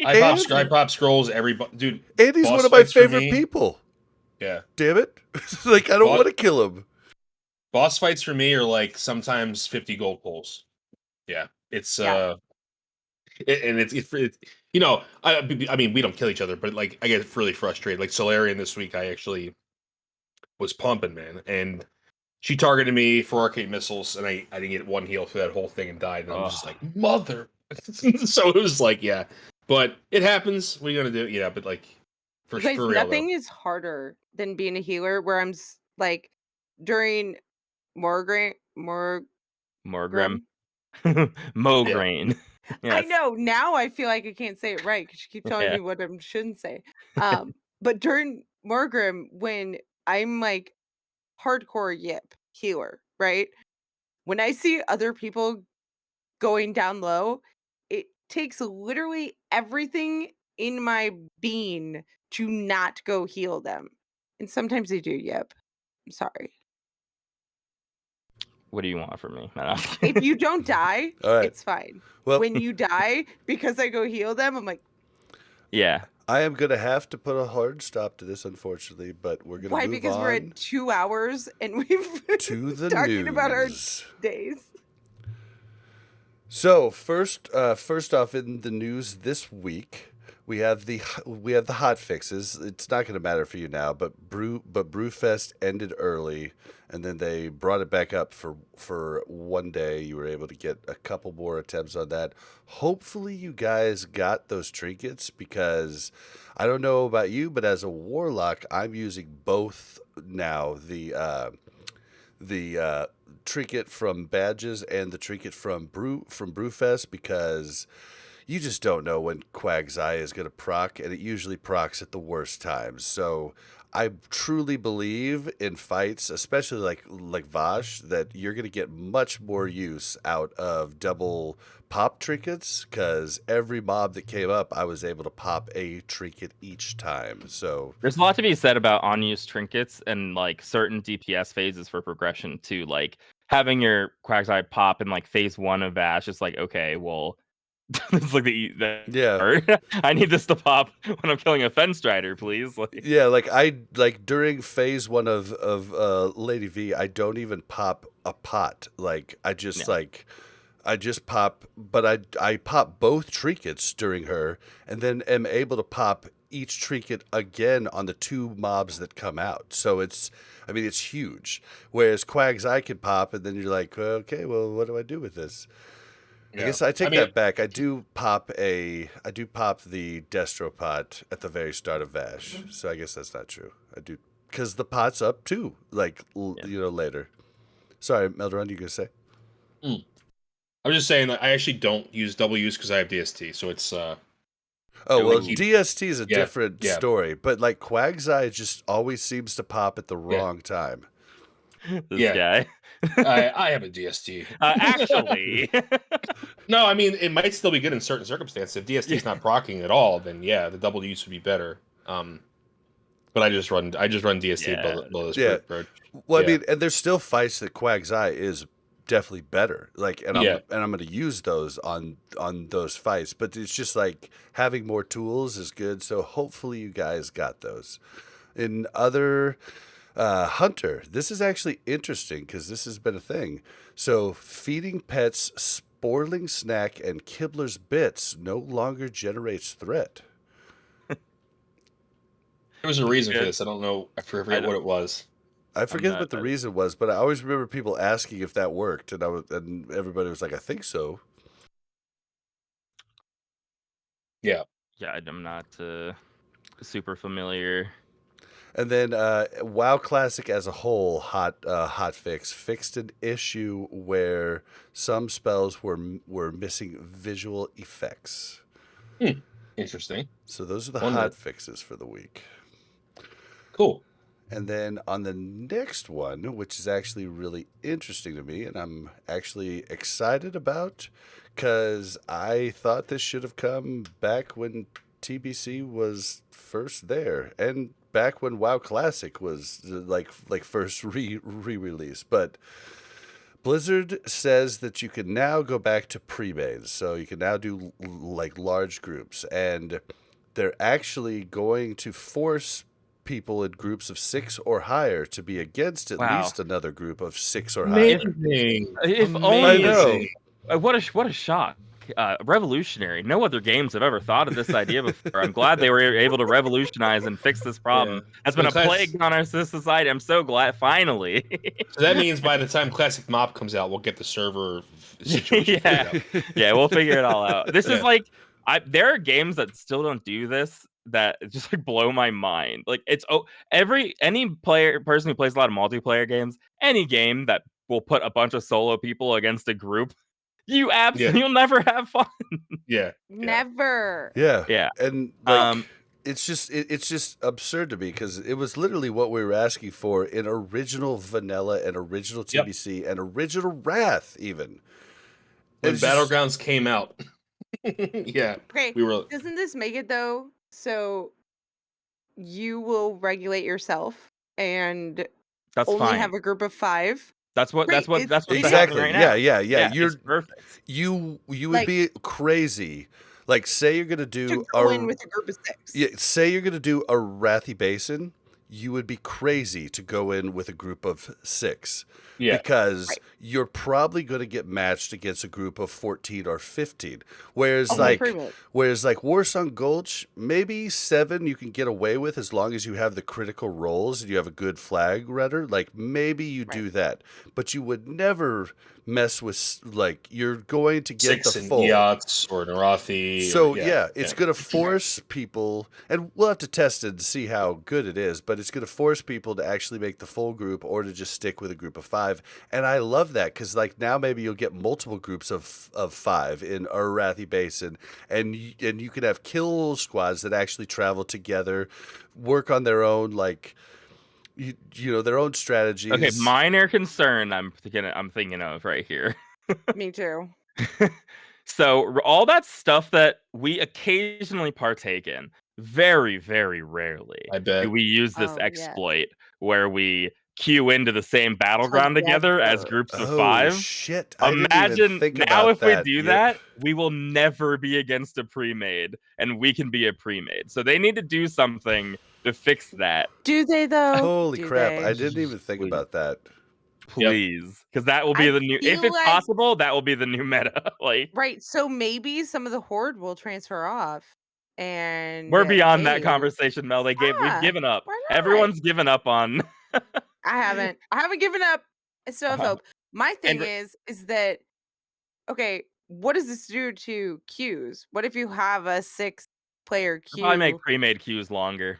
I pop scrolls dude. And he's boss one of my fights for favorite me- people. Yeah. Damn it! Like I don't want to kill him. Boss fights for me are like sometimes 50 gold pulls. Yeah, it's and it's I mean we don't kill each other, but like I get really frustrated. Like Solarian this week, I actually was pumping, man, and she targeted me for arcade missiles, and I didn't get one heal for that whole thing and died. And I'm just like, mother. So it was like, yeah, but it happens. What are you gonna do? Yeah, but like for real, nothing though. is harder than being a healer. Where I'm like during Morgrim. Mograine. Yes. I know now. I feel like I can't say it right because you keep telling me what I shouldn't say. But during Morgrim, when I'm like hardcore yip healer, right? When I see other people going down low, it takes literally everything in my being to not go heal them. And sometimes I do, yep. I'm sorry. What do you want from me? If you don't die, All right. it's fine. Well, when you die because I go heal them, I'm like, yeah. I am gonna have to put a hard stop to this, unfortunately, but we're gonna why? move Because on we're at 2 hours and we've to the talking news. about our days. So first off in the news this week, we have the hotfixes. It's not going to matter for you now, but Brewfest ended early, and then they brought it back up for one day. You were able to get a couple more attempts on that. Hopefully, you guys got those trinkets because I don't know about you, but as a warlock, I'm using both now. The trinket from badges and the trinket from Brewfest because you just don't know when Quag's Eye is going to proc, and it usually procs at the worst times. So I truly believe in fights, especially like Vash, that you're going to get much more use out of double pop trinkets because every mob that came up, I was able to pop a trinket each time. So there's a lot to be said about unused trinkets and like certain DPS phases for progression too. Like having your Quag's Eye pop in like phase 1 of Vash, it's like, okay, well, it's like I need this to pop when I'm killing a Fen Strider, please. Like during phase 1 of Lady V, I don't even pop a pot. Like I just I just pop, but I pop both trinkets during her, and then am able to pop each trinket again on the 2 mobs that come out. So it's huge. Whereas Quag's Eye can pop, and then you're like, okay, well, what do I do with this? I guess I take that back. I do pop the Destro pot at the very start of Vash. So I guess that's not true. I do, because the pot's up too, like, later. Sorry, Melderon, you gonna say? I'm just saying that I actually don't use double use because I have DST, so it's Oh, well, like DST is a Yeah, different yeah. story, but like Quag's Eye just always seems to pop at the wrong time. This guy. I have a DST. Actually. No, I mean it might still be good in certain circumstances. If DST is not proccing at all, then yeah, the double use would be better. But I just run DST below this approach. Well, I mean, and there's still fights that Quag's Eye is definitely better. Like, and I'm going to use those on those fights. But it's just like having more tools is good. So hopefully you guys got those. In other Hunter, this is actually interesting because this has been a thing. So feeding pets Sporling Snack and Kibler's Bits no longer generates threat. There was a reason for this. I don't know. I forget what it was. I forget what the reason was, but I always remember people asking if that worked, and and everybody was like, "I think so." Yeah. Yeah, I'm not super familiar. And then WoW Classic as a whole, hotfix fixed an issue where some spells were missing visual effects. Interesting. So those are the hotfixes for the week. Cool. And then on the next one, which is actually really interesting to me, and I'm actually excited about, because I thought this should have come back when TBC was first there, and back when WoW Classic was like first re-release. But Blizzard says that you can now go back to pre-mains, so you can now do like large groups, and they're actually going to force people in groups of 6 or higher to be against at least another group of 6 or higher. If only. I know. What a shock. Revolutionary. No other games have ever thought of this idea before. I'm glad they were able to revolutionize and fix this problem. That's been a plague on our society. I'm so glad, finally. So that means by the time Classic Mop comes out, we'll get the server situation figured out. Yeah, we'll figure it all out. This is like, there are games that still don't do this that just like blow my mind. Like, it's any person who plays a lot of multiplayer games, any game that will put a bunch of solo people against a group, you'll never have fun. Never. Yeah. And like, it's just absurd to me because it was literally what we were asking for in original vanilla and original TBC and original Wrath even. When Battlegrounds came out. Okay. Doesn't this make it though? So you will regulate yourself and that's only fine. Have a group of 5. That's what's exactly right now. Yeah. You're perfect. You would be crazy. Like, say you're gonna do to go in with a group of 6. Yeah, say you're gonna do a Wrathy Basin, you would be crazy to go in with a group of 6. Yeah. Because you're probably going to get matched against a group of 14 or 15. Whereas Warsong Gulch, maybe 7 you can get away with as long as you have the critical rolls and you have a good flag runner. Like, maybe you do that. But you would never mess with, like, you're going to get 6 the full. Yachts or Narathi. So, it's going to force people, and we'll have to test it to see how good it is, but it's going to force people to actually make the full group or to just stick with a group of 5. And I love that because, like, now maybe you'll get multiple groups of 5 in Arathi Basin, and you can have kill squads that actually travel together, work on their own, like, you know, their own strategies. Okay, minor concern I'm thinking of right here. Me too. So all that stuff that we occasionally partake in, very, very rarely do we use this exploit where we queue into the same battleground together as groups of 5. Shit. Imagine now if we do that, we will never be against a pre-made, and we can be a pre-made. So they need to do something to fix that. Do they though? Holy crap! I didn't even think about that. please, because that will be I the new. If feel it's like possible, that will be the new meta. Like right, so maybe some of the horde will transfer off, and we're beyond that hey, conversation, Mel. We've yeah, given up. why not? Everyone's given up on. I haven't given up. I still have hope. My thing And is that okay, what does this do to queues? What if you have a 6-player probably make queue, pre-made queues longer.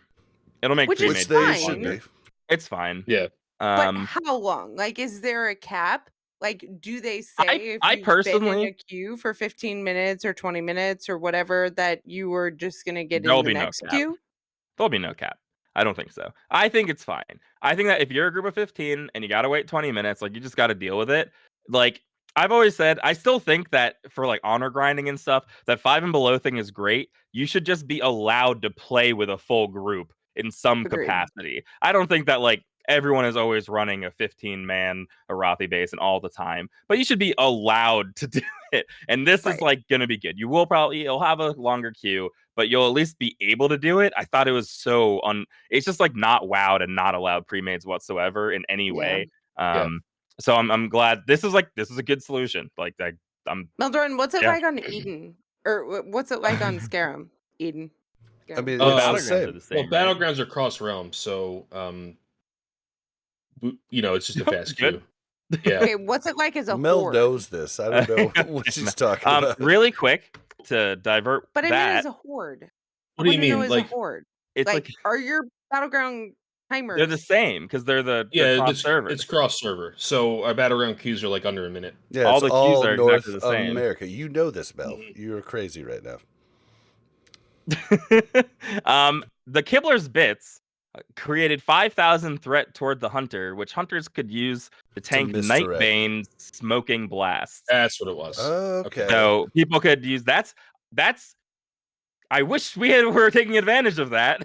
It'll make which is Which pre-made queues they should fine, be. longer. It's fine. Yeah. but Um, how long? Like, is there a cap? Like, do they I say if I you've been in a personally queue for 15 minutes or 20 minutes or whatever that you were just gonna get in there'll the be no next cap. queue? There'll be no cap. I don't think so. I think it's fine. I think that if you're a group of 15 and you got to wait 20 minutes, like you just got to deal with it. Like I've always said, I still think that for like honor grinding and stuff, that 5 and below thing is great. You should just be allowed to play with a full group in some Agreed. capacity. I don't think that like everyone is always running a 15-man Arathi base and all the time, but you should be allowed to do it. And this is Right. like going to be good. You'll have a longer queue, but you'll at least be able to do it. I thought it was so it's just like not wowed and not allowed pre-mades whatsoever in any Yeah. way. Yeah. So I'm glad this is a good solution. Like I'm Melderon, what's it Yeah. like on Eden? Or what's it like on Scarum? Eden. I Scarum. mean, well, it's the Battlegrounds are same. the same. Well, right? Battlegrounds are cross realm, so it's just a fast Good. queue. Yeah. Okay, what's it like as a Mel horde? knows this. I don't know what she's talking about. Really quick to divert But I mean that. as a horde. What do you I wanna know mean? as a Like, horde. It's Like, like are your battleground they're the timers same because they're yeah, cross server. it's cross server. So our battleground queues are like under a minute. Yeah, all it's the queues all are North exactly the same. America. You know this, Mel. Mhm. You're crazy right now. The Kibler's bits created 5,000 threat toward the hunter, which hunters could use to tank misdirect. Nightbane's smoking blasts. That's what it was. Okay. So people could use that's. I wish were taking advantage of that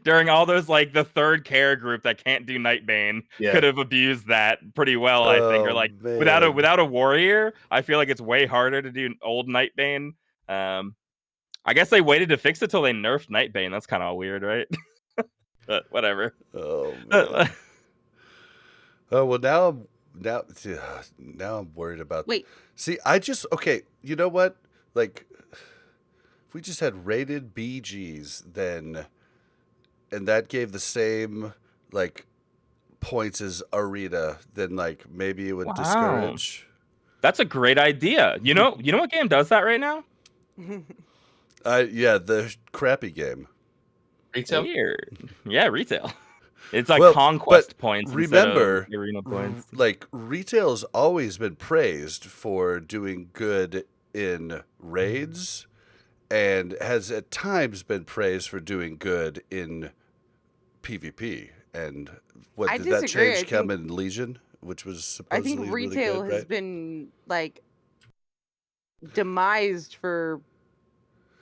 during all those like the third care group that can't do Nightbane Yeah. could have abused that pretty well. I think, or Oh, like man. without a warrior, I feel like it's way harder to do old Nightbane. I guess they waited to fix it till they nerfed Nightbane. That's kind of weird, right? But whatever. Oh man. Oh well, now I'm worried about. Wait, See, okay. You know what? Like, if we just had rated BGs, then, and that gave the same like points as Arena, then like maybe it would Wow. discourage. That's a great idea. You know what game does that right now? Yeah, the crappy game. Retail? Weird. Yeah, retail. It's like Well, conquest but points remember, instead of arena points. Like retail's always been praised for doing good in raids, and has at times been praised for doing good in PvP. And what I did that disagree. change come in Legion, which was I supposedly think really retail good, has right? been like demised for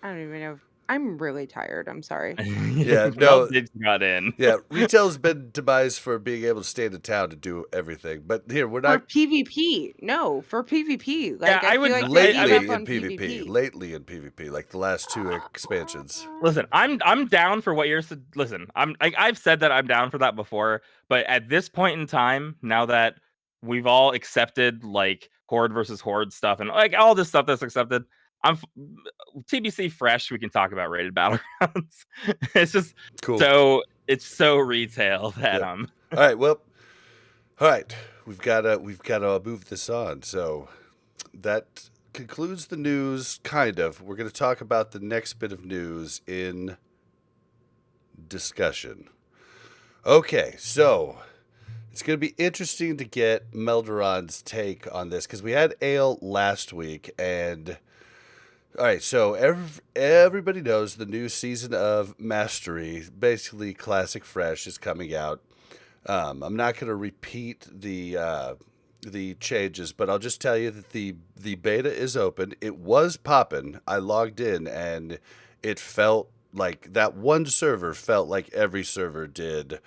I don't even know. I'm really tired. I'm sorry. Yeah, Mel no. Diggs got in. Yeah, retail's been demised for being able to stay in town to do everything. But here we're For not PvP. No, for PvP. Like I I would- feel like they lately gave up in on PvP. PvP. Lately in PvP, like the last two expansions. Listen, I'm down for what you're. Listen, I've said that I'm down for that before, but at this point in time, now that we've all accepted like horde versus horde stuff and like all this stuff that's accepted, TBC fresh. We can talk about rated battlegrounds. It's just Cool. it's so retail that Yeah. All right, well, all right. We've got to move this on. So that concludes the news, kind of. We're going to talk about the next bit of news in discussion. Okay, so it's going to be interesting to get Melderon's take on this because we had Ale last week, and all right, so everybody knows the new season of Mastery, basically Classic Fresh, is coming out. I'm not going to repeat the changes, but I'll just tell you that the beta is open. It was popping. I logged in, and it felt like that one server felt like every server did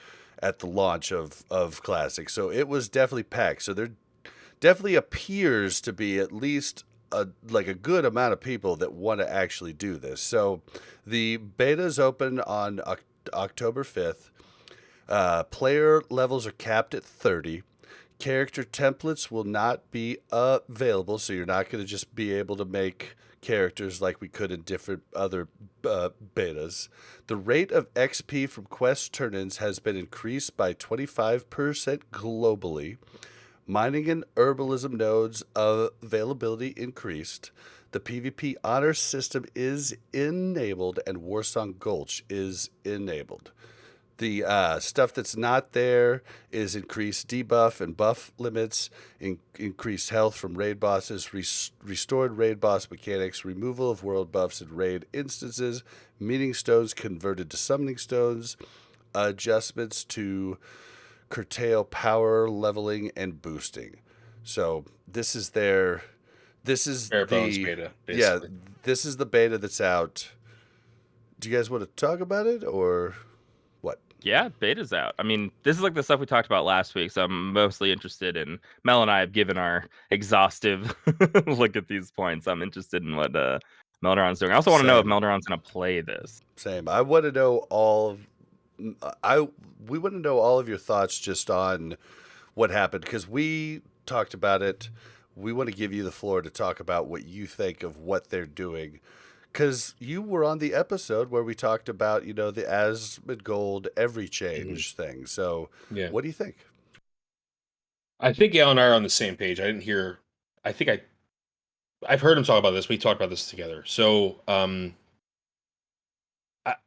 at the launch of Classic. So it was definitely packed. So there definitely appears to be at least a good amount of people that want to actually do this. So the beta is open on October 5th. Player levels are capped at 30. Character templates will not be available, so you're not going to just be able to make characters like we could in different other betas. The rate of XP from quest turn-ins has been increased by 25% globally. Mining and herbalism nodes availability increased. The PvP honor system is enabled, and Warsong Gulch is enabled. The stuff that's not there is increased debuff and buff limits, increased health from raid bosses, restored raid boss mechanics, removal of world buffs in raid instances, meeting stones converted to summoning stones, adjustments to curtail power leveling and boosting. So this is their, this is Bare bones the beta, yeah, basically. this is the beta that's out. Do you guys want to talk about it or what? Yeah, beta's out. I mean, this is like the stuff we talked about last week, so I'm mostly interested in. Mel and I have given our exhaustive look at these points. I'm interested in what Melderon's doing. I also want to know if Same. Melderon's going to play this. Same. I want to know all of we want to know all of your thoughts just on what happened because we talked about it. We want to give you the floor to talk about what you think of what they're doing. Because you were on the episode where we talked about, the Asmongold every change thing. So, Yeah. what do you think? I think Al and I are on the same page. I didn't hear. I've heard him talk about this. We talked about this together. So,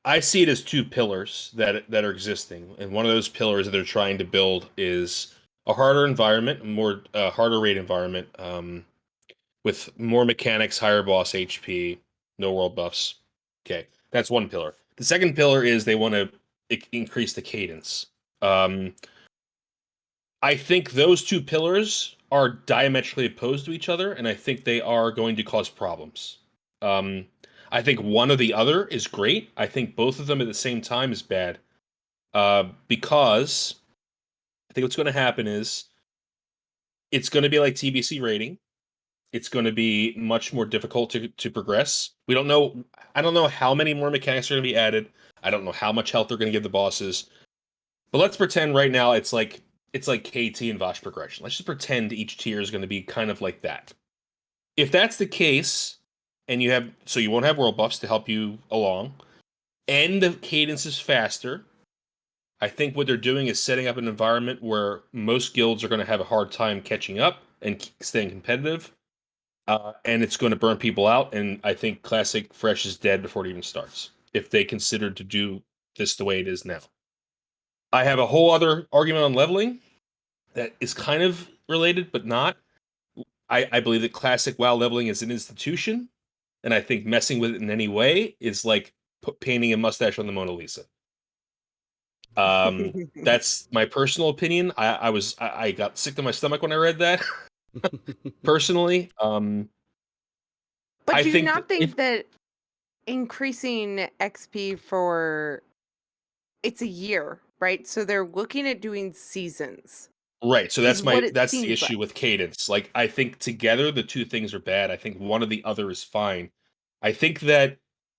I see it as two pillars that are existing, and one of those pillars that they're trying to build is a harder environment, more harder rate environment, with more mechanics, higher boss HP, no world buffs. Okay, that's one pillar. The second pillar is they want to increase the cadence. I think those two pillars are diametrically opposed to each other, and I think they are going to cause problems. I think one or the other is great. I think both of them at the same time is bad. Because I think what's going to happen is it's going to be like TBC rating. It's going to be much more difficult to progress. We don't know. I don't know how many more mechanics are going to be added. I don't know how much health they're going to give the bosses. But let's pretend right now it's like KT and Vosh progression. Let's just pretend each tier is going to be kind of like that. If that's the case, and you won't have world buffs to help you along, and the cadence is faster, I think what they're doing is setting up an environment where most guilds are going to have a hard time catching up and staying competitive. And it's going to burn people out, and I think Classic Fresh is dead before it even starts, if they consider to do this the way it is now. I have a whole other argument on leveling that is kind of related, but not. I believe that Classic WoW leveling is an institution, and I think messing with it in any way is like painting a mustache on the Mona Lisa. That's my personal opinion. I got sick to my stomach when I read that. Personally, But I do you think not think that increasing XP for it's a year, right? So they're looking at doing seasons. right. So Is what it that's the seems issue like. with cadence. Like I think together the two things are bad. I think one or the other is fine. I think that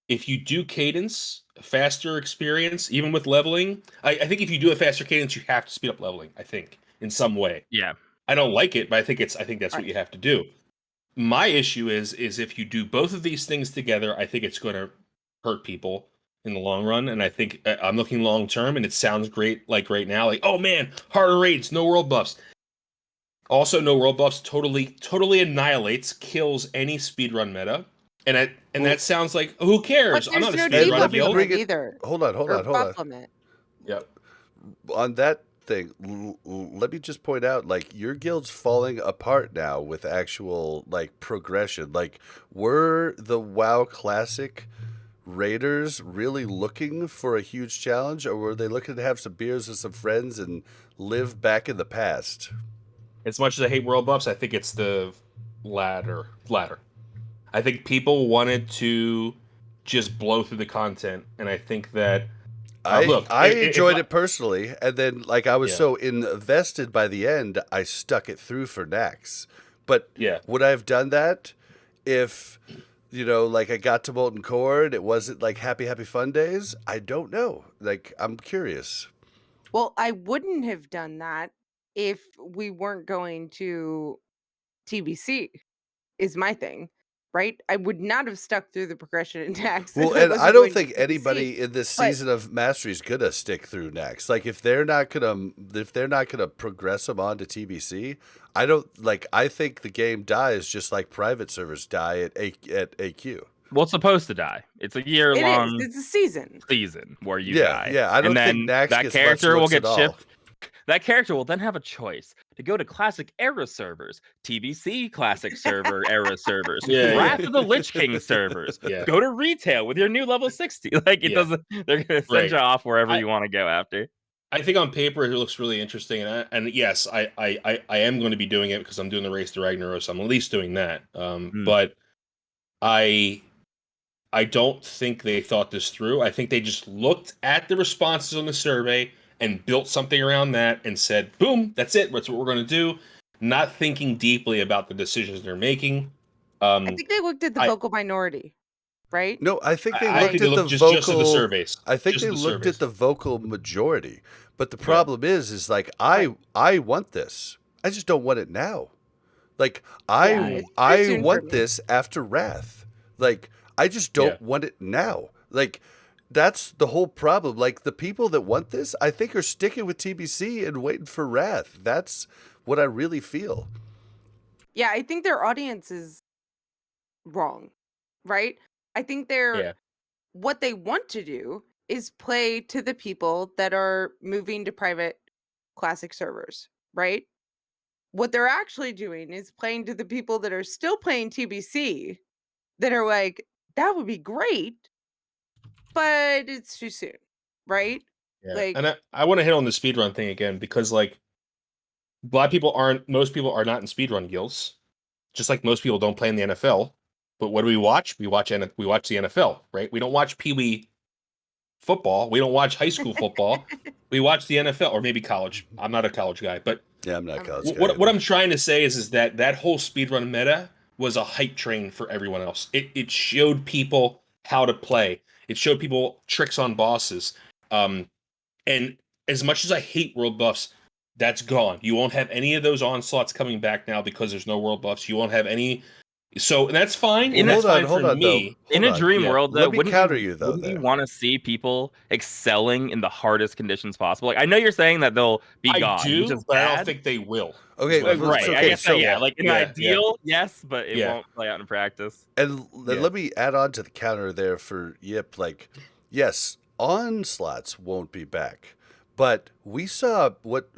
if you do cadence, faster experience, even with leveling, I think if you do a faster cadence, you have to speed up leveling. I think in some way. Yeah. I don't like it, but I think that's what Right. you have to do. My issue is if you do both of these things together, I think it's going to hurt people in the long run. And I think I'm looking long term, and it sounds great like right now, like, oh man, harder raids, no world buffs. Also, no world buffs totally annihilates, kills any speedrun meta. And that sounds like, who cares? But I'm there's not a no And speedrunner let debuff me guild. bring limit it. either. Hold on. Or buff limit. Yep. On that thing, let me just point out, like, your guild's falling apart now with actual, like, progression. Like, were the WoW Classic raiders really looking for a huge challenge, or were they looking to have some beers with some friends and live back in the past? As much as I hate world buffs, I think it's the latter. I think people wanted to just blow through the content, and I think that look, I if enjoyed it personally, and then, like, I was Yeah. so invested by the end, I stuck it through for Nax. But Yeah. would I have done that if, like, I got to Molten Core and it wasn't like happy fun days? I don't know. Like, I'm curious. Well, I wouldn't have done that if we weren't going to TBC is my thing, right? I would not have stuck through the progression in Nax Well, if I and I wasn't don't going to think TBC. anybody in this But season of Mastery is gonna stick through next. Like if they're not gonna progress them on to TBC, I don't like. I think the game dies just like private servers die at AQ. Well, it's supposed to die. It's a year-long it's a season. season where you Yeah, die. yeah. I don't and then think Nax that gets character much will looks get at all. shipped. That character will then have a choice to go to classic era servers, TBC classic server era servers, Yeah, Wrath of the Lich King servers. Yeah. Go to retail with your new level 60. Like it Yeah. doesn't. They're gonna send Right. you off wherever you want to go after. I think on paper it looks really interesting, and yes, I am going to be doing it because I'm doing the Race to Ragnaros. So I'm at least doing that. But I don't think they thought this through. I think they just looked at the responses on the survey and built something around that and said, boom, that's it. That's what we're going to do. Not thinking deeply about the decisions they're making. I think they looked at the vocal minority, right? No, I think they I looked think at they the looked vocal. just at the surveys. I think Just they the looked surveys. at the vocal majority. But the problem is like I want this. I just don't want it now. Like it's too I soon for want me. this after Wrath. Like I just don't want it now. Like that's the whole problem. Like the people that want this, I think are sticking with TBC and waiting for Wrath. That's what I really feel. Yeah, I think their audience is wrong, right? I think what they want to do is play to the people that are moving to private classic servers, right? What they're actually doing is playing to the people that are still playing TBC that are like, that would be great, but it's too soon, right? Yeah. Like, And I want to hit on the speedrun thing again because like most people are not in speedrun guilds. Just like most people don't play in the NFL. But what do we watch? We watch the NFL, right? We don't watch Pee Wee football. We don't watch high school football. We watch the NFL or maybe college. I'm not a college guy, but Yeah, I'm not a college guy. what I'm trying to say is that whole speedrun meta was a hype train for everyone else. It showed people how to play. It showed people tricks on bosses. And as much as I hate world buffs, that's gone. You won't have any of those onslaughts coming back now because there's no world buffs. You won't have any. So that's fine. And that's fine for me. In a dream world, though, Let me counter you though. Wouldn't you want to see people excelling in the hardest conditions possible? Like I know you're saying that they'll be gone. I do, but I don't think they will. Okay, right. Okay, I guess so, yeah, like in yeah, ideal, yes, but it won't play out in practice. And let me add on to the counter there for Yip. Like, yes, onslaughts won't be back, but we saw what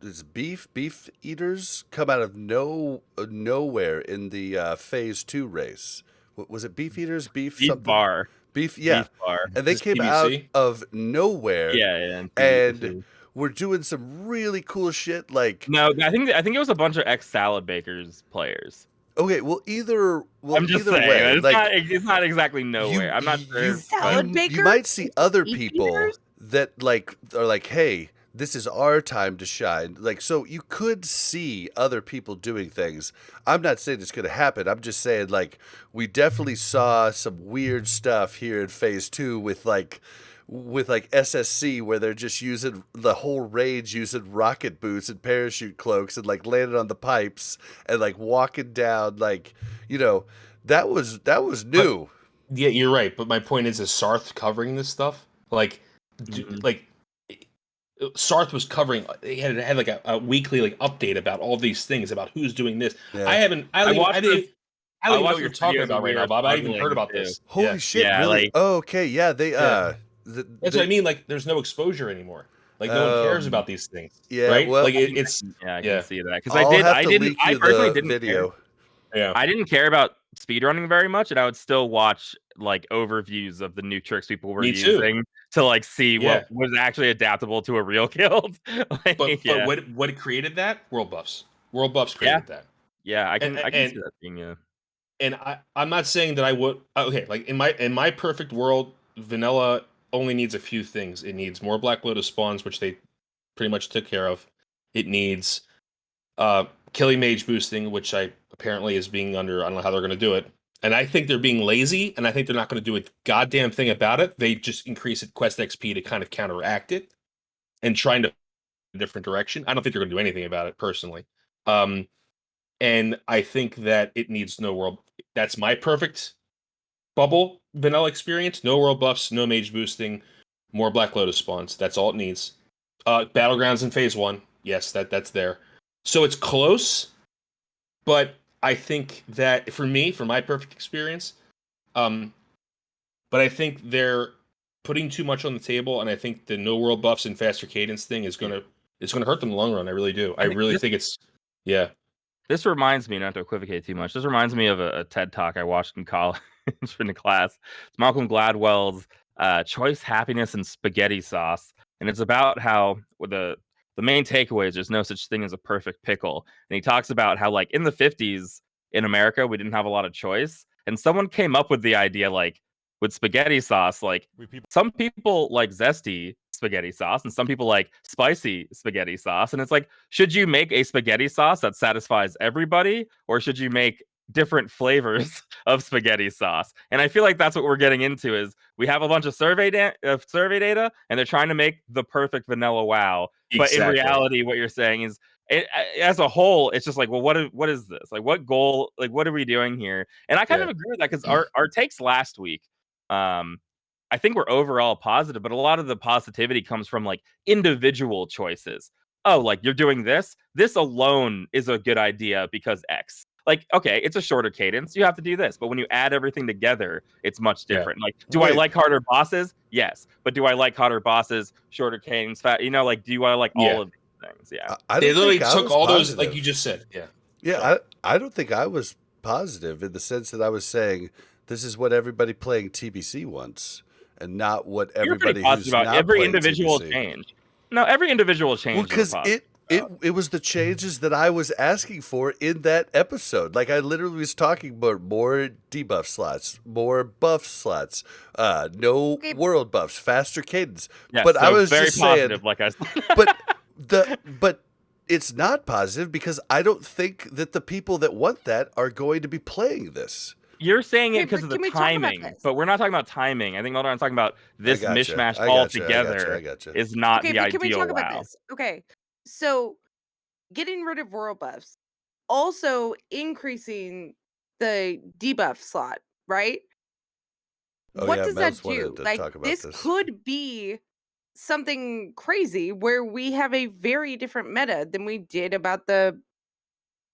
is beef eaters come out of nowhere in the phase 2 race. What was it? Beef eaters, beef something? Bar. Beef, yeah. Beef bar. And they Just came PVC? out of nowhere. Yeah, and we're doing some really cool shit. Like no, I think it was a bunch of ex Salad Bakers players. Okay, well, I'm just either saying, way, it's not exactly nowhere. I'm not sure. Salad Bakers? You might see other Beef people eaters? that like are like, hey, this is our time to shine. Like, so you could see other people doing things. I'm not saying it's going to happen. I'm just saying, like, we definitely saw some weird stuff here in phase 2 with SSC where they're just using the whole rage using rocket boots and parachute cloaks and like landing on the pipes and like walking down like, you know, that was new. But, yeah, you're right. But my point is Sarth covering this stuff? Like, Sarth was covering. They had like a weekly like update about all these things about who's doing this. Yeah. I don't even know what you're talking about right now, Bob. I haven't even heard about this. Holy shit! Yeah, really? like, oh, okay. Yeah, they. That's what I mean. Like, there's no exposure anymore. Like, no one cares about these things. Yeah, right. well, like it's. I can see that because I'll have to I leak you personally the didn't video. care. Yeah. I didn't care about speedrunning very much, and I would still watch like overviews of the new tricks people were using to like see what was actually adaptable to a real guild. But what created that? World buffs. World buffs created that. Yeah, I can see that being And I'm not saying that I would. Okay, like in my perfect world, vanilla only needs a few things. It needs more Black Lotus spawns, which they pretty much took care of. It needs Killing Mage boosting, which apparently is being under. I don't know how they're going to do it. And I think they're being lazy, and I think they're not going to do a goddamn thing about it. They just increase it quest XP to kind of counteract it, and trying to a different direction. I don't think they're going to do anything about it personally. And I think that it needs no world. That's my perfect bubble vanilla experience. No world buffs, no mage boosting, more Black Lotus spawns. That's all it needs. Battlegrounds in phase 1. Yes, that's there. So it's close, but I think that for me, for my perfect experience, but I think they're putting too much on the table, and I think the no world buffs and faster cadence thing is gonna hurt them in the long run. I really do. I really think it's This reminds me, not to equivocate too much, this reminds me of a TED Talk I watched in college in a class. It's Malcolm Gladwell's Choice, Happiness, and Spaghetti Sauce. And it's about how the main takeaway is there's no such thing as a perfect pickle. And he talks about how, like, in the 50s in America, we didn't have a lot of choice. And someone came up with the idea, like, with spaghetti sauce, like, some people like zesty spaghetti sauce and some people like spicy spaghetti sauce. And it's like, should you make a spaghetti sauce that satisfies everybody, or should you make different flavors of spaghetti sauce? And I feel like that's what we're getting into is we have a bunch of survey data and they're trying to make the perfect vanilla WoW. But in reality, what you're saying is, as a whole, it's just like, well, what is this? Like, what goal? Like, what are we doing here? And I kind of agree with that, because our takes last week, I think we're overall positive, but a lot of the positivity comes from, like, individual choices. Oh, like, you're doing this. This alone is a good idea because X. Like, okay, it's a shorter cadence. You have to do this. But when you add everything together, it's much different. Like, do I like harder bosses? Yes. But do I like harder bosses, shorter cadence, like, do I like all of these things? Yeah. They literally took all those, like you just said. Yeah, I don't think I was positive in the sense that I was saying this is what everybody playing TBC wants, and not what everybody who's about not every playing individual TBC. change. No, every individual change. Well, because it was the changes that I was asking for in that episode. Like, I literally was talking about more debuff slots, more buff slots, no world buffs, faster cadence. Yes, but so I was very just positive, saying, like I said. but it's not positive because I don't think that the people that want that are going to be playing this. You're saying it because of the timing, but we're not talking about timing. I think Melderon's talking about this mishmash altogether is not the ideal. Can we talk about this? Okay, so getting rid of world buffs, also increasing the debuff slot, right? What does that do? Like, this could be something crazy where we have a very different meta than we did about the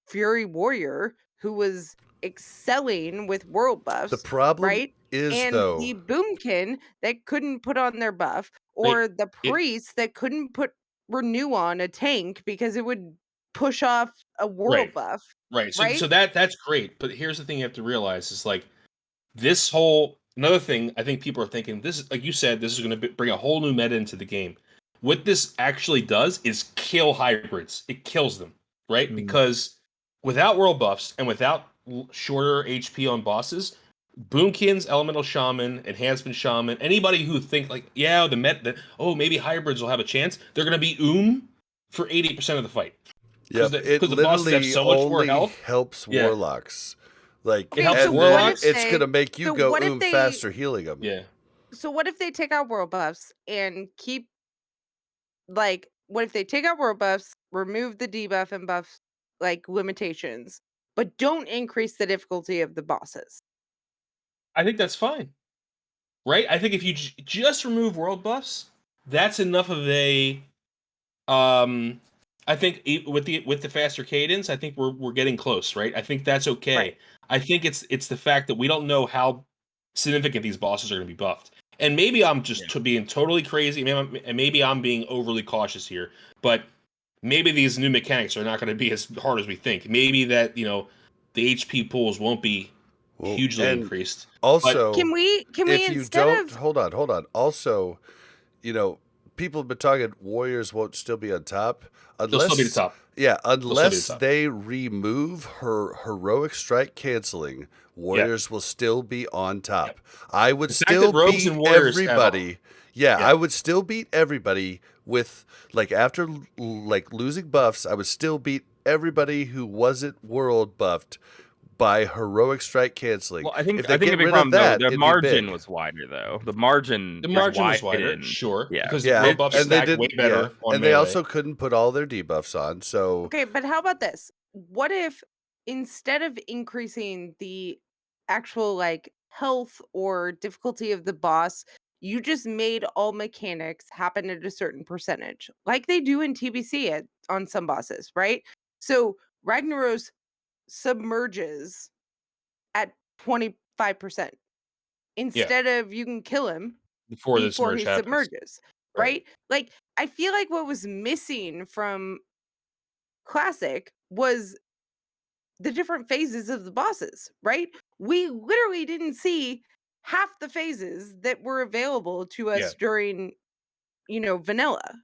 Fury Warrior, who was excelling with world buffs. The problem right? is, And though, the Boomkin that couldn't put on their buff, or the priest that couldn't put renew on a tank because it would push off a world buff. Right. So that's great. But here's the thing you have to realize is, like, this whole another thing I think people are thinking, this is, like you said, this is going to bring a whole new meta into the game. What this actually does is kill hybrids. It kills them, right? Because without world buffs and without shorter HP on bosses, Boomkins, Elemental Shaman, Enhancement Shaman, anybody who think like, maybe hybrids will have a chance, they're going to be for 80% of the fight. Yeah, it the bosses have so much more health. Helps warlocks. Like, it helps warlocks. It's going to make you go faster healing them. Yeah. So what if they take out world buffs and keep, like, what if they take out world buffs, remove the debuff and buff, like, limitations, but don't increase the difficulty of the bosses? I think that's fine. Right? I think if you just remove world buffs, that's enough of a I think with the faster cadence, I think we're getting close, right? I think that's okay. Right. I think it's the fact that we don't know how significant these bosses are going to be buffed. And maybe I'm just being totally crazy. Maybe I'm being overly cautious here. But maybe these new mechanics are not going to be as hard as we think. Maybe that, the HP pools won't be hugely increased. Also, can we if you don't hold on. Also, people have been talking warriors won't still be on top. They'll still be the top. Yeah, unless they remove her heroic strike canceling, warriors will still be on top. Yep. I would still beat everybody. I would still beat everybody with, like, after, like, losing buffs, I would still beat everybody who wasn't world buffed by heroic strike canceling. Well, I think if they a get big rid problem of that, though, the it'd be margin big. was wider though. The margin was wider, widened. sure, Yeah. because Yeah, the road buffs and they stacked did way better on and they melee. also couldn't put all their debuffs on. So Okay, but how about this? What if instead of increasing the actual like health or difficulty of the boss, you just made all mechanics happen at a certain percentage, like they do in TBC on some bosses, right? So Ragnaros submerges at 25%. Instead of you can kill him Before the before submerge he happens. submerges, right? Like I feel like what was missing from Classic was the different phases of the bosses, right? We literally didn't see half the phases that were available to us during, vanilla.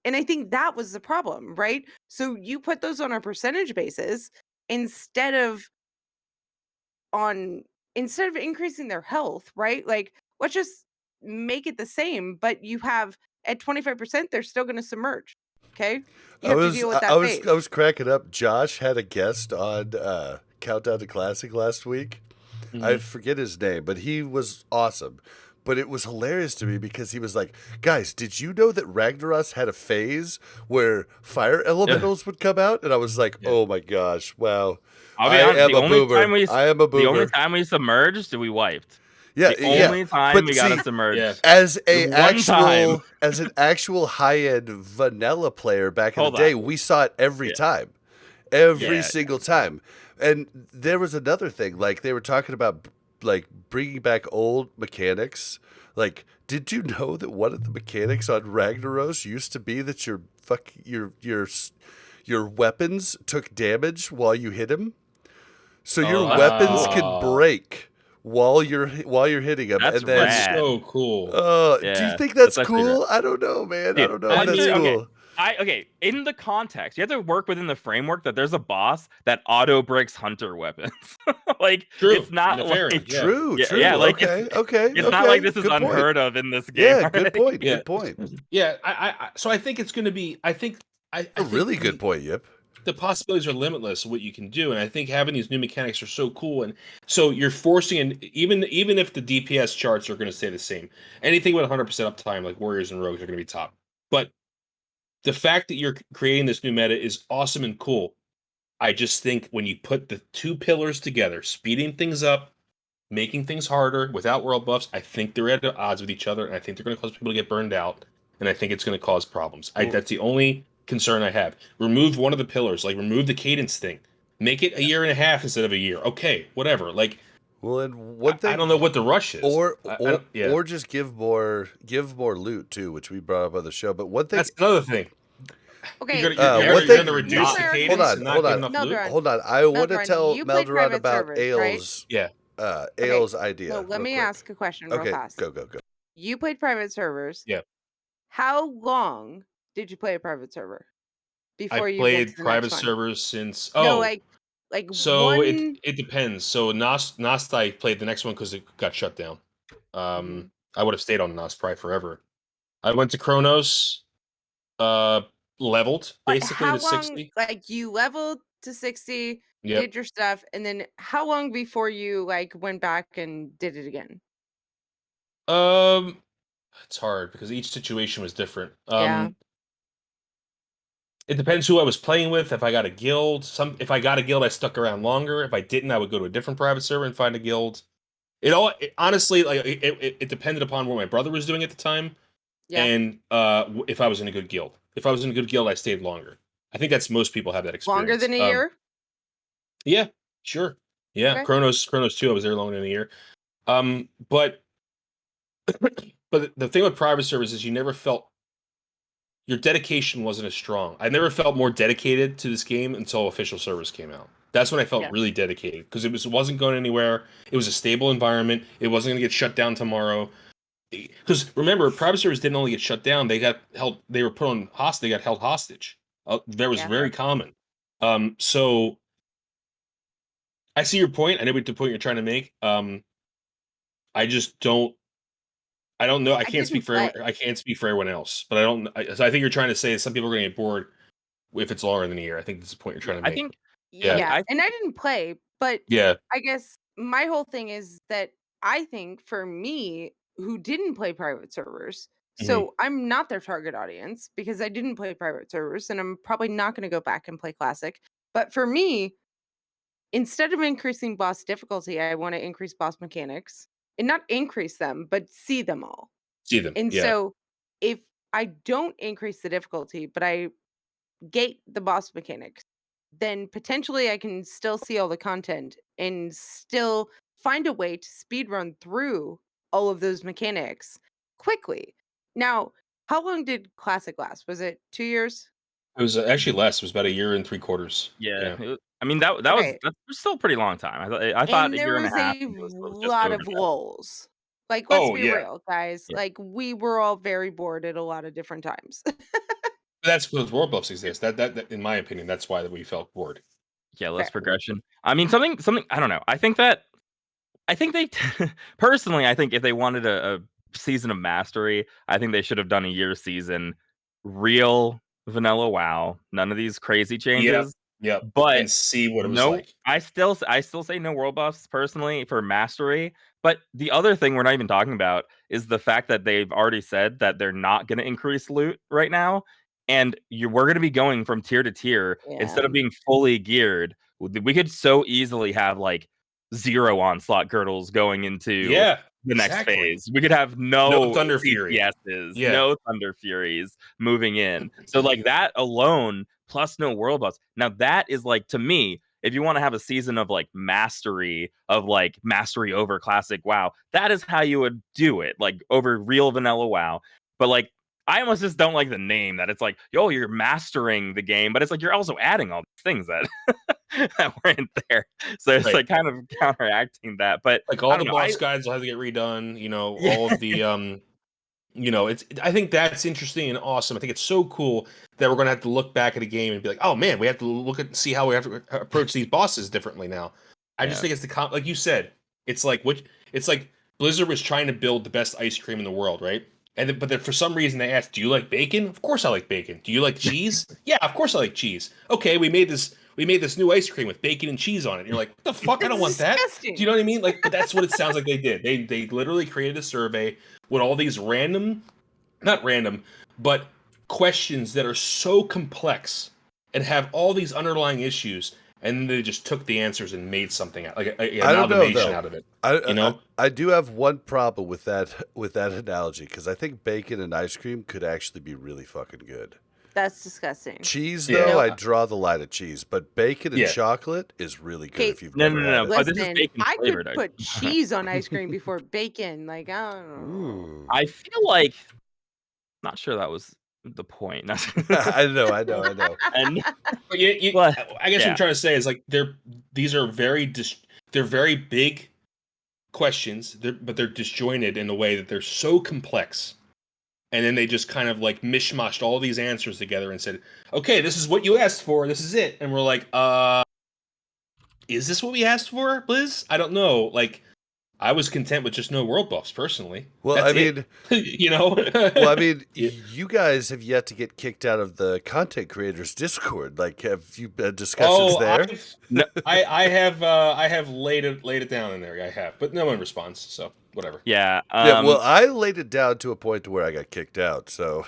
And I think that was the problem, right? So you put those on a percentage basis instead of on instead of increasing their health, right? Like let's just make it the same, but you have at 25% they're still going to submerge. Okay? You have to deal with that phase. I was cracking up. Josh had a guest on Countdown to Classic last week. I forget his name, but he was awesome. But it was hilarious to me because he was like, guys, did you know that Ragnaros had a phase where fire elementals would come out? And I was like, oh my gosh, wow. I'll be honest, I am a boomer. The only time we submerged, we wiped. Yeah, the only time we got submerged. As an actual high-end vanilla player back in the day, we saw it every time. Every single time. And there was another thing, like they were talking about like bringing back old mechanics. Like, did you know that one of the mechanics on Ragnaros used to be that your weapons took damage while you hit him? So your weapons can break while you're hitting them. That's and then, rad. So cool. Do you think that's cool? I don't know, man. Dude, I don't know if that's cool. Okay, in the context, you have to work within the framework that there's a boss that auto breaks hunter weapons. Like it's not like true. Like okay. It's not like this is unheard of in this game. Yeah, good point. Good point. Yeah, so I think it's going to be. I think a really good point, Yip. The possibilities are limitless of what you can do, and I think having these new mechanics are so cool. And so you're forcing, and even if the DPS charts are going to stay the same, anything with 100% uptime, like warriors and rogues, are going to be top. But the fact that you're creating this new meta is awesome and cool. I just think when you put the two pillars together, speeding things up, making things harder without world buffs, I think they're at odds with each other, and I think they're going to cause people to get burned out, and I think it's going to cause problems. That's the only concern I have. Remove one of the pillars, like remove the cadence thing. Make it a year and a half instead of a year. Okay, whatever. Like, well, and one thing I don't know what the rush is, or just give more loot too, which we brought up on the show. But one thing, that's another thing. Okay, you're going to reduce the cadence. Hold on. I want to tell Melderon about Ale's. Right? Ale's idea. So let me ask a question real fast. Go. You played private servers. Yeah. How long did you play a private server before you played private servers since? No, so it depends. So Nost I played the next one because it got shut down. I would have stayed on Nost probably forever. I went to Kronos, leveled basically to 60. Like you leveled to 60, did your stuff, and then how long before you like went back and did it again? It's hard because each situation was different. Yeah. It depends who I was playing with. If I got a guild, if I got a guild, I stuck around longer. If I didn't, I would go to a different private server and find a guild. Honestly, like it depended upon what my brother was doing at the time, and if I was in a good guild. If I was in a good guild, I stayed longer. I think that's most people have that experience. Longer than a year? Yeah, sure. Yeah, okay. Kronos 2, I was there longer than a year. But the thing with private servers is you never felt your dedication wasn't as strong. I never felt more dedicated to this game until official servers came out. That's when I felt really dedicated because it wasn't going anywhere. It was a stable environment. It wasn't going to get shut down tomorrow. Because remember, private servers didn't only get shut down; they got held. They were put on hostage. They got held hostage. That was very common. So I see your point. I know what the point you're trying to make. I just don't. I don't know. I can't speak for everyone else, but I don't. So I think you're trying to say some people are going to get bored if it's longer than a year. I think that's the point you're trying to make. And I didn't play But Yeah. I guess my whole thing is that I think for me, who didn't play private servers, Mhm. so I'm not their target audience because I didn't play private servers and I'm probably not going to go back and play classic. But for me, instead of increasing boss difficulty, I want to increase boss mechanics and not increase them, but see them all. See them. And Yeah. so if I don't increase the difficulty, but I gate the boss mechanics, then potentially I can still see all the content and still find a way to speed run through all of those mechanics quickly. Now, how long did Classic last? Was it 2 years? It was actually less. It was about a year and 3/4. Yeah, Yeah. I mean that was Okay. that's still a pretty long time. I thought And a there year and a was half. a And it was just lot over of that. lulls. Like, let's Oh be yeah. real, guys. Yeah. Like, we were all very bored at a lot of different times. That's because world buffs exist. That, in my opinion, that's why we felt bored. Yeah, less Fair. progression. I mean, something. I don't know. I think they personally. I think if they wanted a season of mastery, I think they should have done a year season, real vanilla WoW. None of these crazy Yep. changes. Yep. But And see what it was no, like. I still say no world buffs personally for mastery. But the other thing we're not even talking about is the fact that they've already said that they're not going to increase loot right now, and we're going to be going from tier to tier instead Yeah. of being fully geared. We could so easily have like 0 onslaught girdles going into Yeah. the next Exactly. phase. We could have No no Thunder Fury. CTSs, Yeah. no Thunder Furies moving in. So like that alone, plus no world buffs. Now that is like, to me, if you want to have a season of like mastery over classic WoW, that is how you would do it, like over real vanilla WoW. But like, I almost just don't like the name that it's like, yo, you're mastering the game, but it's like you're also adding all these things that that weren't there. So it's Right. like kind of counteracting that. But Like I all don't the know. boss guides will have to get redone. Yeah. All of the it's. I think that's interesting and awesome. I think it's so cool that we're gonna have to look back at a game and be like, oh man, we have to look at see how we have to approach these bosses differently now. I just Yeah. think it's like you said, it's like it's like Blizzard was trying to build the best ice cream in the world, right? But then for some reason they asked, do you like bacon? Of course I like bacon. Do you like cheese? Yeah, of course I like cheese. Okay, we made this new ice cream with bacon and cheese on it. And you're like, what the fuck? I don't want It's that. disgusting. Do you know what I mean? Like, but that's what it sounds like they did. They literally created a survey with all these not random, but questions that are so complex and have all these underlying issues, and then they just took the answers and made something out, like an I don't know amalgamation though. out of it. I do have one problem with that analogy because I think bacon and ice cream could actually be really fucking good. That's disgusting. Cheese Yeah. though, No. I draw the line at cheese, but bacon and Yeah. chocolate is really good Okay, if you've No, never no, had no. it. But this is Listen, bacon I flavored. could put cheese on ice cream before bacon. Like, I don't know. Ooh. I feel like, not sure that was the point. I know. And But But, I guess what yeah. I'm trying to say is like these are they're very big questions, but they're disjointed in a way that they're so complex. And then they just kind of like mishmashed all these answers together and said, "Okay, this is what you asked for. This is it." And we're like, is this what we asked for, Blizz? I don't know. Like, I was content with just no world buffs personally. Well, That's I mean, Well, I mean, you guys have yet to get kicked out of the content creators Discord. Like, have you had discussions there? I have laid it down in there. I have, but no one responds. So whatever. Yeah. Yeah, well, I laid it down to a point to where I got kicked out. So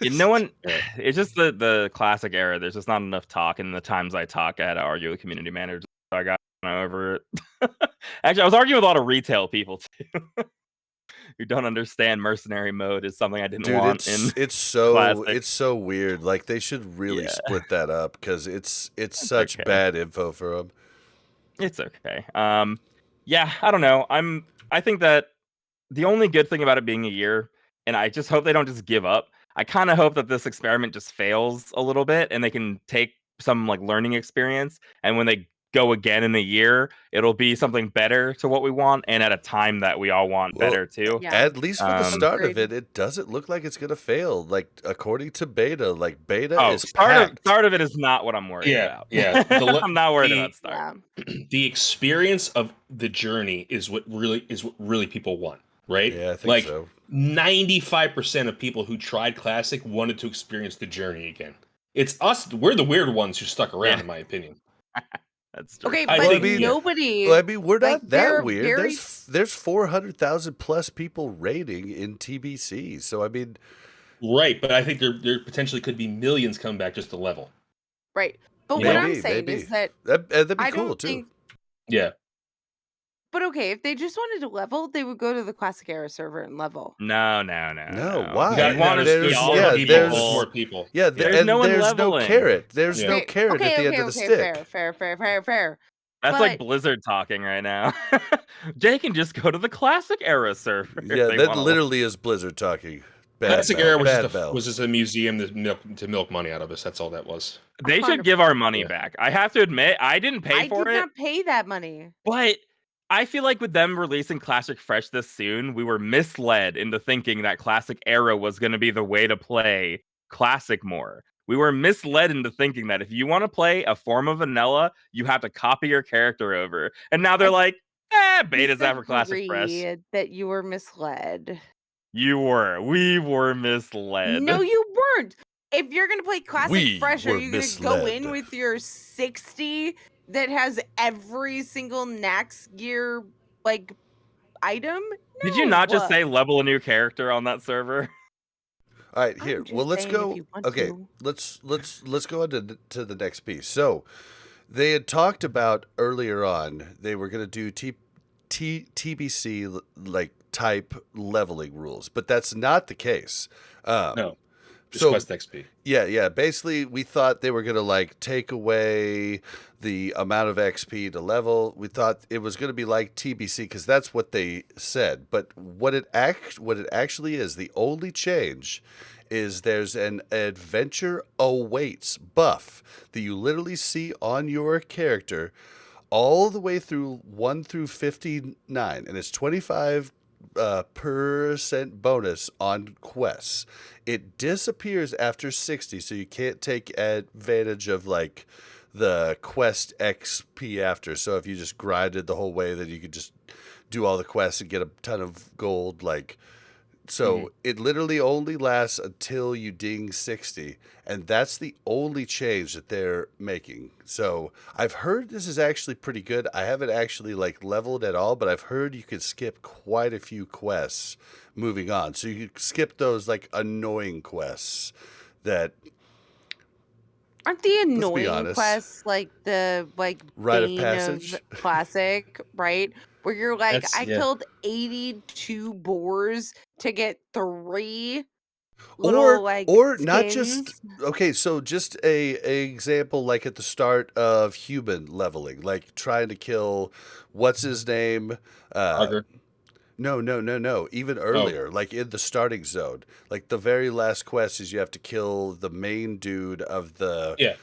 no one. It's just the classic era. There's just not enough talk, and the times I talk, I had to argue with community managers. So I got over it. Actually, I was arguing with a lot of retail people too, who don't understand mercenary mode is something I didn't want in. it's so Classic. it's so weird. Like they should really Yeah. split that up because it's such okay. bad info for them. It's okay. Yeah, I don't know. I think that the only good thing about it being a year, and I just hope they don't just give up. I kind of hope that this experiment just fails a little bit and they can take some like learning experience, and when they go again in a year, it'll be something better to what we want and at a time that we all want better too. Yeah. At least for the start of Agreed. it doesn't look like it's gonna fail. Like according to beta, like beta Oh, is packed. start of it is not what I'm worried about. Yeah. I'm not worried about start. Yeah. The experience of the journey is what really people want, right? Yeah, I think like, so. 95% of people who tried Classic wanted to experience the journey again. It's us. We're the weird ones who stuck around, Yeah. in my opinion. That's true. Okay, I but think- nobody. Well, I mean, we're Like, not they're that weird. very- There's 400,000 plus people raiding in TBC. So I mean, Right, but I think there potentially could be millions come back just to level. Right. But You what know? I'm saying Maybe. is that that'd be I cool don't too. think. Yeah. But okay, if they just wanted to level, they would go to the classic era server and level. No. No, why? You Got, want to there's- see all yeah, the people. there's more people. Yeah, There's and no one there's leveling. no carrot. There's Yeah. no Okay, carrot at the end of the stick. Fair. That's like But- Blizzard talking right now. They can just go to the classic era server. if Yeah, they that wanna literally is Blizzard talking. Bad Classic bell, Era was bad just, bell. was just a museum to milk money out of us. That's all that was. They should give our money Yeah. back. I have to admit, I didn't pay I for did it, not pay that money. but I feel like with them releasing Classic Fresh this soon, we were misled into thinking that Classic Era was going to be the way to play Classic more. We were misled into thinking that if you want to play a form of vanilla, you have to copy your character over. And now they're like, beta's out for Classic Fresh. Disagree that you were misled. We were misled. No, you weren't. If you're gonna play classic We fresh, are were you gonna go in misled. with your 60 that has every single Nax gear like item? Did you not just No. say level a new character on that server? All right, I'm here. just Well, let's saying if go. you want Okay, to. let's go on to the next piece. So, they had talked about earlier on they were going to do TBC like type leveling rules, but that's not the case. No. Just So Quest XP. yeah. Basically, we thought they were gonna like take away the amount of XP to level. We thought it was gonna be like TBC because that's what they said. But what it actually is, the only change is there's an adventure awaits buff that you literally see on your character all the way through 1 through 59, and it's 25% bonus on quests. It disappears after 60, so you can't take advantage of like the quest XP after. So if you just grinded the whole way, then you could just do all the quests and get a ton of gold. Like, so it literally only lasts until you ding 60, and that's the only change that they're making. So I've heard this is actually pretty good. I haven't actually like leveled at all, but I've heard you could skip quite a few quests moving on. So you could skip those like annoying quests that Aren't the be annoying honest. quests like the Rite of bane passage? classic, right? Where you're like, That's- I yeah. killed 82 boars to get 3 little or not just skins. okay, so just a example like at the start of human leveling, like trying to kill what's his name Augur. No. Even earlier, like in the starting zone, like the very last quest is you have to kill the main dude of the Yeah.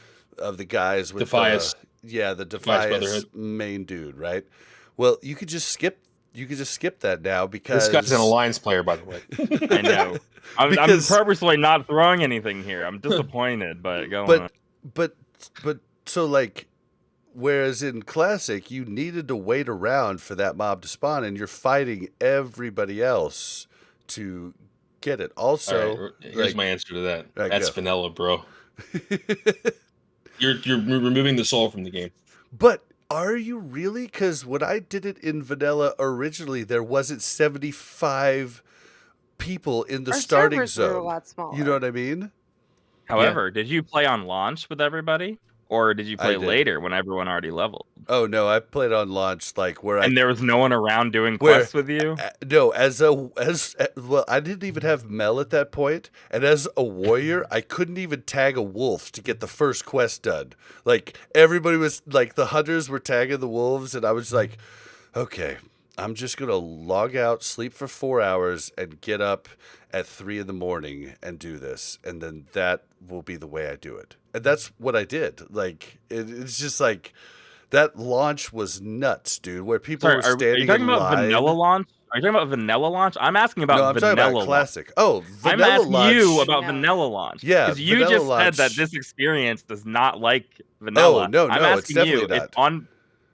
guys with Defias. the Defias Defias Brotherhood. main dude, right? Well, you could just skip that now because This guy's an alliance player, by the way. I know. I'm Because- purposely not throwing anything here. I'm disappointed, but go on. But so like, whereas in classic you needed to wait around for that mob to spawn, and you're fighting everybody else to get it. Also, All right, here's like- my answer to that. All right, That's go. vanilla, bro. You're removing the soul from the game. But are you really? Because when I did it in vanilla originally, there wasn't 75 people in the Our starting servers were a zone. lot smaller. You know what I mean? However, did you play on launch with everybody? Or did you I play did. later when everyone already leveled? Oh no, I played on launch like where And there was no one around doing Where- quests with you? no, as well, I didn't even have Mel at that point, and as a warrior, I couldn't even tag a wolf to get the first quest done. Like everybody was like, the hunters were tagging the wolves, and I was like, okay, I'm just gonna log out, sleep for 4 hours, and get up at 3 in the morning and do this, and then that will be the way I do it. And that's what I did. Like it's just like. That launch was nuts, dude. Where people Sorry, were are standing you talking in about line. vanilla launch? Are you talking about vanilla launch? I'm asking about No, I'm vanilla talking about launch. classic. Oh, I'm vanilla asking launch. you about No. vanilla launch. Yeah, because you vanilla just said launch. that this experience does not like vanilla. Oh, no, I'm no, it's asking definitely you not. if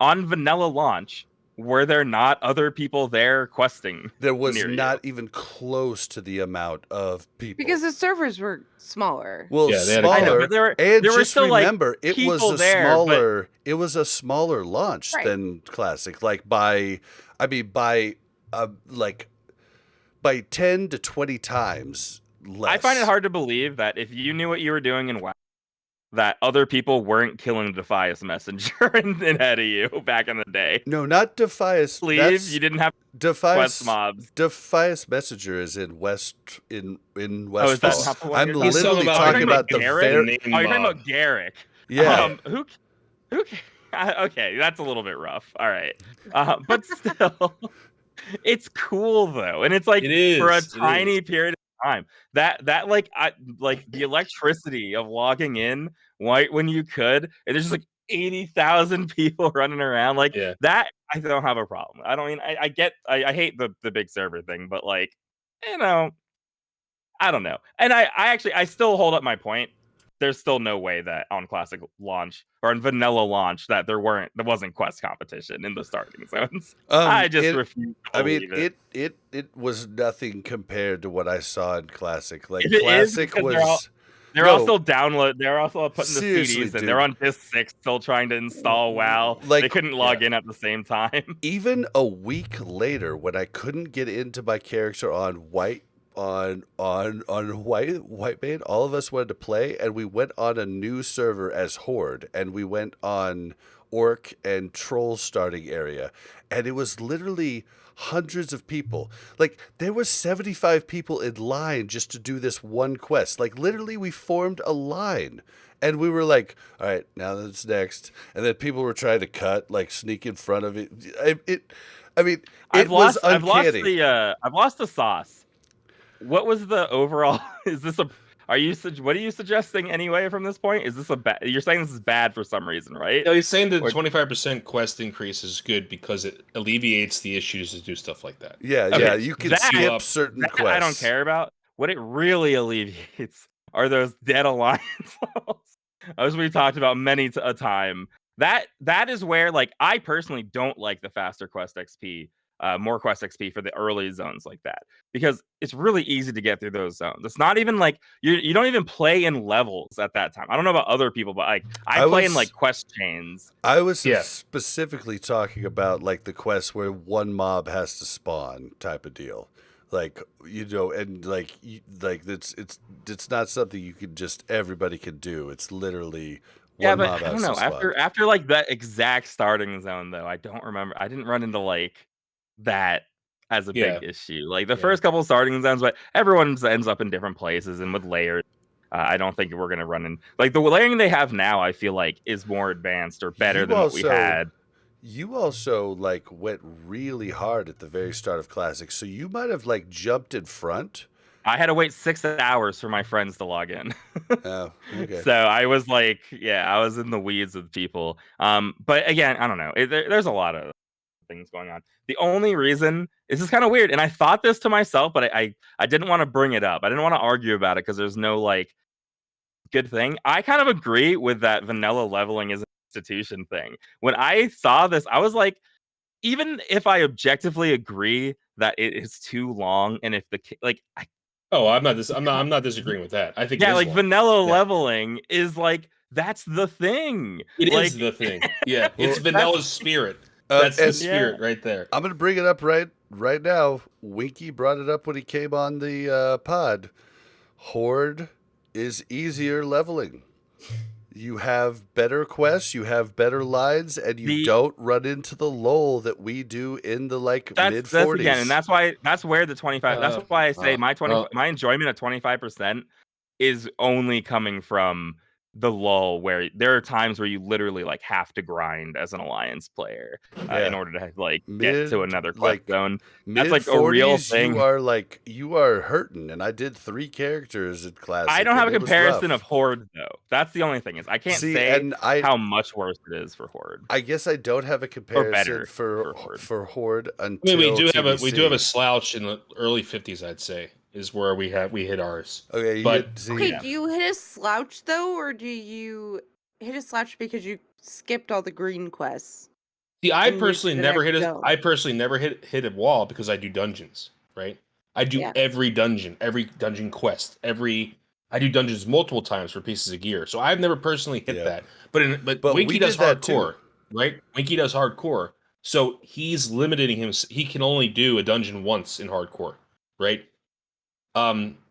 on vanilla launch, were there not other people there questing? There was near not even close to the amount of people. Because the servers were smaller. Well, Yeah, they had a smaller. I know, but there and were just still, like, remember, it was people a there, but- smaller. It was a smaller launch Right. than Classic. Like by 10 to 20 times less. I find it hard to believe that if you knew what you were doing in WoW, that other people weren't killing the Defias messenger ahead of you back in the day. No, not Defias. Leave. You didn't have Defias quest mobs. Defias Messenger is in West in Oh, is that Westfall. not the one I'm you're He's literally talking talking about about the Garrett? very Oh, you're talking about Garrick. yeah. Who? Okay, that's a little bit rough. All right, but still, it's cool though, and it's like It is. for a It tiny is. period of time. That like the electricity of logging in right when you could, and there's just like 80,000 people running around like Yeah. that. I don't have a problem. I don't mean I get I hate the big server thing, but like I don't know. And I still hold up my point. There's still no way that on Classic launch or on Vanilla launch that there wasn't quest competition in the starting zones. I just refuse to believe it. It was nothing compared to what I saw in Classic. Like If it is, Classic because was they're No. also they're also putting the Seriously, CDs in. They're on disc 6 still trying to install WoW. Like, they couldn't log in at the same time. even a week later when I couldn't get into my character on white Whitebait, all of us wanted to play, and we went on a new server as Horde, and we went on Orc and Troll starting area, and it was literally hundreds of people. Like, there was 75 people in line just to do this one quest. Like, literally, we formed a line. And we were like, all right, now that's next. And then people were trying to cut, like sneak in front of it. It was uncanny. I've lost the sauce. What was the overall? What are you suggesting anyway from this point? Is this you're saying this is bad for some reason, right? No, he's saying the 25% quest increase is good because it alleviates the issues to do stuff like that. Yeah, Okay, yeah, you can skip certain that quests. I don't care about. What it really alleviates are those dead alliance levels, as we talked about many a time. That is where, like, I personally don't like the faster quest XP. More quest XP for the early zones like that, because it's really easy to get through those zones. It's not even like you don't even play in levels at that time. I don't know about other people, but like I play in like quest chains. I was specifically talking about like the quests where one mob has to spawn type of deal. Like, and like it's not something you can just everybody can do. It's literally one mob has to spawn. I don't know. After like that exact starting zone though, I don't remember. I didn't run into like that as a big issue. Like the first couple of starting zones, but everyone ends up in different places and with layers. I don't think we're gonna run in like the layering they have now. I feel like is more advanced or better than what we had. You also like went really hard at the very start of Classic, so you might have like jumped in front. I had to wait 6 hours for my friends to log in. Oh, okay. So I was like, I was in the weeds with people. But again, I don't know. There's a lot of things going on. The only reason this is kind of weird, and I thought this to myself, but I didn't want to bring it up. I didn't want to argue about it because there's no like good thing. I kind of agree with that vanilla leveling is an institution thing. When I saw this, I was like, even if I objectively agree that it is too long, and if I'm not disagreeing with that. I think like long. vanilla leveling is like that's the thing. It like, is the thing. Yeah, it's vanilla's spirit. That's the spirit right there. I'm gonna bring it up right now. Winky brought it up when he came on the pod. Horde is easier leveling. You have better quests, you have better lines, and you don't run into the lull that we do in the like mid 40s. Again, and that's where the 25. That's why I say my enjoyment of 25% is only coming from the lull, where there are times where you literally like have to grind as an alliance player in order to like get to another quest zone. That's like a real thing. You are hurting, and I did 3 characters in Classic. I don't have a comparison of Horde though. That's the only thing is I can't say how much worse it is for Horde. I guess I don't have a comparison for Horde until we do have a slouch in the early 50s, I'd say. Is where we hit ours. Okay, do you hit a slouch though, or do you hit a slouch because you skipped all the green quests? See, I and move personally to the never next hit a zone. I personally never hit a wall because I do dungeons, right? I do Yeah. every dungeon quest, I do dungeons multiple times for pieces of gear. So I've never personally hit Yeah. that. But But we Winky does did that too. hardcore, right? Winky does hardcore. So he's limiting him. He can only do a dungeon once in hardcore, right?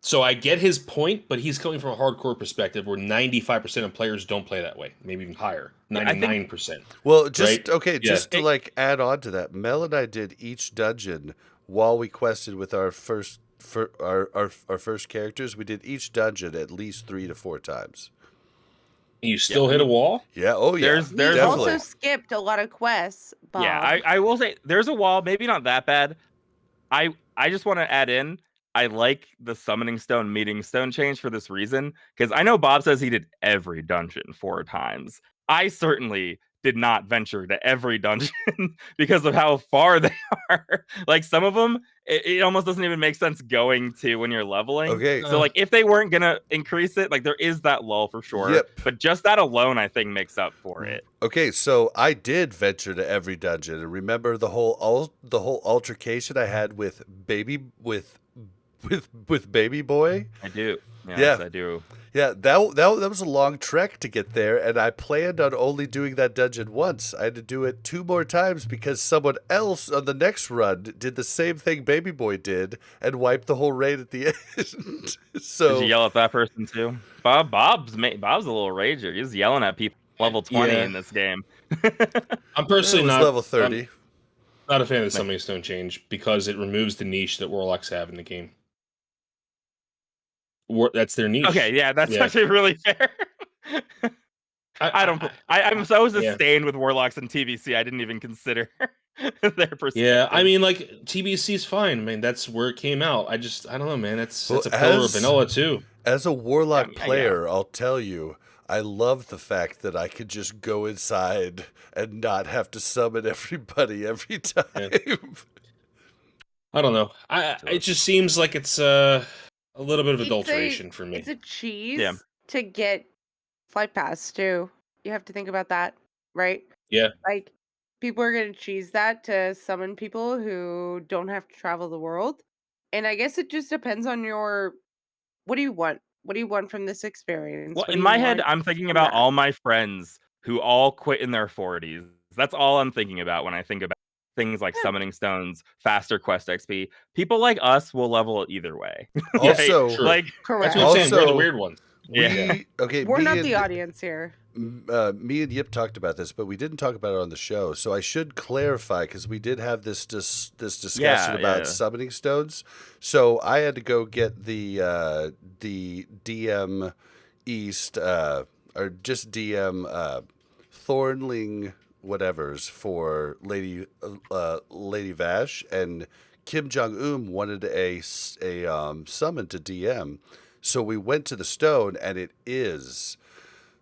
So I get his point, but he's coming from a hardcore perspective where 95% of players don't play that way, maybe even higher, 99%. Well, just right? okay, Yeah. just to like add on to that, Mel and I did each dungeon while we quested with our first our first characters. We did each dungeon at least 3 to 4 times. You still hit a wall? Yeah. Oh yeah. There's We definitely. also skipped a lot of quests, Bob. Yeah, I will say there's a wall, maybe not that bad. I just want to add in, I like the summoning stone meeting stone change for this reason, because I know Bob says he did every dungeon 4 times. I certainly did not venture to every dungeon because of how far they are. Like some of them, it almost doesn't even make sense going to when you're leveling. Okay. So like if they weren't gonna increase it, like there is that lull for sure. Yep. But just that alone, I think makes up for it. Okay, so I did venture to every dungeon, and remember the whole altercation I had with baby boy. I do. Yes, Yeah. I do. Yeah, that was a long trek to get there, and I planned on only doing that dungeon once. I had to do it 2 more times because someone else on the next run did the same thing Baby Boy did and wiped the whole raid at the end. So Did you yell at that person too? Bob's a little rager. He's yelling at people level 20 Yeah. in this game. I'm it personally was not level 30. not a fan of the summoning stone change because it removes the niche that Warlocks have in the game. That's their niche. Okay, yeah, that's actually really fair. I'm so sustained with Warlocks and TBC. I didn't even consider their perspective. Yeah, I mean, like TBC's fine. I mean, that's where it came out. I don't know, man. It's a pillar of vanilla too. As a Warlock Yeah, player, I'll tell you, I love the fact that I could just go inside and not have to summon everybody every time. Yeah. I don't know. It just seems like it's a little bit of adulteration for me. It's a cheese to get flight pass too. You have to think about that, right? Yeah. Like people are gonna cheese that to summon people who don't have to travel the world. And I guess it just depends on your what do you want? What do you want from this experience? Well, What do in you my head, want I'm thinking from about that? all my friends who all quit in their 40s. That's all I'm thinking about when I think about things like summoning stones, faster quest XP. People like us will level either way. Also, True. like Correct. That's what I'm saying. We're the Also, weird ones. We're not the audience here. Me and Yip talked about this, but we didn't talk about it on the show. So I should clarify because we did have this discussion about summoning stones. So I had to go get the DM East or just DM Thornling whatevers for Lady Vash, and Kim Jong-un wanted a summon to DM. So we went to the stone, and it is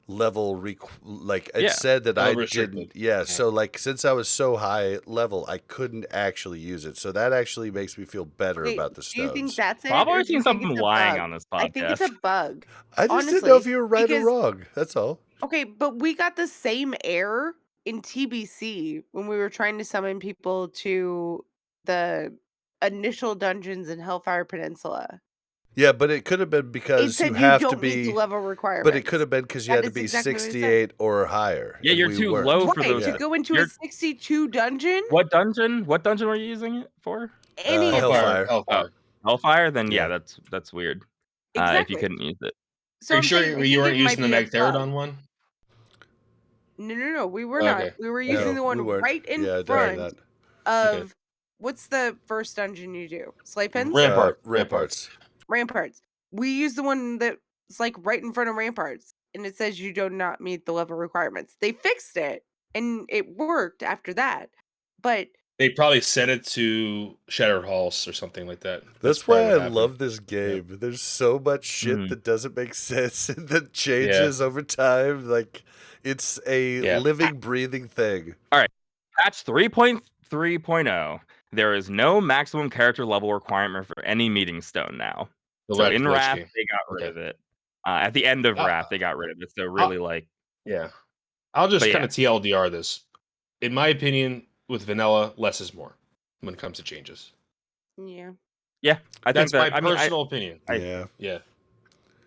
level it said that I didn't. Yeah, so like since I was so high level, I couldn't actually use it. So that actually makes me feel better about the stones. Do you think that's it? I've or always do you seen think something it's a lying bug? on this I think it's podcast. a bug. I just honestly, didn't know if you were right because- or wrong. That's all. Okay, but we got the same error in TBC when we were trying to summon people to the initial dungeons in Hellfire Peninsula. Yeah, but it could have been It because said you have don't to meet be the level requirements. But it could have been because you had That to is be exactly what it said. 68 or higher. Yeah, and you're we too weren't. low for Right, those. to go into a 62 dungeon? What dungeon? What dungeon were you using it for? Any of them. Hellfire. Hellfire? Then Yeah. that's weird. Exactly. If you couldn't use it. So Are you I'm sure saying, I you think weren't it might using the be a bug. Magtheridon one? No, we were Okay. not. We were No, using the we one weren't. right in Yeah, front not. of what's the first dungeon you do? Slave pens? Ramparts. Ramparts. We use the one that's like right in front of Ramparts, and it says you do not meet the level requirements. They fixed it, and it worked after that. But They probably set it to Shattered Halls or something like that. That's probably why what I happened. love this game. There's so much shit that doesn't make sense and that changes Yeah. over time. Like it's a living, breathing thing. All right. Patch 3.3.0. There is no maximum character level requirement for any meeting stone now. So in Wrath, they got rid of it. At the end of Wrath, they got rid of it. So really, I'll just kind of TLDR this. in my opinion, with vanilla, less is more when it comes to changes. Yeah. Yeah, I think That's my that. I mean, personal opinion. Yeah.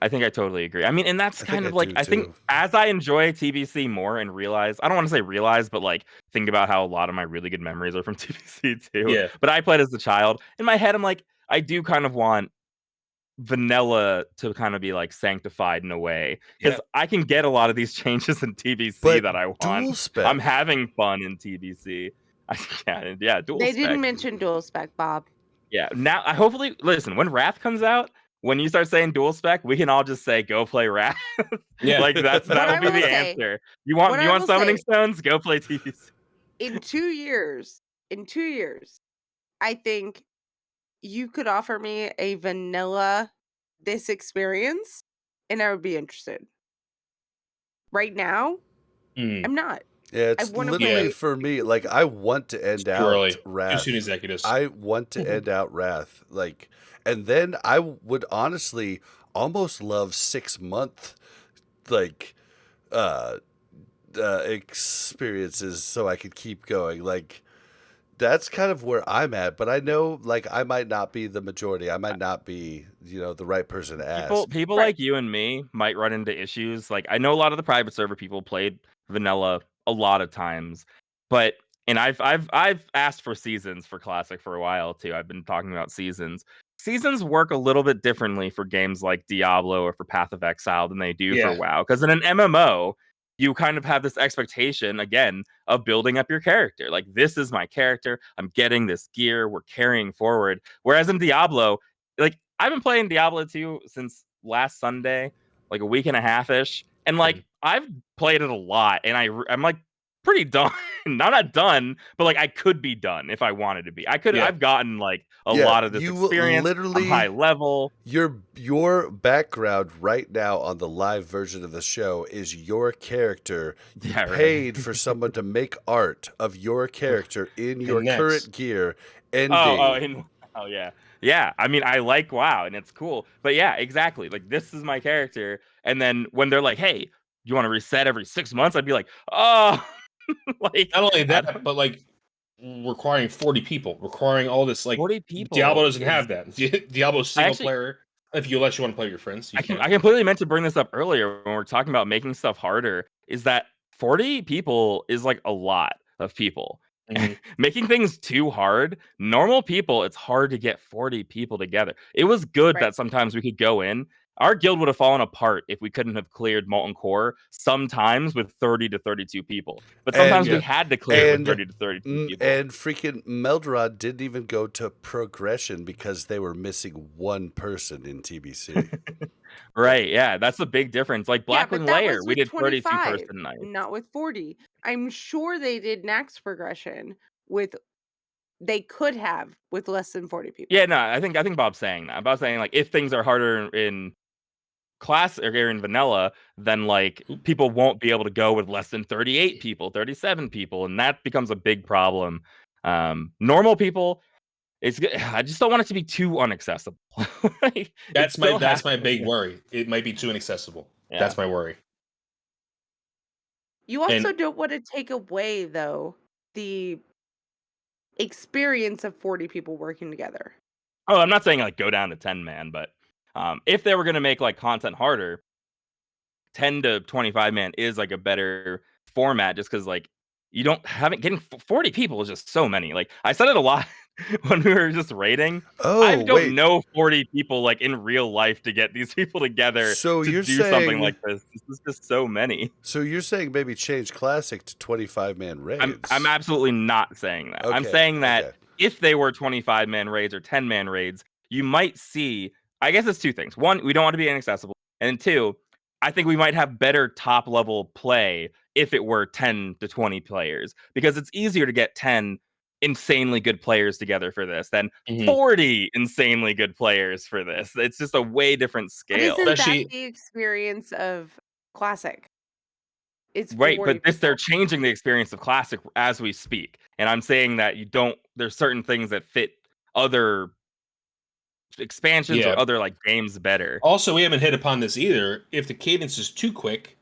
I think I totally agree. I mean, and that's I think kind of I like do, I think too. as I enjoy TBC more and realize, I don't want to say realize, but like think about how a lot of my really good memories are from TBC too. Yeah. But I played as a child. In my head, I'm like, I do kind of want vanilla to kind of be like sanctified in a way because I can get a lot of these changes in TBC But that I want. dual spec. I'm having fun in TBC. Yeah, dual They spec. didn't mention dual spec, Bob. Yeah, now I hopefully listen when Wrath comes out. When you start saying dual spec, we can all just say go play Wrath. Yeah. Like that'll I be will the say- answer. You what want I will summoning say- stones? Go play TBC. In 2 years, I think you could offer me a vanilla this experience and I would be interested. Right now, Mm. I'm not. Yeah, it's wanna literally play- for me. Like, I want to end Too out early. Too Wrath. soon executives. I want to end out Wrath. Like, and then I would honestly almost love 6-month, like, experiences so I could keep going. Like, that's kind of where I'm at. But I know, like, I might not be the majority. I might not be, the right person to ask. People Right. like you and me might run into issues. Like I know a lot of the private server people played vanilla a lot of times, but and I've asked for seasons for classic for a while too. I've been talking about seasons. Seasons work a little bit differently for games like Diablo or for Path of Exile than they do for Yeah. WoW. Because in an MMO, you kind of have this expectation again of building up your character. Like this is my character. I'm getting this gear. We're carrying forward. Whereas in Diablo, like I've been playing Diablo 2 since last Sunday, like a week and a half ish, and like I've played it a lot, and I'm like pretty done. I'm not done, but like I could be done if I wanted to be. Yeah. I've gotten like a Yeah, lot of this you experience. literally- I'm high level. Your background right now on the live version of the show is your character. You Yeah, right. paid for someone to make art of your character in your next. current gear ending. Oh yeah. Yeah, I mean, I like WoW, and it's cool. But yeah, exactly. Like, this is my character. And then when they're like, hey, you want to reset every 6 months? I'd be like, oh, like, Not only that, but like requiring 40 people, requiring all this. Like 40 people. Diablo doesn't have that. Diablo's single actually- player. Unless you want to play with your friends, you can. I completely meant to bring this up earlier when we're talking about making stuff harder. Is that 40 people is like a lot of people. Mhm. Making things too hard, normal people, it's hard to get 40 people together. It was good Right. that sometimes we could go in. Our guild would have fallen apart if we couldn't have cleared Molten Core sometimes with 30 to 32 people. But sometimes we And- had to clear it with and- 30 to 32 people. And freaking Melderon didn't even go to progression because they were missing one person in TBC. Right, yeah, that's a big difference. Like Yeah, but Blackwing that Lair, was we with did 32 25, person nights. not with 40. I'm sure they did next progression with they could have with less than 40 people. Yeah, no, I think Bob's saying that. Bob's saying like if things are harder in class or in vanilla, then like people won't be able to go with less than 38 people, 37 people, and that becomes a big problem. Normal people, I just don't want it to be too unaccessible. Like, That's my big worry. It might be too inaccessible. Yeah. That's my worry. You also And- don't want to take away though the experience of 40 people working together. Oh, I'm not saying like go down to 10 man, but if they were gonna make like content harder, 10 to 25 man is like a better format just because like you don't haven't getting 40 people is just so many. Like I said it a lot when we were just rating. Oh, I don't wait. know 40 people like in real life to get these people together So to you're do something saying- like this. This is just so many. So you're saying maybe change Classic to 25-man raids? I'm absolutely not saying that. I'm Okay, saying that okay. if they were 25-man raids or 10-man raids, you might see, I guess it's two things. One, we don't want to be inaccessible. And two, I think we might have better top level play if it were 10 to 20 players because it's easier to get 10 insanely good players together for this than Mhm. 40 insanely good players for this. It's just a way different But scale. isn't Especially- that the experience of Classic? It's Right, 40 but they're people. changing the experience of Classic as we speak. And I'm saying that there's certain things that fit other expansions Yeah. or other like games better. Also, we haven't hit upon this either. If the cadence is too quick,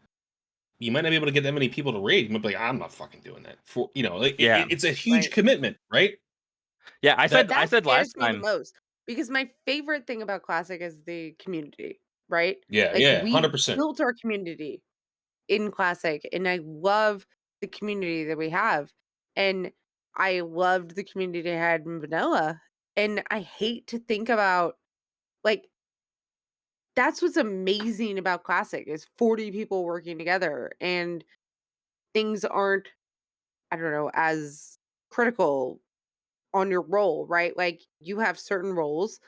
you might not be able to get that many people to raid. You might be like, I'm not fucking doing that. For like, Yeah. it's a huge Right. commitment, right? Yeah, I said That last scares me the time. most because my favorite thing about Classic is the community, right? Yeah, Like yeah, we 100%. built our community in Classic, and I love the community that we have. And I loved the community I had in Vanilla. And I hate to think about like that's what's amazing about Classic is 40 people working together and things aren't, I don't know, as critical on your role, right? Like you have certain roles,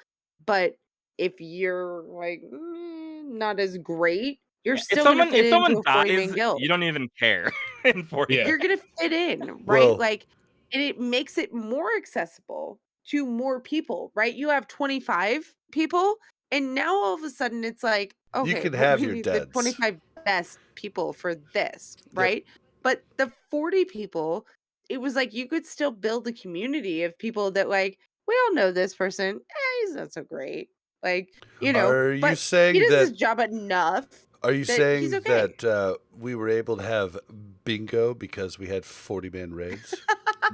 but if you're like not as great, you're Yeah, if still gonna someone fit if into someone a 40 man dies, guild. you don't even care in 40 Yeah. You're gonna fit in, right? Well, Like, and it makes it more accessible to more people, right? You have 25 people, and now all of a sudden it's like, you okay, can well, have we your need the duds. 25 best people for this, Yep. right? But the 40 people, it was like you could still build a community of people that like, we all know this person. He's not so great. Like, Are you but he saying does that? his job enough Are you that he's saying okay. that we were able to have bingo because we had 40-man raids?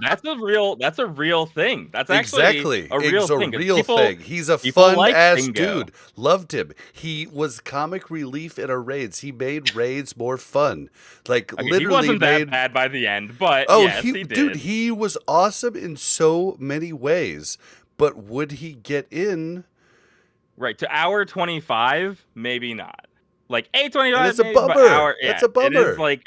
That's a real thing. That's actually Exactly. a real It's a thing 'cause real thing. He's a people fun like ass bingo. dude. Loved him. He was comic relief in our raids. He made raids more fun. Like Okay, he literally wasn't that made. bad by the end, but Oh, yes, he dude, did. he was awesome in so many ways. But would he get in? Right, to hour 25, maybe not. Like And 8:25 it's a maybe, but bummer. hour, That's yeah, a it is bummer. like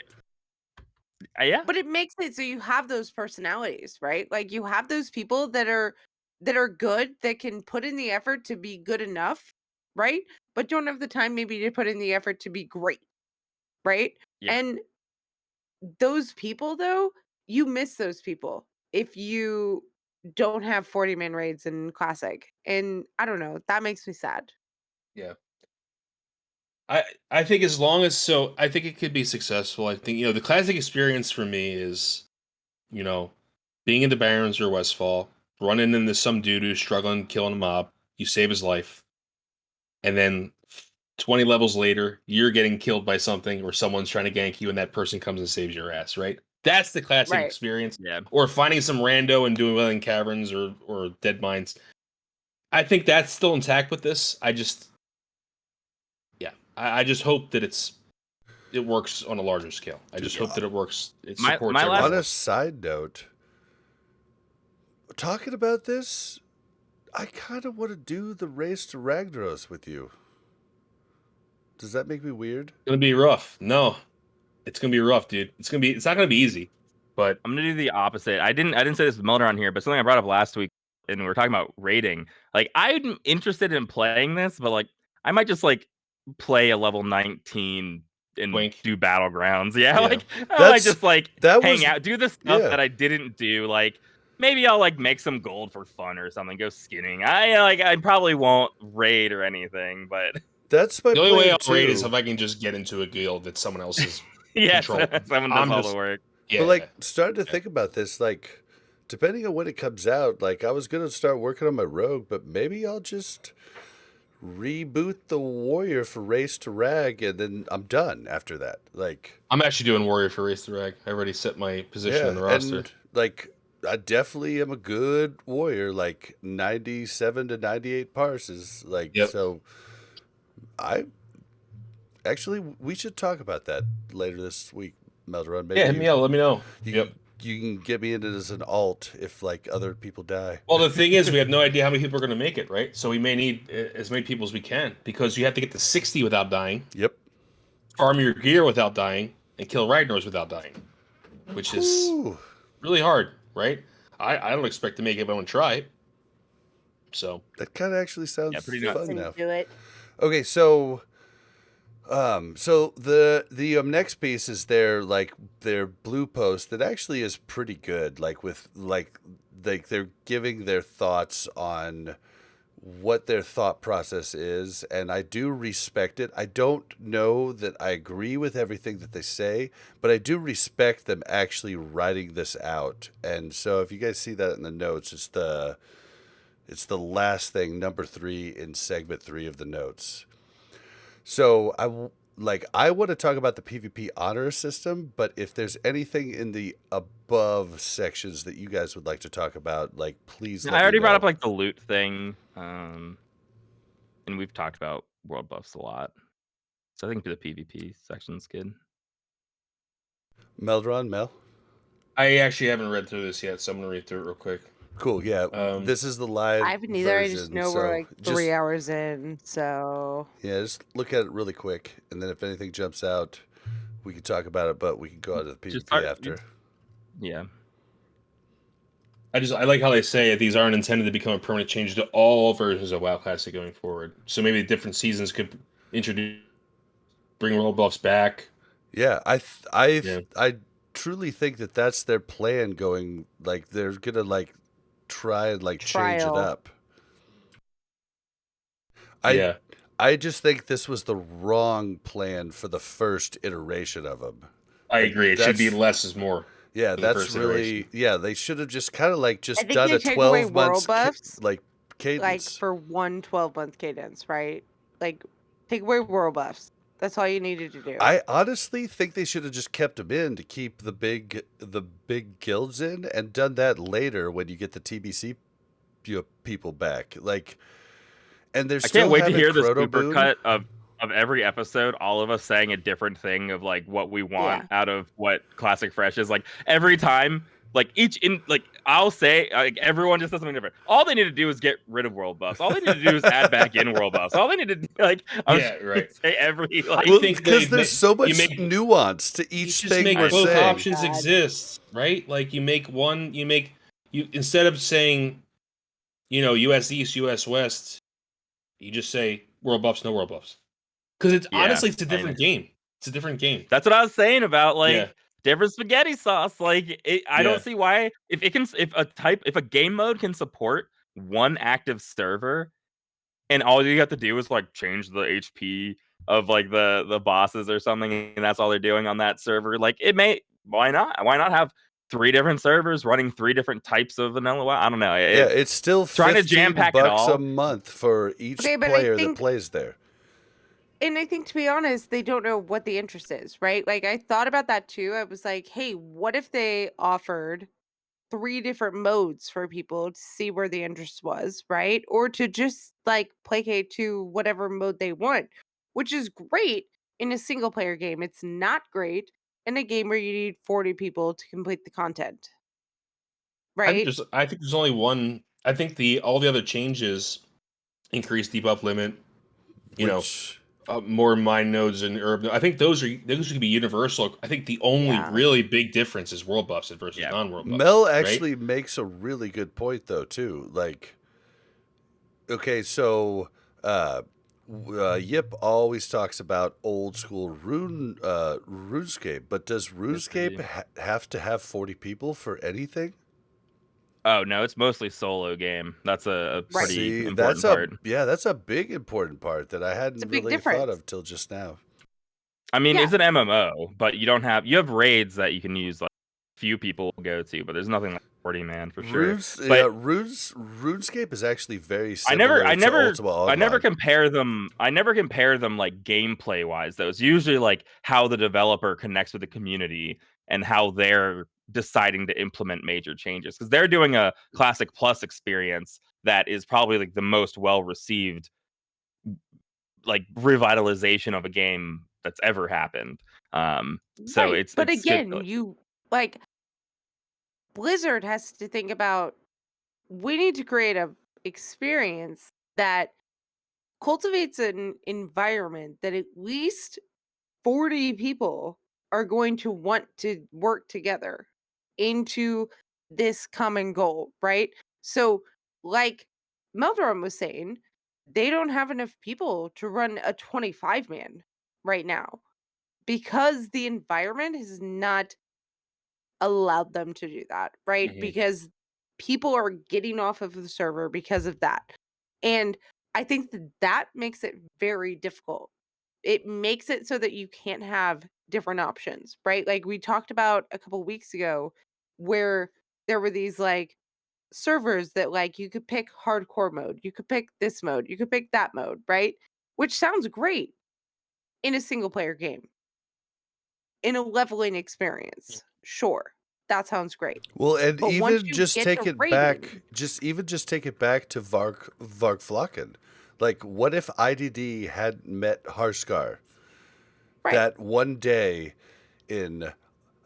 yeah. But it makes it so you have those personalities, right? Like you have those people that are good, that can put in the effort to be good enough, right? But don't have the time maybe to put in the effort to be great, right? Yeah. And those people though, you miss those people if you don't have 40 man raids in Classic. And I don't know, that makes me sad. Yeah. I think I think it could be successful. I think the classic experience for me is being in the Barrens or Westfall, running into some dude who's struggling, killing a mob. You save his life, and then 20 levels later, you're getting killed by something, or someone's trying to gank you, and that person comes and saves your ass. Right? That's the classic Right. experience. Yeah. Or finding some rando and doing well in caverns or dead mines. I think that's still intact with this. I just hope that it works on a larger scale. I just hope that it works. It My supports last- everyone On a else. side note, talking about this, I kind of want to do the race to Ragnaros with you. Does that make me weird? It's gonna be rough. No, it's gonna be rough, dude. It's not gonna be easy. But I'm gonna do the opposite. I didn't say this with Melderon here, but something I brought up last week, and we were talking about rating. Like, I'm interested in playing this, but like, I might just like play a level 19 and Wink. do Battlegrounds. Yeah, Yeah. like I might That's- just like that hang was- out, do the stuff yeah. that I didn't do. Like, maybe I'll like make some gold for fun or something. Go skinning. I probably won't raid or anything, but That's my the only way plan I'll rate is too. if I can just get into a guild that someone else is yes, control. someone does I'm all just- the work. Yeah. But like starting to think about this, like depending on when it comes out, like I was gonna start working on my rogue, but maybe I'll just reboot the warrior for race to rag, and then I'm done after that. Like I'm actually doing warrior for race to rag. I already set my position in the roster. and like I definitely am a good warrior, like 97 to 98 parses. Like Yep. so I actually we should talk about that later this week, Melderon. Maybe Yeah, hit me out. Let me know. you, Yep. you can get me in it as an alt if like other people die. Well, the thing is, we have no idea how many people are going to make it, right? So we may need as many people as we can because you have to get to 60 without dying, Yep. farm your gear without dying, and kill Ragnars without dying, which is Ooh. really hard, right? I don't expect to make everyone try it. So That kind of actually sounds pretty nuts. fun now. Do it. Okay, so the next piece is their blue post that actually is pretty good. Like with like they're giving their thoughts on what their thought process is, and I do respect it. I don't know that I agree with everything that they say, but I do respect them actually writing this out. And so if you guys see that in the notes, it's the last thing, number 3 in segment 3 of the notes. So like I want to talk about the PvP honor system, but if there's anything in the above sections that you guys would like to talk about, like please let I already me brought know. up like the loot thing, and we've talked about world buffs a lot. So I think the PvP section's good. Melderon, Mel? I actually haven't read through this yet, so I'm gonna read through it real quick. Cool, yeah. This is the live I haven't either. I just version, know we're so like 3 hours in, so just look at it really quick, and then if anything jumps out, we can talk about it, but we can go on to the PvP after. Yeah. I like how they say these aren't intended to become a permanent change to all versions of WoW Classic going forward. So maybe different seasons could bring world buffs back. Yeah, I truly think that that's their plan going. Like they're gonna like try and like change it Trial. up. Yeah. I just think this was the wrong plan for the first iteration of them. I agree. It should be less is more. Yeah, for the that's first really iteration. yeah. They should have just kind of like I just think done they a take away 12 world months buffs, like like cadence. for one 12-month cadence, right? Like take away world buffs. That's all you needed to do. I honestly think they should have just kept them in to keep the big guilds in, and done that later when you get the TBC people back. Like, and there's I can't wait to hear the Chrono supercut of every episode, all of us saying a different thing of like what we want out of what Classic Fresh is. Like every time, like I'll say like everyone just does something different. All they need to do is get rid of world buffs. All they need to do is add back in world buffs. All they need to do, like say every like. Well, because there's so much nuance to each thing make we're both saying. options exist, right? Like you instead of saying, US East, US West, you just say world buffs, no world buffs. Because it's honestly it's a different game. It's a different game. That's what I was saying about like different spaghetti sauce. Like I don't see why if a game mode can support one active server, and all you have to do is like change the HP of like the bosses or something, and that's all they're doing on that server. Like why not? Why not have 3 different servers running 3 different types of vanilla WoW? I don't know. It's still trying to jam pack it all $15 a month for each player that plays there. And I think, to be honest, they don't know what the interest is, right? Like, I thought about that too. I was like, hey, what if they offered 3 different modes for people to see where the interest was, right? Or to just like placate to whatever mode they want, which is great in a single player game. It's not great in a game where you need 40 people to complete the content. Right? I think there's only one. I think all the other changes increase debuff limit, more mine nodes and herb. I think those should be universal. I think the only really big difference is world buffs versus non-world buffs. Mel actually makes a really good point though too. Like, okay, so Yip always talks about old school RuneScape, but does RuneScape have to have 40 people for anything? Oh no, it's mostly solo game. That's a pretty important part. That's a big important part that I hadn't really thought of till just now. I mean, it's an MMO, but you have raids that you can use like few people go to, but there's nothing like 40 man for sure. RuneScape is actually very similar to Ultima Online. I never compare them like gameplay wise though. It's usually like how the developer connects with the community and how they're deciding to implement major changes, because they're doing a Classic Plus experience that is probably like the most well received like revitalization of a game that's ever happened. So it's again, good. you like Blizzard has to think about, we need to create a experience that cultivates an environment that at least 40 people are going to want to work together into this common goal, right? So, like Melderon was saying, they don't have enough people to run a 25 man right now because the environment has not allowed them to do that, right? Because people are getting off of the server because of that. And I think that makes it very difficult. It makes it so that you can't have different options, right? Like we talked about a couple weeks ago where there were these like servers that like you could pick hardcore mode, you could pick this mode, you could pick that mode, right? Which sounds great. in a single player game. In a leveling experience. Sure. That sounds great. Well, and But once even you just get take to it back, raiding- just take it back to Vargflocken. Like, what if IDD hadn't met Harskar? Right. That one day in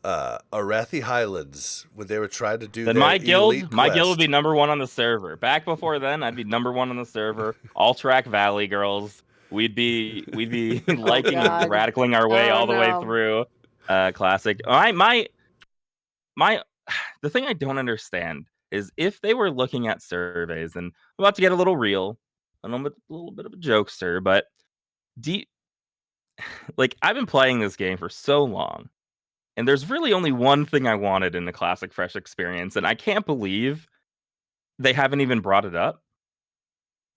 Arathi Highlands, when they were trying to do Then their my guild elite would be quest. #1 on the server. Back before then, I'd be #1 on the server. All track Valley girls. We'd be liking and God. radicaling our way Oh, all the way no. through. Classic. The thing I don't understand is if they were looking at surveys, and I'm about to get a little real, and I'm a little bit of a jokester, but like I've been playing this game for so long, and there's really only one thing I wanted in the classic fresh experience, and I can't believe they haven't even brought it up.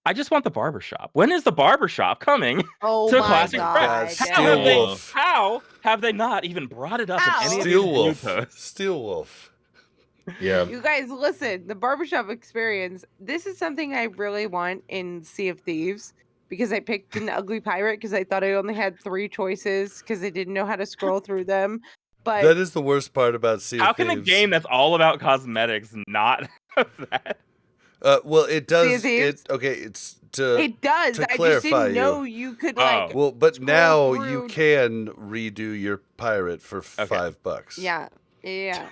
I just want the barbershop. When is the barbershop coming Oh to my Classic God. Fresh? Steelwolf. How have they not even brought it up How? in any of these blue Steelwolf. posts? Steelwolf. Yeah. You guys, listen, the barbershop experience. This is something I really want in Sea of Thieves because I picked an ugly pirate because I thought I only had 3 choices because I didn't know how to scroll through them. But That is the worst part about Sea How of can a Thieves. game that's all about cosmetics not have that? Well, it does. Thieves? It's to. it does. to I just clarify didn't know you could like. Well, but scroll now you through- can redo your pirate for Okay. $5. Yeah.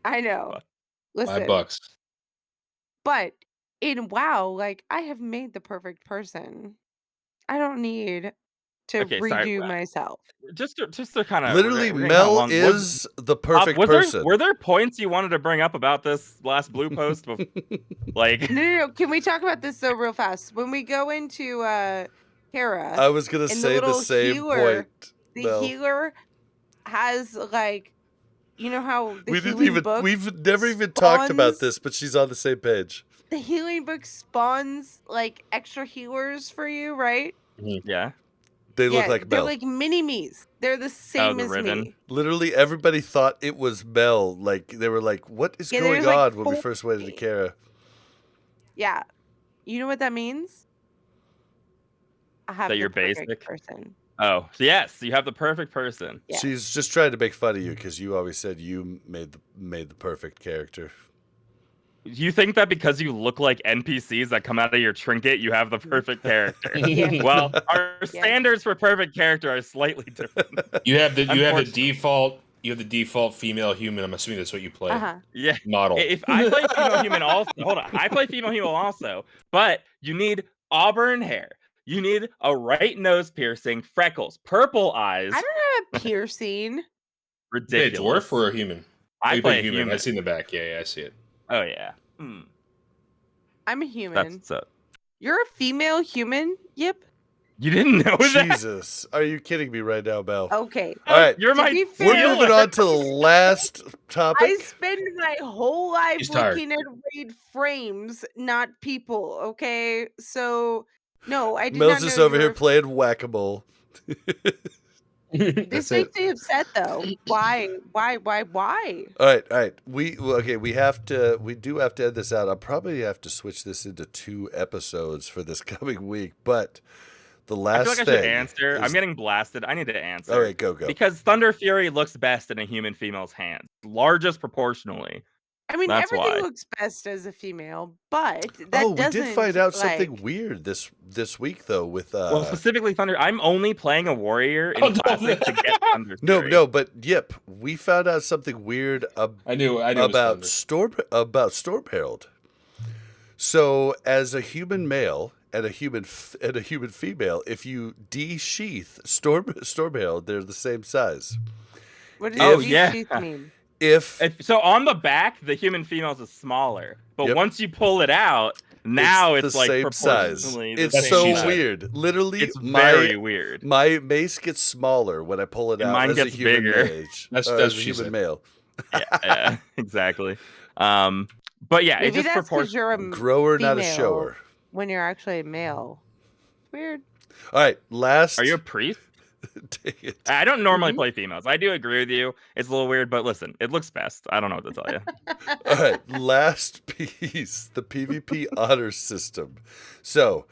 I know. Listen, $5. but in WoW, like I have made the perfect person. I don't need to Okay, sorry. redo myself. Just to kind of Literally, Mel is the perfect person. Were there points you wanted to bring up about this last blue post? Like, No. Can we talk about this though real fast? When we go into Hera, I was gonna and the say the little same healer- point. the Mel. healer has like, you know how the We didn't healing even. book We've never even talked about spawns- this, but she's on the same page. the healing book spawns like extra healers for you, right? yeah. They look like they're Mel. like mini me's. They're the same the as Riven. me. Literally, everybody thought it was Mel. Like they were like, "What is Yeah, going there's, like, on?" When we 4 first went into Kara. Yeah. You know what that means? I have That the you're perfect basic? person. Oh, yes, you have the perfect person. Yeah. She's just trying to make fun of you because you always said you made the perfect character. You think that because you look like NPCs that come out of your trinket, you have the perfect character? Yeah. Well, our standards for perfect character are slightly different. You have the Unfortunately. default female human. I'm assuming that's what you play. Uh-huh. Yeah. Model. If I play female human also, hold on, I play female human also, but you need auburn hair. You need a right nose piercing, freckles, purple eyes. I don't have a piercing. Play a Ridiculous. dwarf or a human? I You play a human. human. I see in the back. Yeah, I see it. Oh yeah. Hmm. I'm a human. That's so. You're a female human? Yep. You didn't know that? Jesus, are you kidding me right now, Mel? Okay. All right, You're To my. be we're fair, moving on to the last topic. I spend my whole life He's tired. looking at raid frames, not people. Okay, so no, I did Mel's not just know over you here were- playing whack-a-mole. This That's makes it. me upset though. Why? Why? All right. We do have to end this out. I'll probably have to switch this into 2 episodes for this coming week. But the I last feel like I thing should answer. is- I'm getting blasted. I need to answer. All right, go. Because Thunder Fury looks best in a human female's hand, largest proportionally. I mean, That's everything why. looks best as a female, but that we doesn't. did find out something like- weird this week though with Well, specifically Thunder. I'm only playing a warrior in Oh, no. Classic to get Thunder Fury. no, but Yip, we found out something weird I knew it was about Thunder. Storm Herald. So, as a human male and a human female, if you de-sheath Storm Herald, they're the same size. What does Oh, these yeah. teeth mean? So on the back, the human females is smaller, but Yep. once you pull it out, now it's the like same size. proportionally the It's same so size. weird. Literally, It's very weird. My mace gets smaller when I pull it And out. mine as a gets human bigger. mage, That's or what as a she human said. male. Yeah, exactly. But yeah, Maybe it just that's because proportions. you're a Grower, not a female shower. when you're actually a male. Weird. All right, last. Are you a priest? Dang it. I don't normally Mhm. play females. I do agree with you. It's a little weird, but listen, it looks best. I don't know what to tell you. All right, last piece, the PvP honor system. So,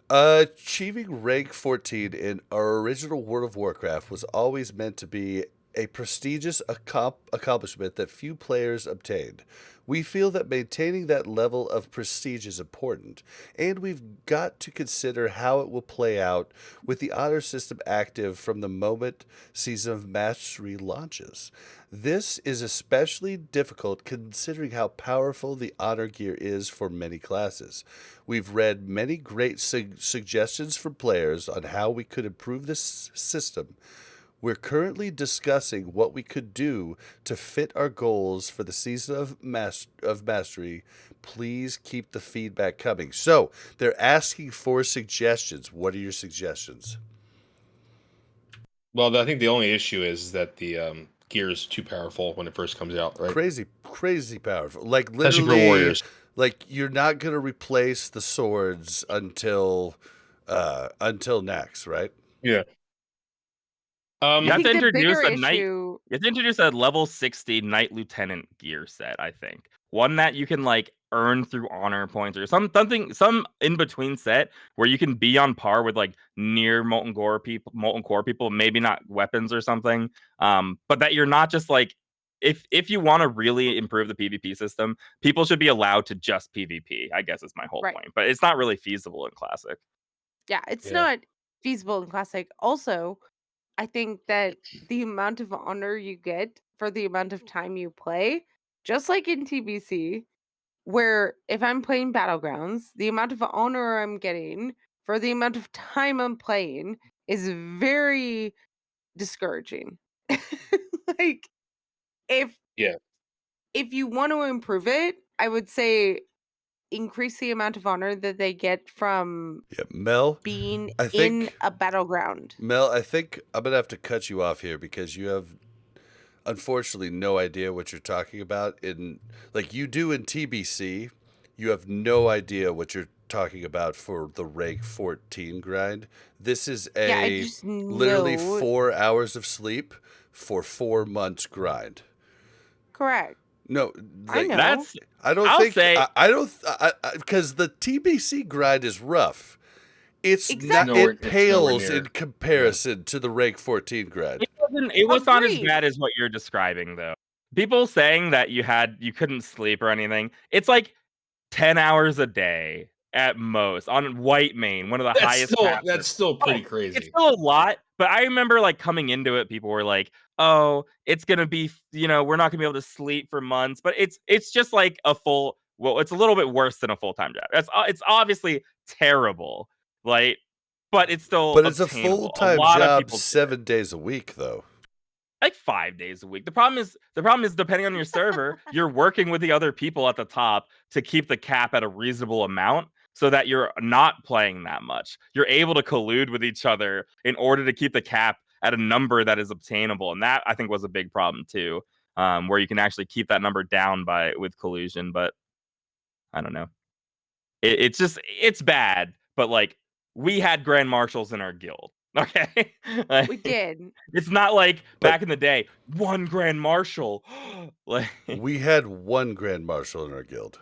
Achieving rank 14 in our original World of Warcraft was always meant to be a prestigious accomplishment that few players obtained. We feel that maintaining that level of prestige is important, and we've got to consider how it will play out with the honor system active from the moment Season of Mastery launches. This is especially difficult considering how powerful the honor gear is for many classes. We've read many great suggestions from players on how we could improve this system. We're currently discussing what we could do to fit our goals for the Season of Mastery. Please keep the feedback coming. So, they're asking for suggestions. What are your suggestions? Well, I think the only issue is that the gear is too powerful when it first comes out, right? Crazy powerful. Like Especially literally, for warriors. like you're not gonna replace the swords until next, right? Yeah. You I have think to the introduce bigger a knight. issue. You have to introduce a level 60 Knight Lieutenant gear set, I think. One that you can like earn through honor points or some in between set where you can be on par with like near molten core people, maybe not weapons or something. But that you're not just like if you want to really improve the PvP system, people should be allowed to just PvP, I guess is my whole Right. point. But it's not really feasible in Classic. Yeah, it's Yeah. not feasible in Classic. Also, I think that the amount of honor you get for the amount of time you play, just like in TBC, where if I'm playing Battlegrounds, the amount of honor I'm getting for the amount of time I'm playing is very discouraging. Like if Yeah. if you want to improve it, I would say increase the amount of honor that they get from Yeah, Mel. being I in think a battleground. Mel, I think I'm gonna have to cut you off here because you have unfortunately no idea what you're talking about in like you do in TBC. You have no idea what you're talking about for the rank 14 grind. This is Yeah, I a just literally know. 4 hours of sleep for 4 months grind. Correct. No, I like know. That's I don't I'll think say- I don't because the TBC grind is rough. It's Exactly. not. It It's nowhere pales near. in comparison to the rank 14 grind. It was not as Agreed. bad as what you're describing, though. People saying that you couldn't sleep or anything. It's like 10 hours a day at most on White Main, one of the highest caps. That's still pretty It's crazy. still a lot, but I remember like coming into it, people were like, "Oh, it's gonna be, we're not gonna be able to sleep for months." But it's just like it's a little bit worse than a full-time job. It's obviously terrible, like, but it's still But it's a obtainable. full-time lot of job people do it. 7 days a week, though. Like 5 days a week. The problem is depending on your server, you're working with the other people at the top to keep the cap at a reasonable amount so that you're not playing that much. You're able to collude with each other in order to keep the cap at a number that is obtainable. And that I think was a big problem too. Where you can actually keep that number down with collusion, but I don't know. It's bad, but like we had grand marshals in our guild. Okay. Like, We did. it's not like back in the day, one grand marshal. Like We had one grand marshal in our guild.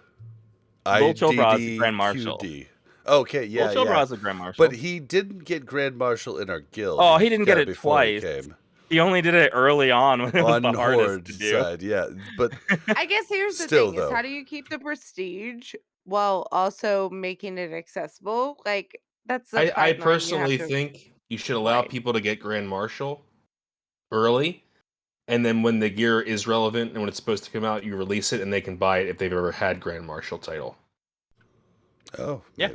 Lil Chobra is the grand marshal. IDDQD. Okay, yeah, Lil Chobra yeah. is a grand marshal. But he didn't get grand marshal in our guild. Oh, he didn't get got it before he twice. came. He only did it early on when it was On the hardest Horde to do. side, yeah. But I guess here's the Still, thing: is though. how do you keep the prestige while also making it accessible? Like that's the I fine line you have personally to- think you should allow Right. people to get Grand Marshal early, and then when the gear is relevant and when it's supposed to come out, you release it and they can buy it if they've ever had Grand Marshal title. Oh, Yeah.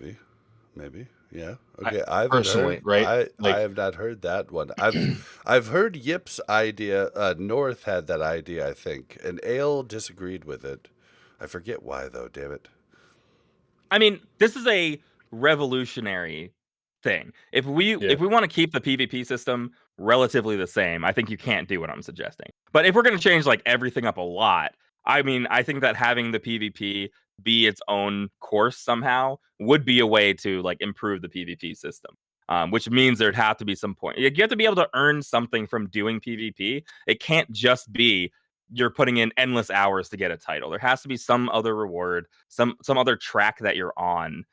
maybe. Yeah. Okay. I've personally, heard, right? I have not heard that one. I've heard Yip's idea. North had that idea, I think, and Ale disagreed with it. I forget why though. Damn it. I mean, this is a revolutionary thing. If we want to keep the PvP system relatively the same, I think you can't do what I'm suggesting. But if we're going to change like everything up a lot, I mean, I think that having the PvP be its own course somehow would be a way to like improve the PvP system. Which means there'd have to be some point. You have to be able to earn something from doing PvP. It can't just be you're putting in endless hours to get a title. There has to be some other reward, some other track that you're on.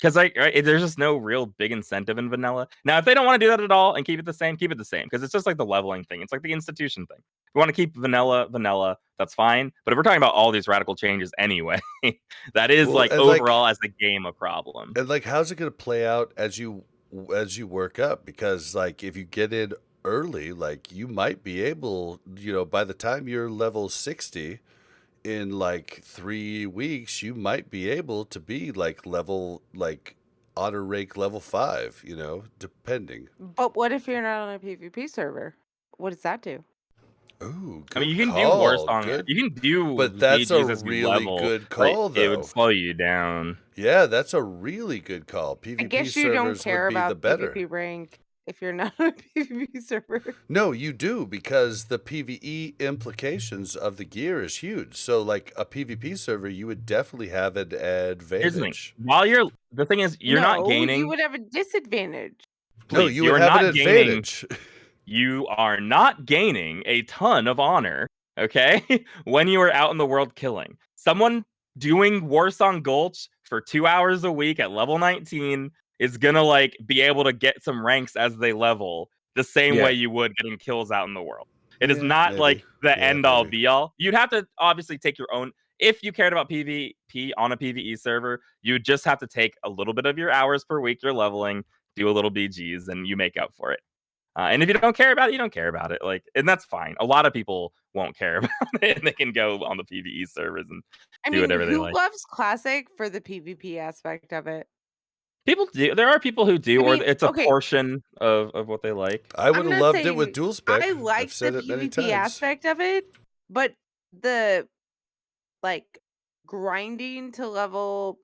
Because there's just no real big incentive in vanilla. Now, if they don't want to do that at all and keep it the same, because it's just like the leveling thing. It's like the institution thing. If we want to keep vanilla, that's fine. But if we're talking about all these radical changes anyway, that is overall as the game a problem. And like, how's it going to play out as you work up? Because like, if you get in early, like you might be able, by the time you're level 60. In like 3 weeks, you might be able to be like honor rank level 5, depending. But what if you're not on a PvP server? What does that do? Ooh, I mean, you can do Warsong. You can do, but that's a as really level, good call, though. It would slow you down. Yeah, that's a really good call. PvP I guess you don't care about the better. PvP rank if you're not on a PvP server. No, you do, because the PvE implications of the gear is huge. So, like a PvP server, you would definitely have an advantage. Here's the thing. The thing is, you're not gaining. You would have a disadvantage. No, you would have an advantage. You are not gaining a ton of honor, okay? When you are out in the world killing. Someone doing Warsong Gulch for 2 hours a week at level 19 is gonna be able to get some ranks as they level the same way you would getting kills out in the world. It is not the end all be all. You'd have to obviously take your own. If you cared about PvP on a PvE server, you would just have to take a little bit of your hours per week you're leveling, do a little BGs, and you make up for it. And if you don't care about it, you don't care about it. And that's fine. A lot of people won't care about it, and they can go on the PvE servers and do whatever they like. Who loves Classic for the PvP aspect of it? People do. There are people who do, or it's a portion of what they like. I would have loved it with dual spec. I like the PvP aspect of it, but the grinding to level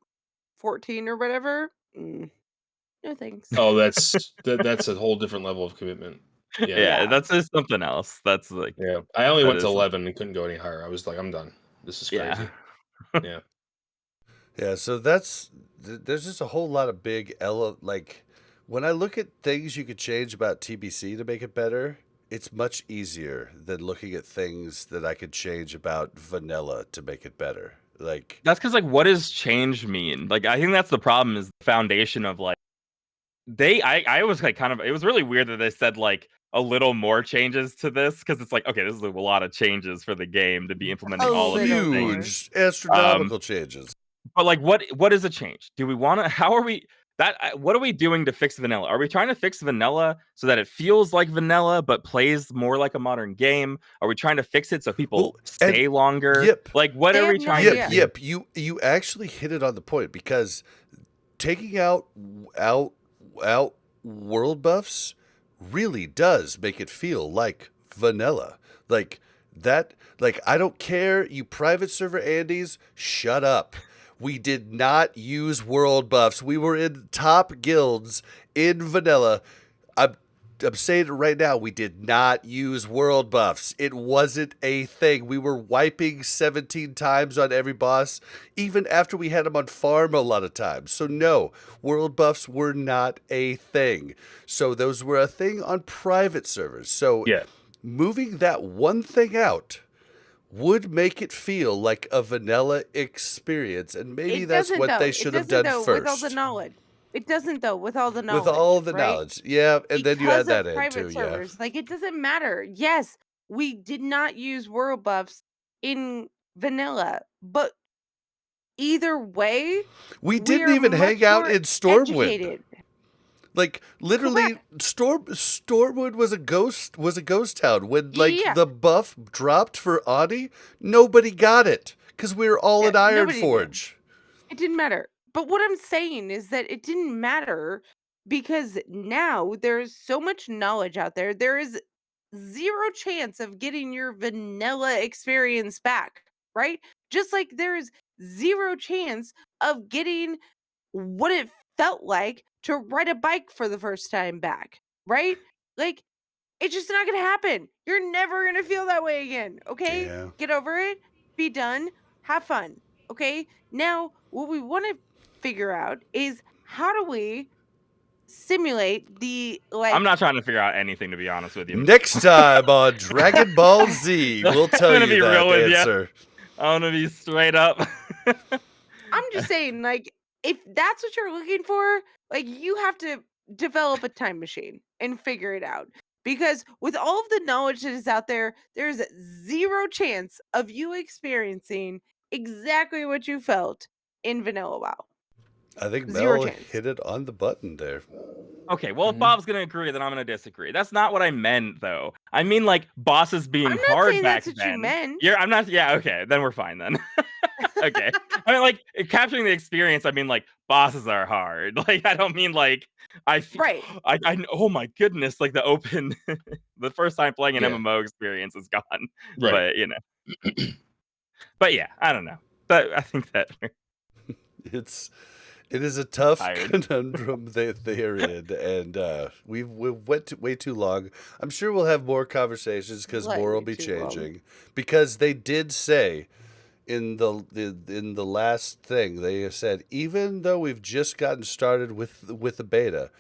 14 or whatever, no thanks. Oh, that's a whole different level of commitment. Yeah, that's just something else. That's I only went to 11 and couldn't go any higher. I was like, I'm done. This is crazy. Yeah. Yeah, so there's just a whole lot of big when I look at things you could change about TBC to make it better, it's much easier than looking at things that I could change about vanilla to make it better. That's because what does change mean? I think that's the problem, is the foundation of I was it was really weird that they said a little more changes to this, because it's okay, this is a lot of changes for the game to be implementing all of these things. Huge astronomical changes. But what is a change? Do we want to? How are we? What are we doing to fix vanilla? Are we trying to fix vanilla so that it feels like vanilla but plays more like a modern game? Are we trying to fix it so people stay longer? Yep. What are we trying to do? Yep. You actually hit it on the point, because taking out world buffs really does make it feel like vanilla. I don't care, you private server Andes, shut up. We did not use world buffs. We were in top guilds in vanilla. I'm saying it right now. We did not use world buffs. It wasn't a thing. We were wiping 17 times on every boss, even after we had them on farm a lot of times. So no, world buffs were not a thing. So those were a thing on private servers. So moving that one thing out would make it feel like a vanilla experience, and maybe that's what they should have done first. With all the knowledge. It doesn't though, with all the knowledge. With all the knowledge, yeah, and then you add that in too, servers, it doesn't matter. Yes, we did not use world buffs in vanilla, but either way, we didn't even hang out in Stormwind. Literally, Stormwood was a ghost town. When the buff dropped for Ani, nobody got it because we were all in Ironforge. It didn't matter. But what I'm saying is that it didn't matter because now there's so much knowledge out there. There is zero chance of getting your vanilla experience back, right? Just like there's zero chance of getting what it felt like to ride a bike for the first time back, right? It's just not gonna happen. You're never gonna feel that way again, okay? Yeah. Get over it, be done, have fun, okay? Now, what we want to figure out is how do we simulate the I'm not trying to figure out anything, to be honest with you. Next time on Dragon Ball Z, we'll tell you that answer. I'm gonna be straight up. I'm just saying, if that's what you're looking for, like, you have to develop a time machine and figure it out. Because with all of the knowledge that is out there, there's zero chance of you experiencing exactly what you felt in Vanilla WoW. I think Zero Mel chance. hit it on the button there. Okay, well, if Bob's gonna agree, then I'm gonna disagree. That's not what I meant, though. I mean, like, bosses being I'm not hard saying back that's what then. you meant. I'm not. Yeah, okay, then we're fine then. Okay, I mean, like, capturing the experience. I mean, like, bosses are hard. Like, I don't mean like Right. oh my goodness, like the open, the first time playing an Yeah. MMO experience is gone. Right. But you know, but yeah, I don't know. But I think that It is a tough Tired. conundrum that they're in, and we've went way too long. I'm sure we'll have more conversations because more will Slightly be too long. changing. Because they did say in the last thing, they said even though we've just gotten started with the beta,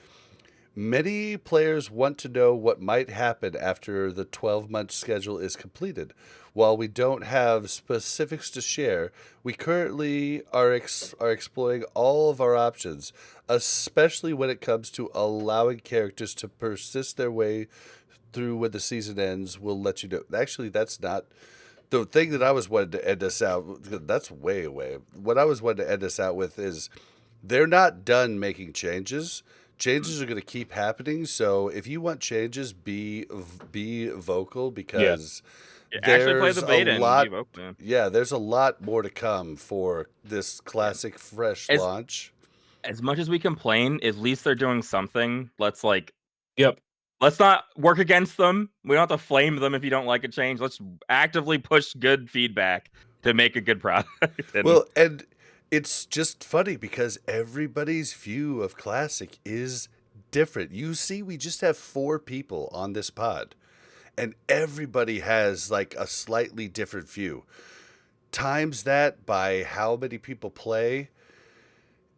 many players want to know what might happen after the 12-month schedule is completed. While we don't have specifics to share, we currently are exploring all of our options, especially when it comes to allowing characters to persist their way through when the season ends. We'll let you know. Actually, that's not the thing that I was wanting to end us out. That's way away. What I was wanting to end us out with is they're not done making changes. Changes are going to keep happening. So if you want changes, be vocal because actually play there's the beta a and lot. be vocal. Yeah. Yeah, there's a lot more to come for this classic fresh As- launch. As much as we complain, at least they're doing something. Let's Yep. let's not work against them. We don't have to flame them if you don't like a change. Let's actively push good feedback to make a good product. Well, and it's just funny because everybody's view of classic is different. You see, we just have 4 people on this pod, and everybody has like a slightly different view. Times that by how many people play,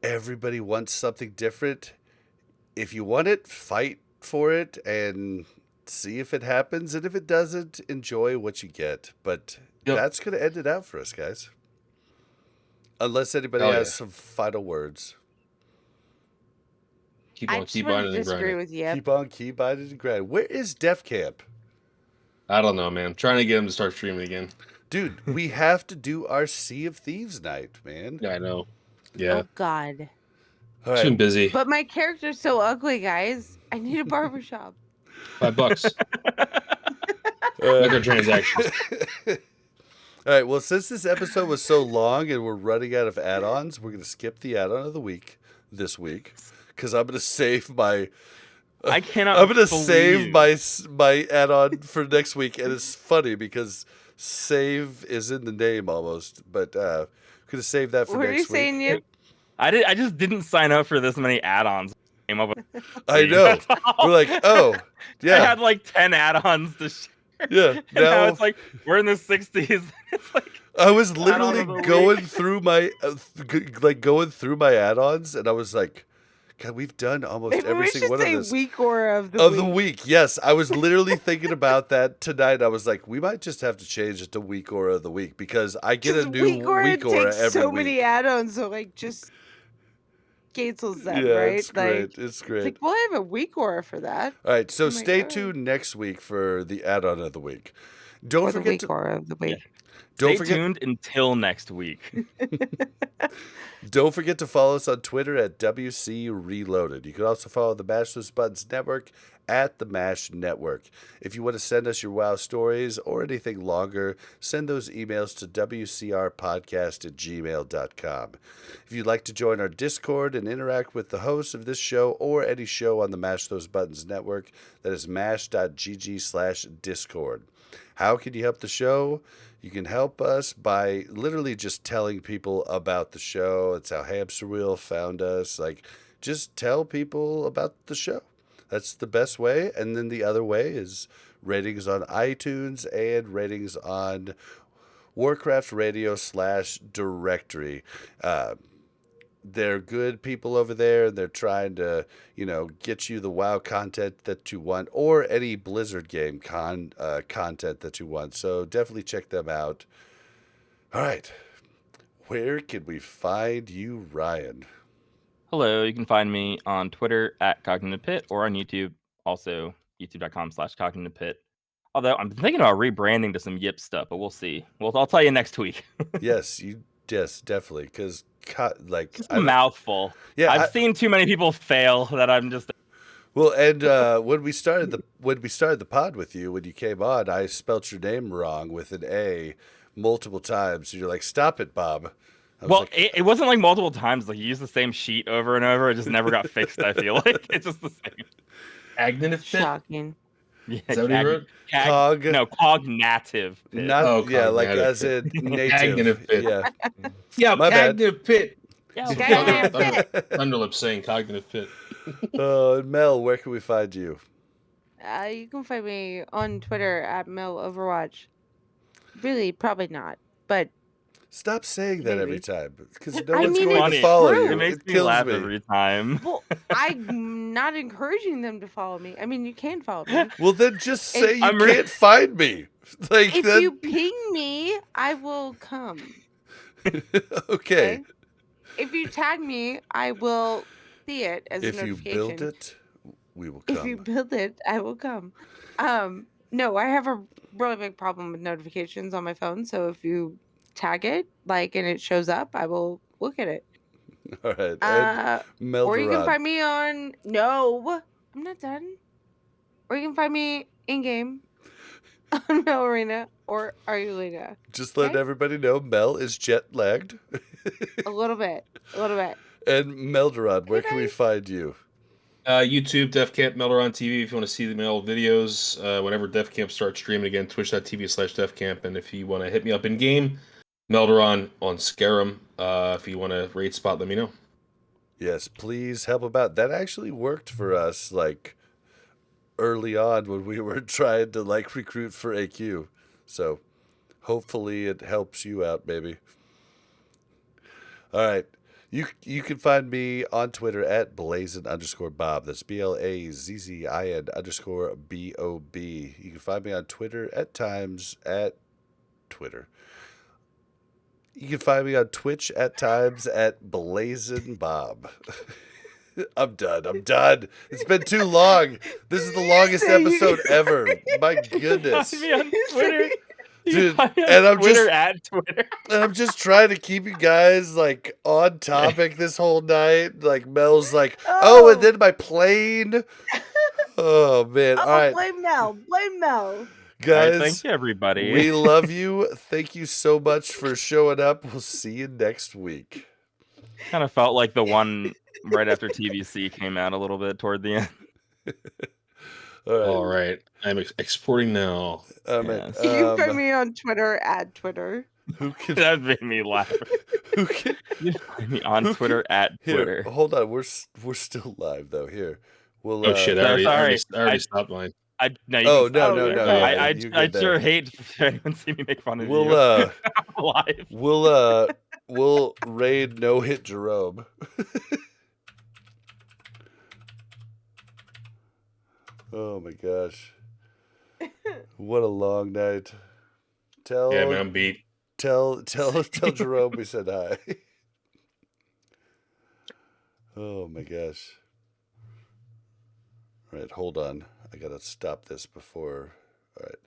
everybody wants something different. If you want it, fight for it and see if it happens. And if it doesn't, enjoy what you get. But Yep. that's going to end it out for us, guys. Unless anybody Oh, has yeah. some final words. Keep I on, just keep want on to and disagree grinding. with you. Keep on, keep biding and grind. Where is Def Camp? I don't know, man. I'm trying to get him to start streaming again. Dude, we have to do our Sea of Thieves night, man. Yeah, I know. Yeah. Oh God. All It's been right. busy. But my character's so ugly, guys. I need a barbershop. $5. Microtransactions. All right. Well, since this episode was so long and we're running out of add-ons, we're going to skip the add-on of the week this week because I'm going to save my. I cannot. I'm going to save believe- my add-on for next week, and it's funny because save is in the name almost, but I'm going to save that for What are you next week. saying, you? I just didn't sign up for this many add-ons. Came up with. I know. That's all. We're like, oh, I yeah, had like 10 add-ons to share. yeah. And now Now it's like we're in the 60s. It's like I was Add-on literally of the going week. through my going through my add-ons, and I was like, God, we've done almost Maybe every we single should one say of this. week or of the Of week. the week, yes. I was literally thinking about that tonight. I was like, we might just have to change it to week aura of the week because I get a new week aura takes every so week. many add-ons, so like just cancels them, Yeah, right? it's Like, great. It's it's great. like we'll have a week aura for that. All right, so I'm like, stay all right. tuned next week for the add-on of the week. Don't Or the forget week to aura of the week. don't stay forget tuned until next week. Don't forget to follow us on Twitter at WC Reloaded. You can also follow the Mash Those Buttons Network at the Mash Network. If you want to send us your WoW stories or anything longer, send those emails to wcrpodcast@gmail.com. If you'd like to join our Discord and interact with the hosts of this show or any show on the Mash Those Buttons Network, that is mash.gg/discord. How can you help the show? You can help us by literally just telling people about the show. It's how Hamster Wheel found us. Like, just tell people about the show. That's the best way. And then the other way is ratings on iTunes and ratings on Warcraft Radio /directory. They're good people over there. They're trying to, get you the WoW content that you want or any Blizzard game content that you want. So definitely check them out. All right. Where can we find you, Ryan? Hello, you can find me on Twitter at Cognitive Pit or on YouTube, also youtube.com/Cognitive Pit. Although I'm thinking about rebranding to some Yip stuff, but we'll see. Well, I'll tell you next week. Yes, definitely, because like Just a mouthful. Yeah, I've seen too many people fail that I'm just. Well, and when we started the pod with you, when you came on, I spelt your name wrong with an A multiple times. And you're like, "Stop it, Bob." Well, it wasn't like multiple times. Like you used the same sheet over and over. It just never got fixed. I feel like it's just the same. Cognitive Pit? Shocking. Yeah, is that what you wrote? Cognative Pit. Not like as in native. Cognitive Pit. Yeah. Yeah, My bad. Cognitive Pit. Cognitive Pit. Thunderlip saying Cognitive Pit. Mel, where can we find you? You can find me on Twitter at MelOverwatch. Really, probably not, but Stop saying that every maybe. time, because I no one's mean, going it's to follow true. you. It makes me kills laugh me. every time. Well, I'm not encouraging them to follow me. I mean, you can follow me. Well, then just say you I'm can't find me. Like If then... you ping me, I will come. Okay. If you tag me, I will see it as a If you notification. build it, we will come. If you build it, I will come. No, I have a really big problem with notifications on my phone. So if you tag it, and it shows up, I will look at it. All right. And Melderon. Or you can find me on. No, I'm not done. Or you can find me in game on Mel Arena or Arulina. Just let everybody know Mel is jet lagged. A little bit. And Melderon, where can we find you? YouTube, Def Camp, Melderon TV. If you want to see the Mel videos, whenever Def Camp starts streaming again, twitch.tv/DefCamp. And if you want to hit me up in game, Melderon on Scarum. If you want to raid spot, let me know. Yes, please help about. That actually worked for us, early on when we were trying to recruit for AQ. So hopefully it helps you out, maybe. All right. You can find me on Twitter at Blazin_Bob. That's BLAZZIN_BOB. You can find me on Twitter at times at Twitter. You can find me on Twitch at times at BlazinBob. I'm done. It's been too long. This is the longest episode ever. My goodness. Find me on Twitter. Dude, and I'm just trying to keep you guys on topic this whole night. Mel's and then my plane. Oh man. All right. Blame Mel. Guys, thank you, everybody. We love you. Thank you so much for showing up. We'll see you next week. Kind of felt like the one right after TVC came out a little bit toward the end. All right. I'm exporting now. Yes. You can find me on Twitter at Twitter. That made me laugh. Who can you find me on Twitter at Twitter? Here, hold on. We're still live though. Here. We'll oh shit! I already stopped mine. No. I sure hate for anyone see me make fun of you. Live. We'll raid no hit Jerome. Oh my gosh. What a long night. Yeah, man, I'm beat. Tell Jerome we said hi. Oh my gosh. All right, hold on. I gotta stop this before. All right.